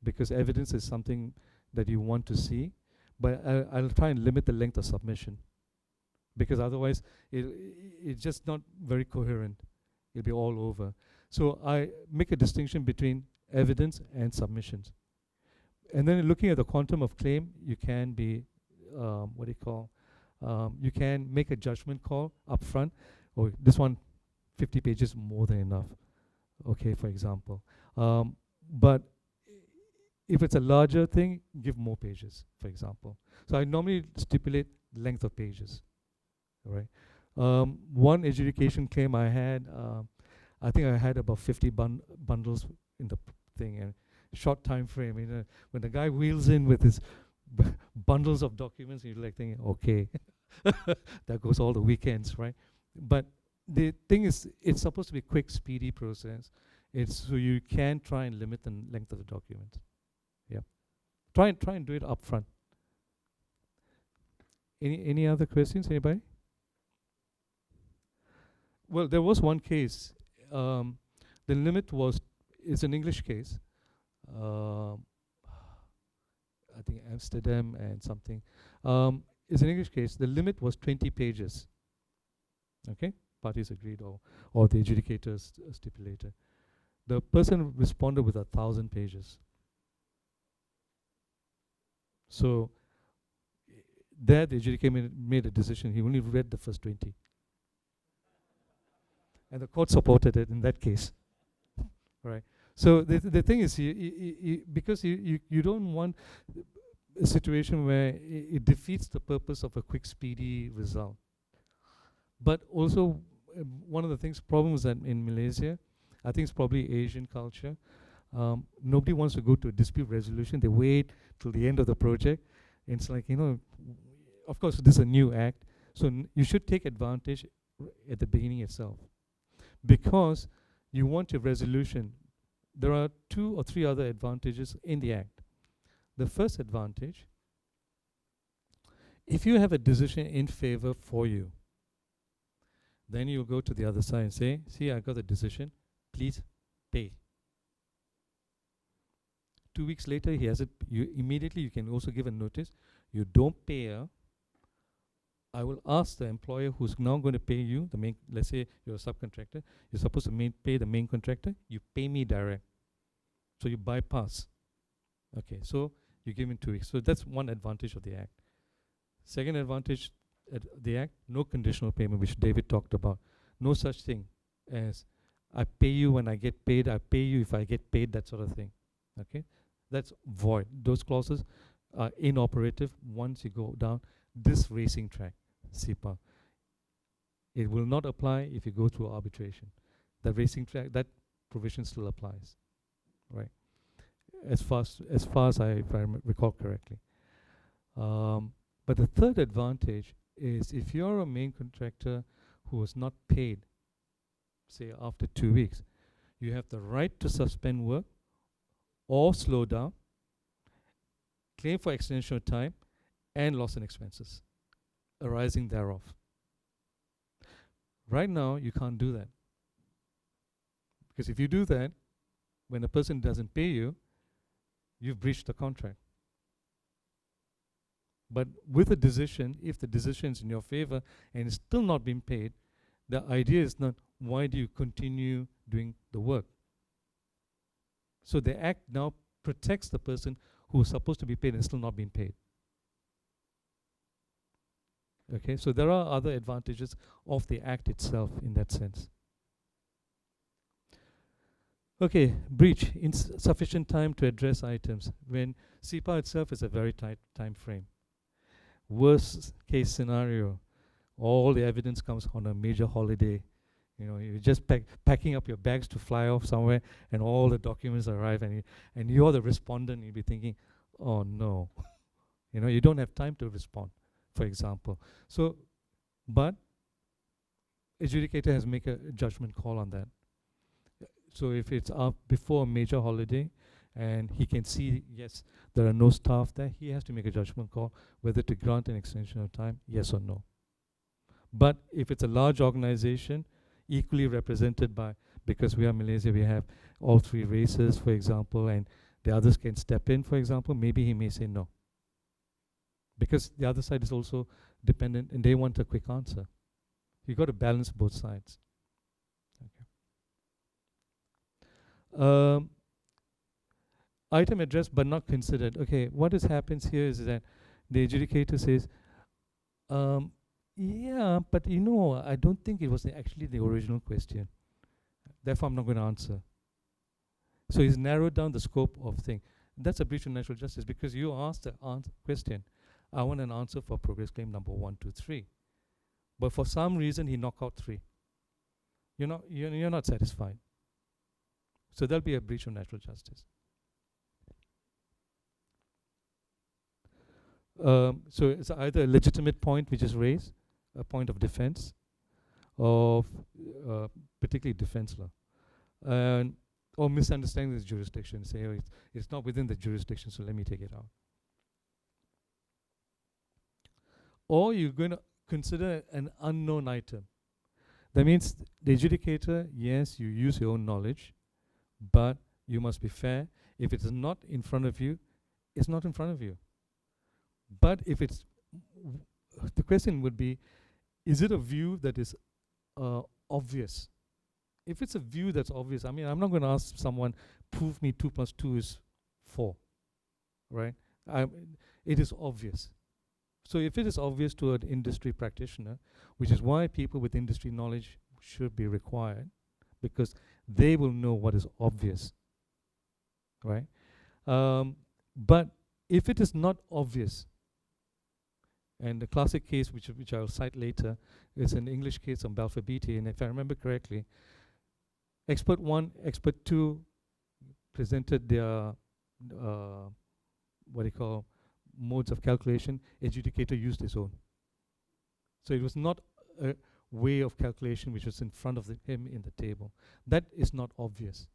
Speaker 2: because evidence is something that you want to see. But I'll try and limit the length of submission, because otherwise it's just not very coherent. It'll be all over. So I make a distinction between evidence and submissions. And then looking at the quantum of claim, you can be, you can make a judgment call upfront. Oh, this one, 50 pages more than enough. Okay, for example. But if it's a larger thing, give more pages, for example. So I normally stipulate length of pages, right? One adjudication claim I had, I think I had about 50 bundles in the thing, and short time frame. You know, when the guy wheels in with his bundles of documents, you're like thinking, okay, that goes all the weekends, right? But the thing is, it's supposed to be a quick, speedy process. It's so you can try and limit the length of the document. Yeah, try and do it upfront. Any other questions, anybody? Well, there was one case. The limit was, it's an English case. I think Amsterdam and something. It's an English case. The limit was 20 pages. Okay, parties agreed, or the adjudicators stipulated. The person responded with 1,000 pages. So there, the adjudicator made a decision. He only read the first 20. And the court supported it in that case. Right. So the thing is, because you don't want a situation where it defeats the purpose of a quick, speedy result. But also, one of the problems that in Malaysia, I think it's probably Asian culture, nobody wants to go to a dispute resolution. They wait till the end of the project. And it's like, you know, of course, this is a new act. So you should take advantage at the beginning itself. Because you want a resolution. There are 2 or 3 other advantages in the act. The first advantage, if you have a decision in favor for you, then you go to the other side and say, see, I got the decision, please pay. 2 weeks later, he has it. You can also give a notice. You don't pay, I will ask the employer who's now going to pay you, the main, let's say you're a subcontractor, you're supposed to pay the main contractor, you pay me direct. So you bypass. Okay, so you give him 2 weeks. So that's one advantage of the act. Second advantage of the act, no conditional payment, which David talked about. No such thing as I pay you when I get paid, I pay you if I get paid, that sort of thing. Okay, that's void. Those clauses are inoperative once you go down this racing track, Sipa. It will not apply if you go through arbitration. The racing track, that provision still applies, right? As far as if I recall correctly. But the third advantage is if you're a main contractor who was not paid, say after 2 weeks, you have the right to suspend work or slow down, claim for extension of time, and loss and expenses arising thereof. Right now, you can't do that. Because if you do that, when a person doesn't pay you, you've breached the contract. But with a decision, if the decision is in your favor and it's still not being paid, the idea is not, why do you continue doing the work? So the act now protects the person who is supposed to be paid and is still not being paid. Okay, so there are other advantages of the act itself in that sense. Okay, breach, insufficient time to address items. When Sipa itself is a very tight time frame. Worst case scenario, all the evidence comes on a major holiday. You know, you're just packing up your bags to fly off somewhere, and all the documents arrive, and you're the respondent. You'll be thinking, "Oh no," you know, you don't have time to respond, for example. So, but adjudicator has to make a judgment call on that. So if it's up before a major holiday, and he can see, yes, there are no staff there, he has to make a judgment call whether to grant an extension of time, yes or no. But if it's a large organization, equally represented by, because we are Malaysia, we have all 3 races, for example, and the others can step in, for example, maybe he may say no. Because the other side is also dependent and they want a quick answer. You've got to balance both sides. Okay. Item addressed but not considered. Okay, what happens here is that the adjudicator says, yeah, but I don't think it was actually the original question. Therefore, I'm not going to answer. So he's narrowed down the scope of thing. That's a breach of natural justice because you asked the question. I want an answer for progress claim number 1, 2, 3. But for some reason, he knocked out 3. You're not satisfied. So there'll be a breach of natural justice. So it's either a legitimate point which is raised, a point of defense, of particularly defense law, or misunderstanding the jurisdiction. Say, oh, it's not within the jurisdiction, so let me take it out. Or you're going to consider an unknown item. That means the adjudicator, yes, you use your own knowledge, but you must be fair. If it is not in front of you, it's not in front of you. But if it's, the question would be, is it a view that is obvious? If it's a view that's obvious, I'm not going to ask someone, prove me 2 + 2 is 4, right? It is obvious. So if it is obvious to an industry practitioner, which is why people with industry knowledge should be required, because they will know what is obvious, right? But if it is not obvious, and the classic case, which I'll cite later, is an English case on Balfour Beatty, and if I remember correctly, expert 1, expert 2 presented their modes of calculation. Adjudicator used his own. So it was not a way of calculation which was in front of him in the table. That is not obvious.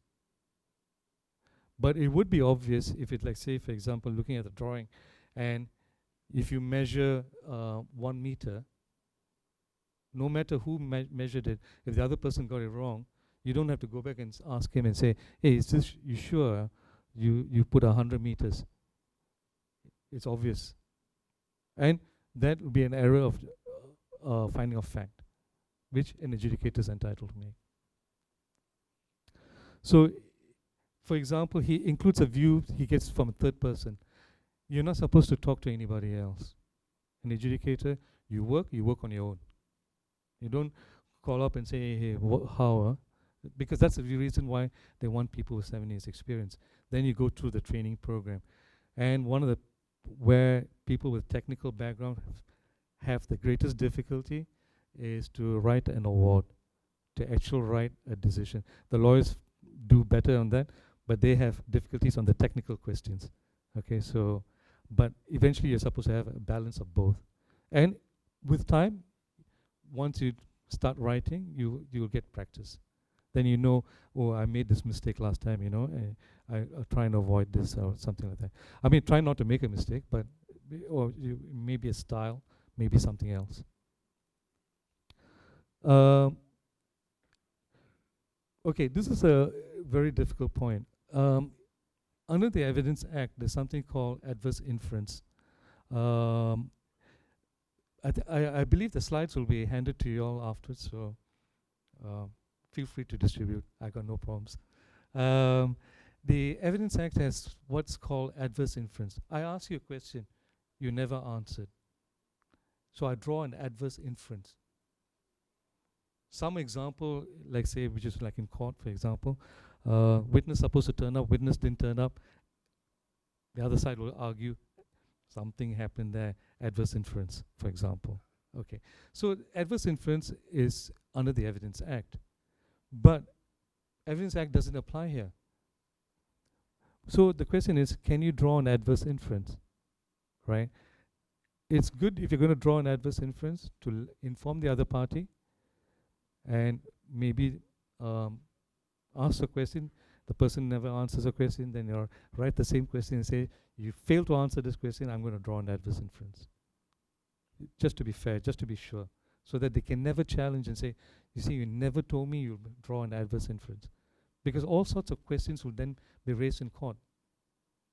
Speaker 2: But it would be obvious if it, like, say, for example, looking at the drawing, and if you measure 1 meter, no matter who measured it, if the other person got it wrong, you don't have to go back and ask him and say, hey, is this, you sure you put 100 meters? It's obvious. And that would be an error of finding of fact, which an adjudicator is entitled to make. So, for example, he includes a view he gets from a third person. You're not supposed to talk to anybody else. An adjudicator, you work on your own. You don't call up and say, hey, how? Because that's the reason why they want people with 7 years experience. Then you go through the training program. And one of the, where people with technical background have the greatest difficulty is to write an award, to actually write a decision. The lawyers do better on that, but they have difficulties on the technical questions. Okay, so, but eventually you're supposed to have a balance of both. And with time, once you start writing, you will get practice. Then you know, oh, I made this mistake last time, I'll try and avoid this or something like that. I mean, try not to make a mistake, but or maybe a style, maybe something else. Okay, this is a very difficult point. Under the Evidence Act, there's something called adverse inference. I believe the slides will be handed to you all afterwards, so feel free to distribute. I got no problems. The Evidence Act has what's called adverse inference. I ask you a question, you never answered. So I draw an adverse inference. Some example, like say, which is like in court, for example, witness supposed to turn up, witness didn't turn up. The other side will argue something happened there, adverse inference, for example. Okay, so adverse inference is under the Evidence Act, but Evidence Act doesn't apply here. So the question is, can you draw an adverse inference, right? It's good if you're going to draw an adverse inference to inform the other party and maybe ask a question, the person never answers a question, then you write the same question and say, you fail to answer this question, I'm going to draw an adverse inference. Just to be fair, just to be sure, so that they can never challenge and say, you see, you never told me you draw an adverse inference. Because all sorts of questions will then be raised in court.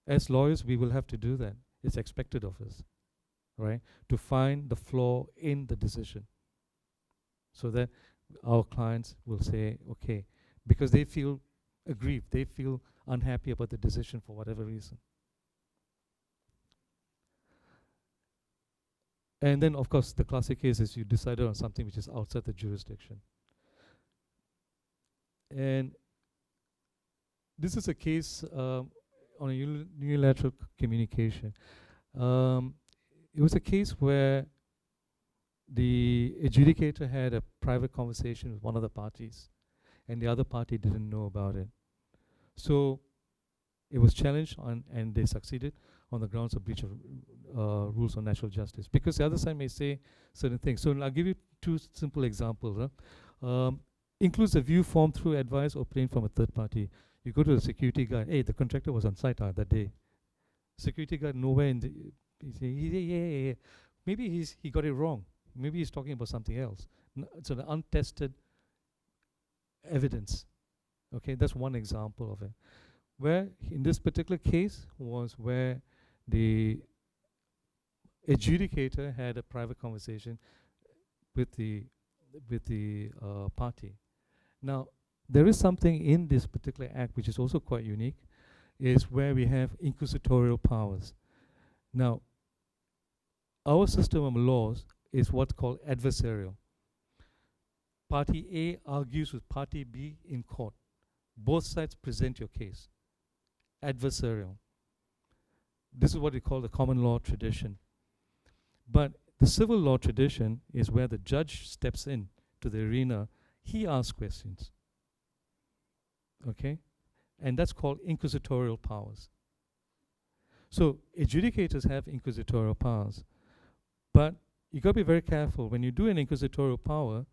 Speaker 2: As lawyers, we will have to do that. It's expected of us, right? To find the flaw in the decision, so that our clients will say, okay, because they feel aggrieved. They feel unhappy about the decision for whatever reason. And then, of course, the classic case is you decided on something which is outside the jurisdiction. And this is a case on a unilateral communication. It was a case where the adjudicator had a private conversation with one of the parties, and the other party didn't know about it. So it was challenged and they succeeded on the grounds of breach of rules on natural justice, because the other side may say certain things. So I'll give you two simple examples. Includes a view formed through advice obtained from a third party. You go to the security guard, hey, the contractor was on site that day. Security guard nowhere in the, he say, yeah. Maybe he got it wrong. Maybe he's talking about something else. It's an untested evidence. Okay, that's one example of it. Where in this particular case was where the adjudicator had a private conversation with the party. Now, there is something in this particular act which is also quite unique, is where we have inquisitorial powers. Now, our system of laws is what's called adversarial. Party A argues with party B in court. Both sides present your case. Adversarial. This is what we call the common law tradition. But the civil law tradition is where the judge steps in to the arena. He asks questions. Okay? And that's called inquisitorial powers. So adjudicators have inquisitorial powers. But you got to be very careful. When you do an inquisitorial power,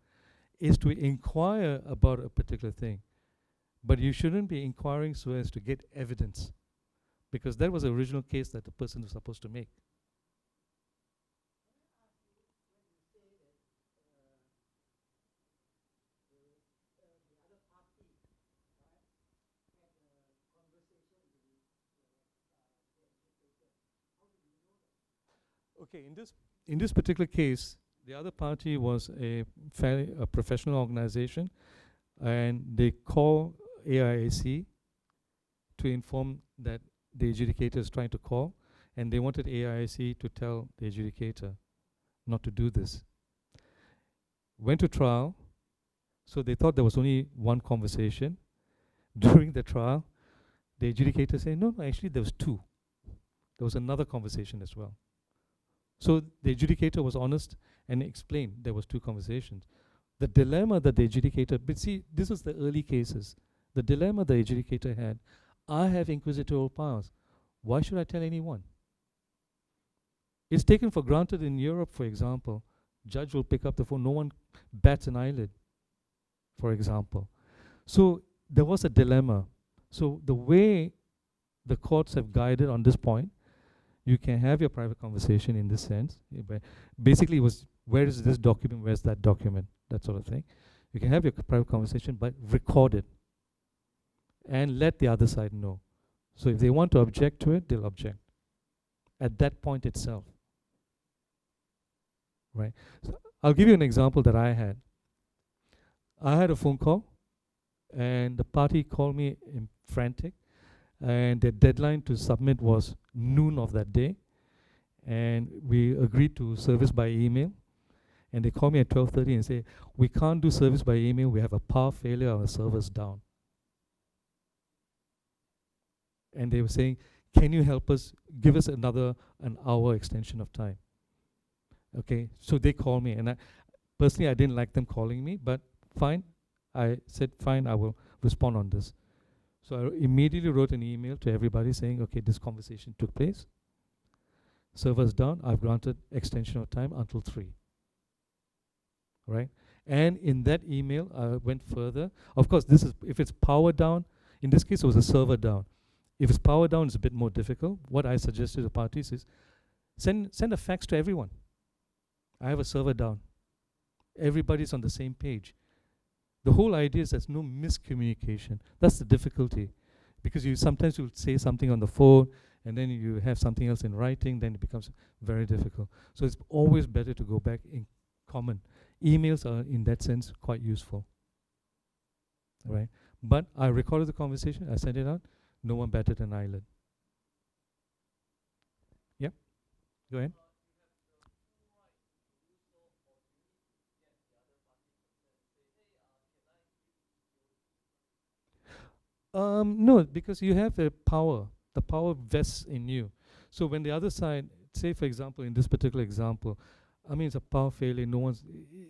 Speaker 2: is to inquire about a particular thing. But you shouldn't be inquiring so as to get evidence, because that was the original case that the person was supposed to make. Okay, in this particular case, the other party was a professional organization, and they call AIAC to inform that the adjudicator is trying to call, and they wanted AIAC to tell the adjudicator not to do this. Went to trial, so they thought there was only one conversation. During the trial, the adjudicator said, no, actually there was two. There was another conversation as well. So the adjudicator was honest and explained there was two conversations. The dilemma that the adjudicator, but see, this is the early cases. The dilemma the adjudicator had, I have inquisitorial powers. Why should I tell anyone? It's taken for granted in Europe, for example. Judge will pick up the phone, no one bats an eyelid, for example. So there was a dilemma. So the way the courts have guided on this point, you can have your private conversation in this sense. Basically, it was, where is this document, where's that document, that sort of thing. You can have your private conversation, but record it and let the other side know. So if they want to object to it, they'll object at that point itself. Right? So I'll give you an example that I had. I had a phone call, and the party called me frantic, and the deadline to submit was noon of that day, and we agreed to service by email. And they called me at 12:30 and say, we can't do service by email, we have a power failure, our server's down. And they were saying, can you help us, give us an hour extension of time? Okay, so they called me, and personally I didn't like them calling me, but fine. I said, fine, I will respond on this. So I immediately wrote an email to everybody saying, okay, this conversation took place. Server's down, I've granted extension of time until 3. Right? And in that email, I went further. Of course, this is, if it's power down, in this case it was a server down. If it's power down, it's a bit more difficult. What I suggested to the parties is, send a fax to everyone. I have a server down. Everybody's on the same page. The whole idea is there's no miscommunication. That's the difficulty. Because sometimes you'll say something on the phone, and then you have something else in writing, then it becomes very difficult. So it's always better to go back in common. Emails are, in that sense, quite useful. Right? But I recorded the conversation, I sent it out, no one batted an eyelid. Yep, go ahead. No, because you have a power. The power vests in you. So when the other side, say for example, in this particular example, I mean, it's a power failure. No one's.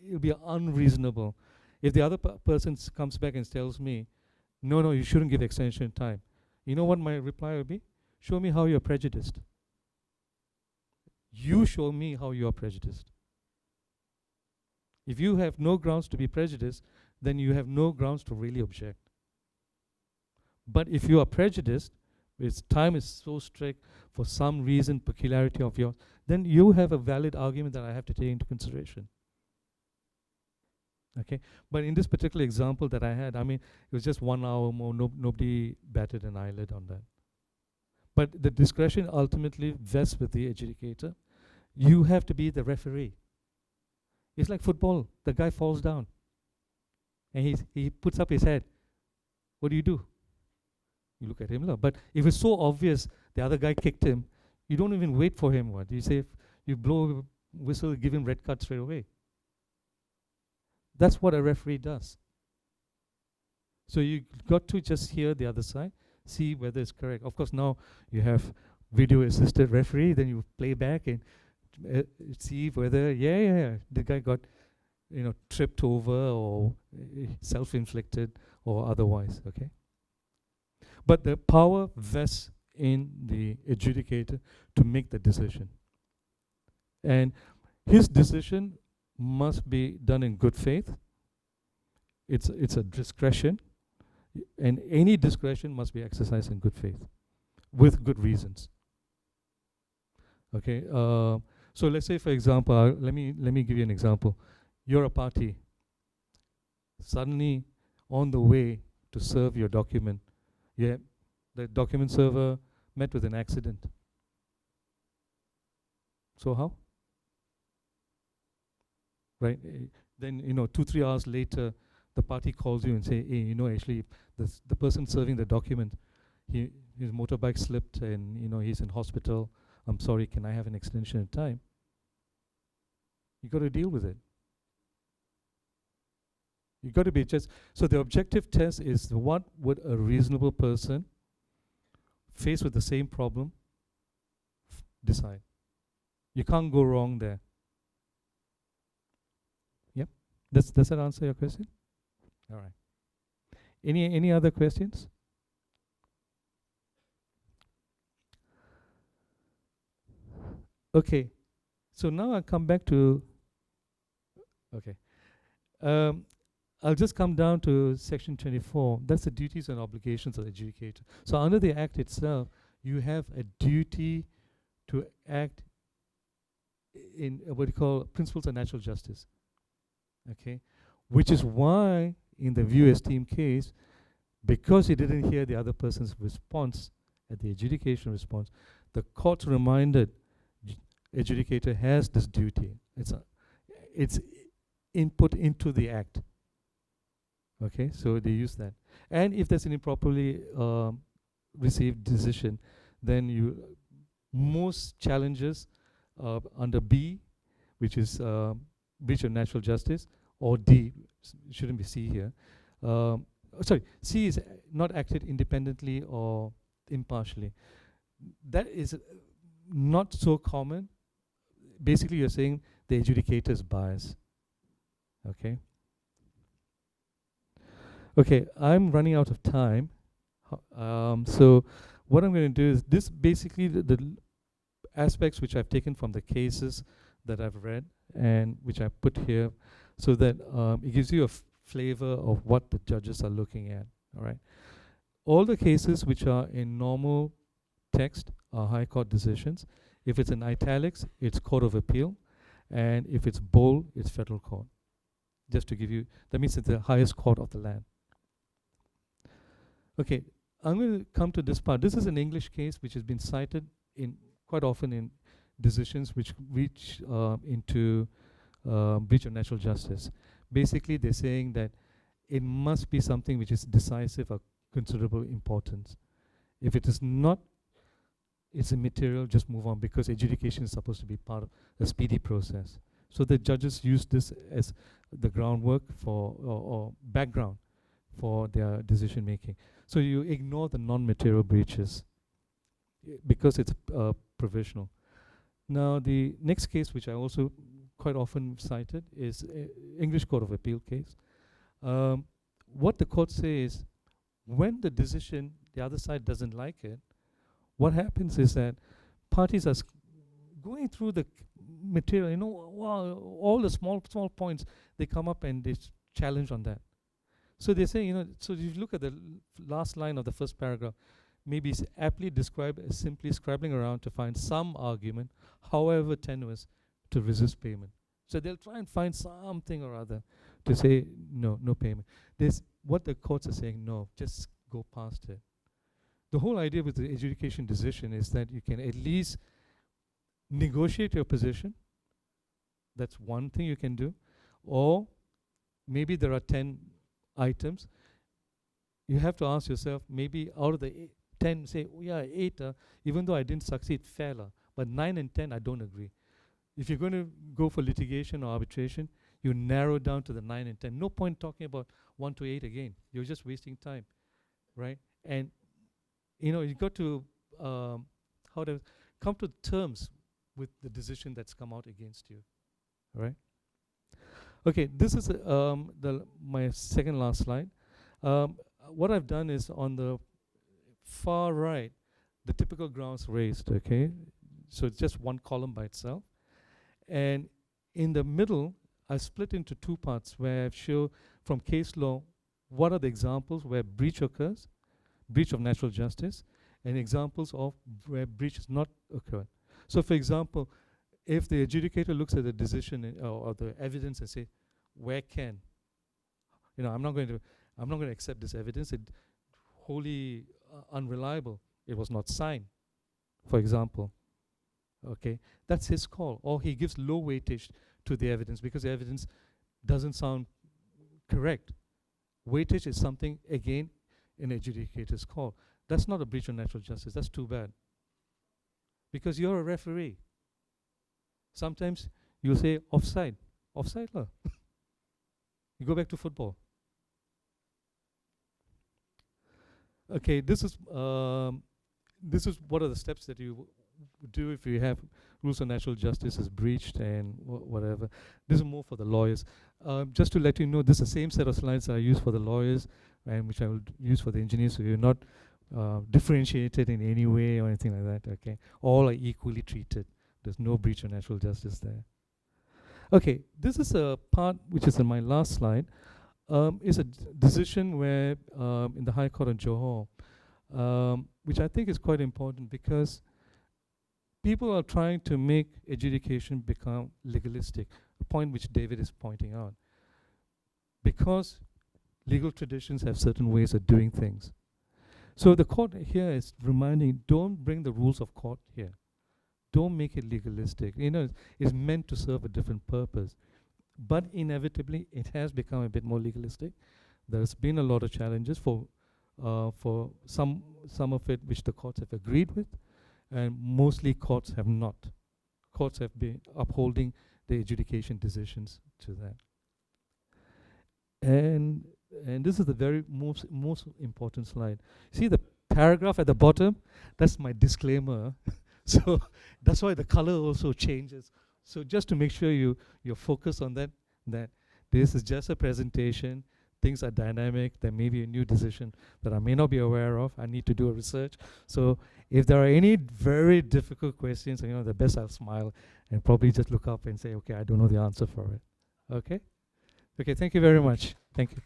Speaker 2: It'll be unreasonable if the other person comes back and tells me, no, you shouldn't give extension time. You know what my reply will be? Show me how you're prejudiced. You show me how you are prejudiced. If you have no grounds to be prejudiced, then you have no grounds to really object. But if you are prejudiced, its time is so strict for some reason, peculiarity of yours, then you have a valid argument that I have to take into consideration. Okay, but in this particular example that I had, I mean, it was just 1 hour more, nobody batted an eyelid on that. But the discretion ultimately vests with the adjudicator. You have to be the referee. It's like football. The guy falls down and he puts up his head. What do? You look at him. But if it's so obvious the other guy kicked him, you don't even wait for him. What you say? If you blow a whistle, give him red card straight away. That's what a referee does. So you got to just hear the other side, see whether it's correct. Of course, now you have video-assisted referee. Then you play back and see whether the guy got tripped over or self-inflicted or otherwise. Okay. But the power vests in the adjudicator to make the decision. And his decision must be done in good faith. It's a discretion, and any discretion must be exercised in good faith, with good reasons. Okay, so let's say, for example, let me give you an example. You're a party. Suddenly, on the way to serve your document, the document server met with an accident. So how? Right? Then 2-3 hours later, the party calls you and say, hey, actually, the person serving the document, his motorbike slipped and he's in hospital. I'm sorry, can I have an extension of time? You got to deal with it. You got to be so the objective test is what would a reasonable person faced with the same problem decide. You can't go wrong there. Yep. Does that answer your question? All right. Any other questions? Okay. So now I'll come back to I'll just come down to section 24. That's the duties and obligations of the adjudicator. So under the Act itself, you have a duty to act in what you call principles of natural justice. Okay, which is why in the view esteem case, because he didn't hear the other person's response at the adjudication response, the court reminded adjudicator has this duty. It's input into the Act. Okay, so they use that. And if there's an improperly received decision, then most challenges under B, which is breach of natural justice, or D, shouldn't be C here. C is not acted independently or impartially. That is not so common. Basically, you're saying the adjudicator's bias. Okay. Okay, I'm running out of time. So what I'm going to do is this basically the aspects which I've taken from the cases that I've read and which I put here so that it gives you a flavor of what the judges are looking at. All right. All the cases which are in normal text are High Court decisions. If it's in italics, it's Court of Appeal. And if it's bold, it's Federal Court. Just to give you, that means it's the highest court of the land. Okay, I'm going to come to this part. This is an English case which has been cited quite often in decisions which reach into breach of natural justice. Basically, they're saying that it must be something which is decisive or considerable importance. If it is not, it's immaterial, just move on, because adjudication is supposed to be part of a speedy process. So the judges use this as the groundwork for, or background for their decision making. So you ignore the non-material breaches because it's provisional. Now the next case, which I also quite often cited, is English Court of Appeal case. What the court says is, when the decision, the other side doesn't like it, what happens is that parties are going through the material, you know, wow, all the small points, they come up and they challenge on that. So they say, you know, so if you look at the last line of the first paragraph, maybe it's aptly described as simply scrabbling around to find some argument, however tenuous, to resist payment. So they'll try and find something or other to say, no payment. This, what the courts are saying, no, just go past it. The whole idea with the adjudication decision is that you can at least negotiate your position. That's one thing you can do. Or maybe there are 10 items. You have to ask yourself, maybe out of the 10, say, oh yeah, 8, even though I didn't succeed, fairer. But 9 and 10, I don't agree. If you're going to go for litigation or arbitration, you narrow down to the 9 and 10. No point talking about 1 to 8 again. You're just wasting time, right? And you know, you got to how to come to terms with the decision that's come out against you, right? Okay, this is my second last slide. What I've done is on the far right, the typical grounds raised, okay? So it's just one column by itself. And in the middle, I split into 2 parts where I show from case law what are the examples where breach occurs, breach of natural justice, and examples of where breach has not occurred. So for example, if the adjudicator looks at the decision or the evidence and say, where can, you know, I'm not going to accept this evidence, it's wholly unreliable, it was not signed, for example. Okay, that's his call. Or he gives low weightage to the evidence because the evidence doesn't sound correct. Weightage is something, again, an adjudicator's call. That's not a breach of natural justice. That's too bad. Because you're a referee. Sometimes you'll say offside. Offside, lah. You go back to football. Okay, this is what are the steps that you would do if you have rules of natural justice is breached and whatever. This is more for the lawyers. Just to let you know, this is the same set of slides I use for the lawyers and which I will use for the engineers, so you're not differentiated in any way or anything like that, okay? All are equally treated. There's no breach of natural justice there. Okay, this is a part which is in my last slide. It's a decision where in the High Court of Johor, which I think is quite important because people are trying to make adjudication become legalistic, a point which David is pointing out. Because legal traditions have certain ways of doing things. So the court here is reminding, don't bring the rules of court here. Don't make it legalistic. You know, it's meant to serve a different purpose. But inevitably, it has become a bit more legalistic. There's been a lot of challenges for some of it which the courts have agreed with, and mostly courts have not. Courts have been upholding the adjudication decisions to that. And this is the very most important slide. See the paragraph at the bottom? That's my disclaimer. So that's why the color also changes. So just to make sure you're focused on that this is just a presentation. Things are dynamic. There may be a new decision that I may not be aware of. I need to do a research. So if there are any very difficult questions, you know, the best I'll smile and probably just look up and say, okay, I don't know the answer for it. Okay? Okay, thank you very much. Thank you.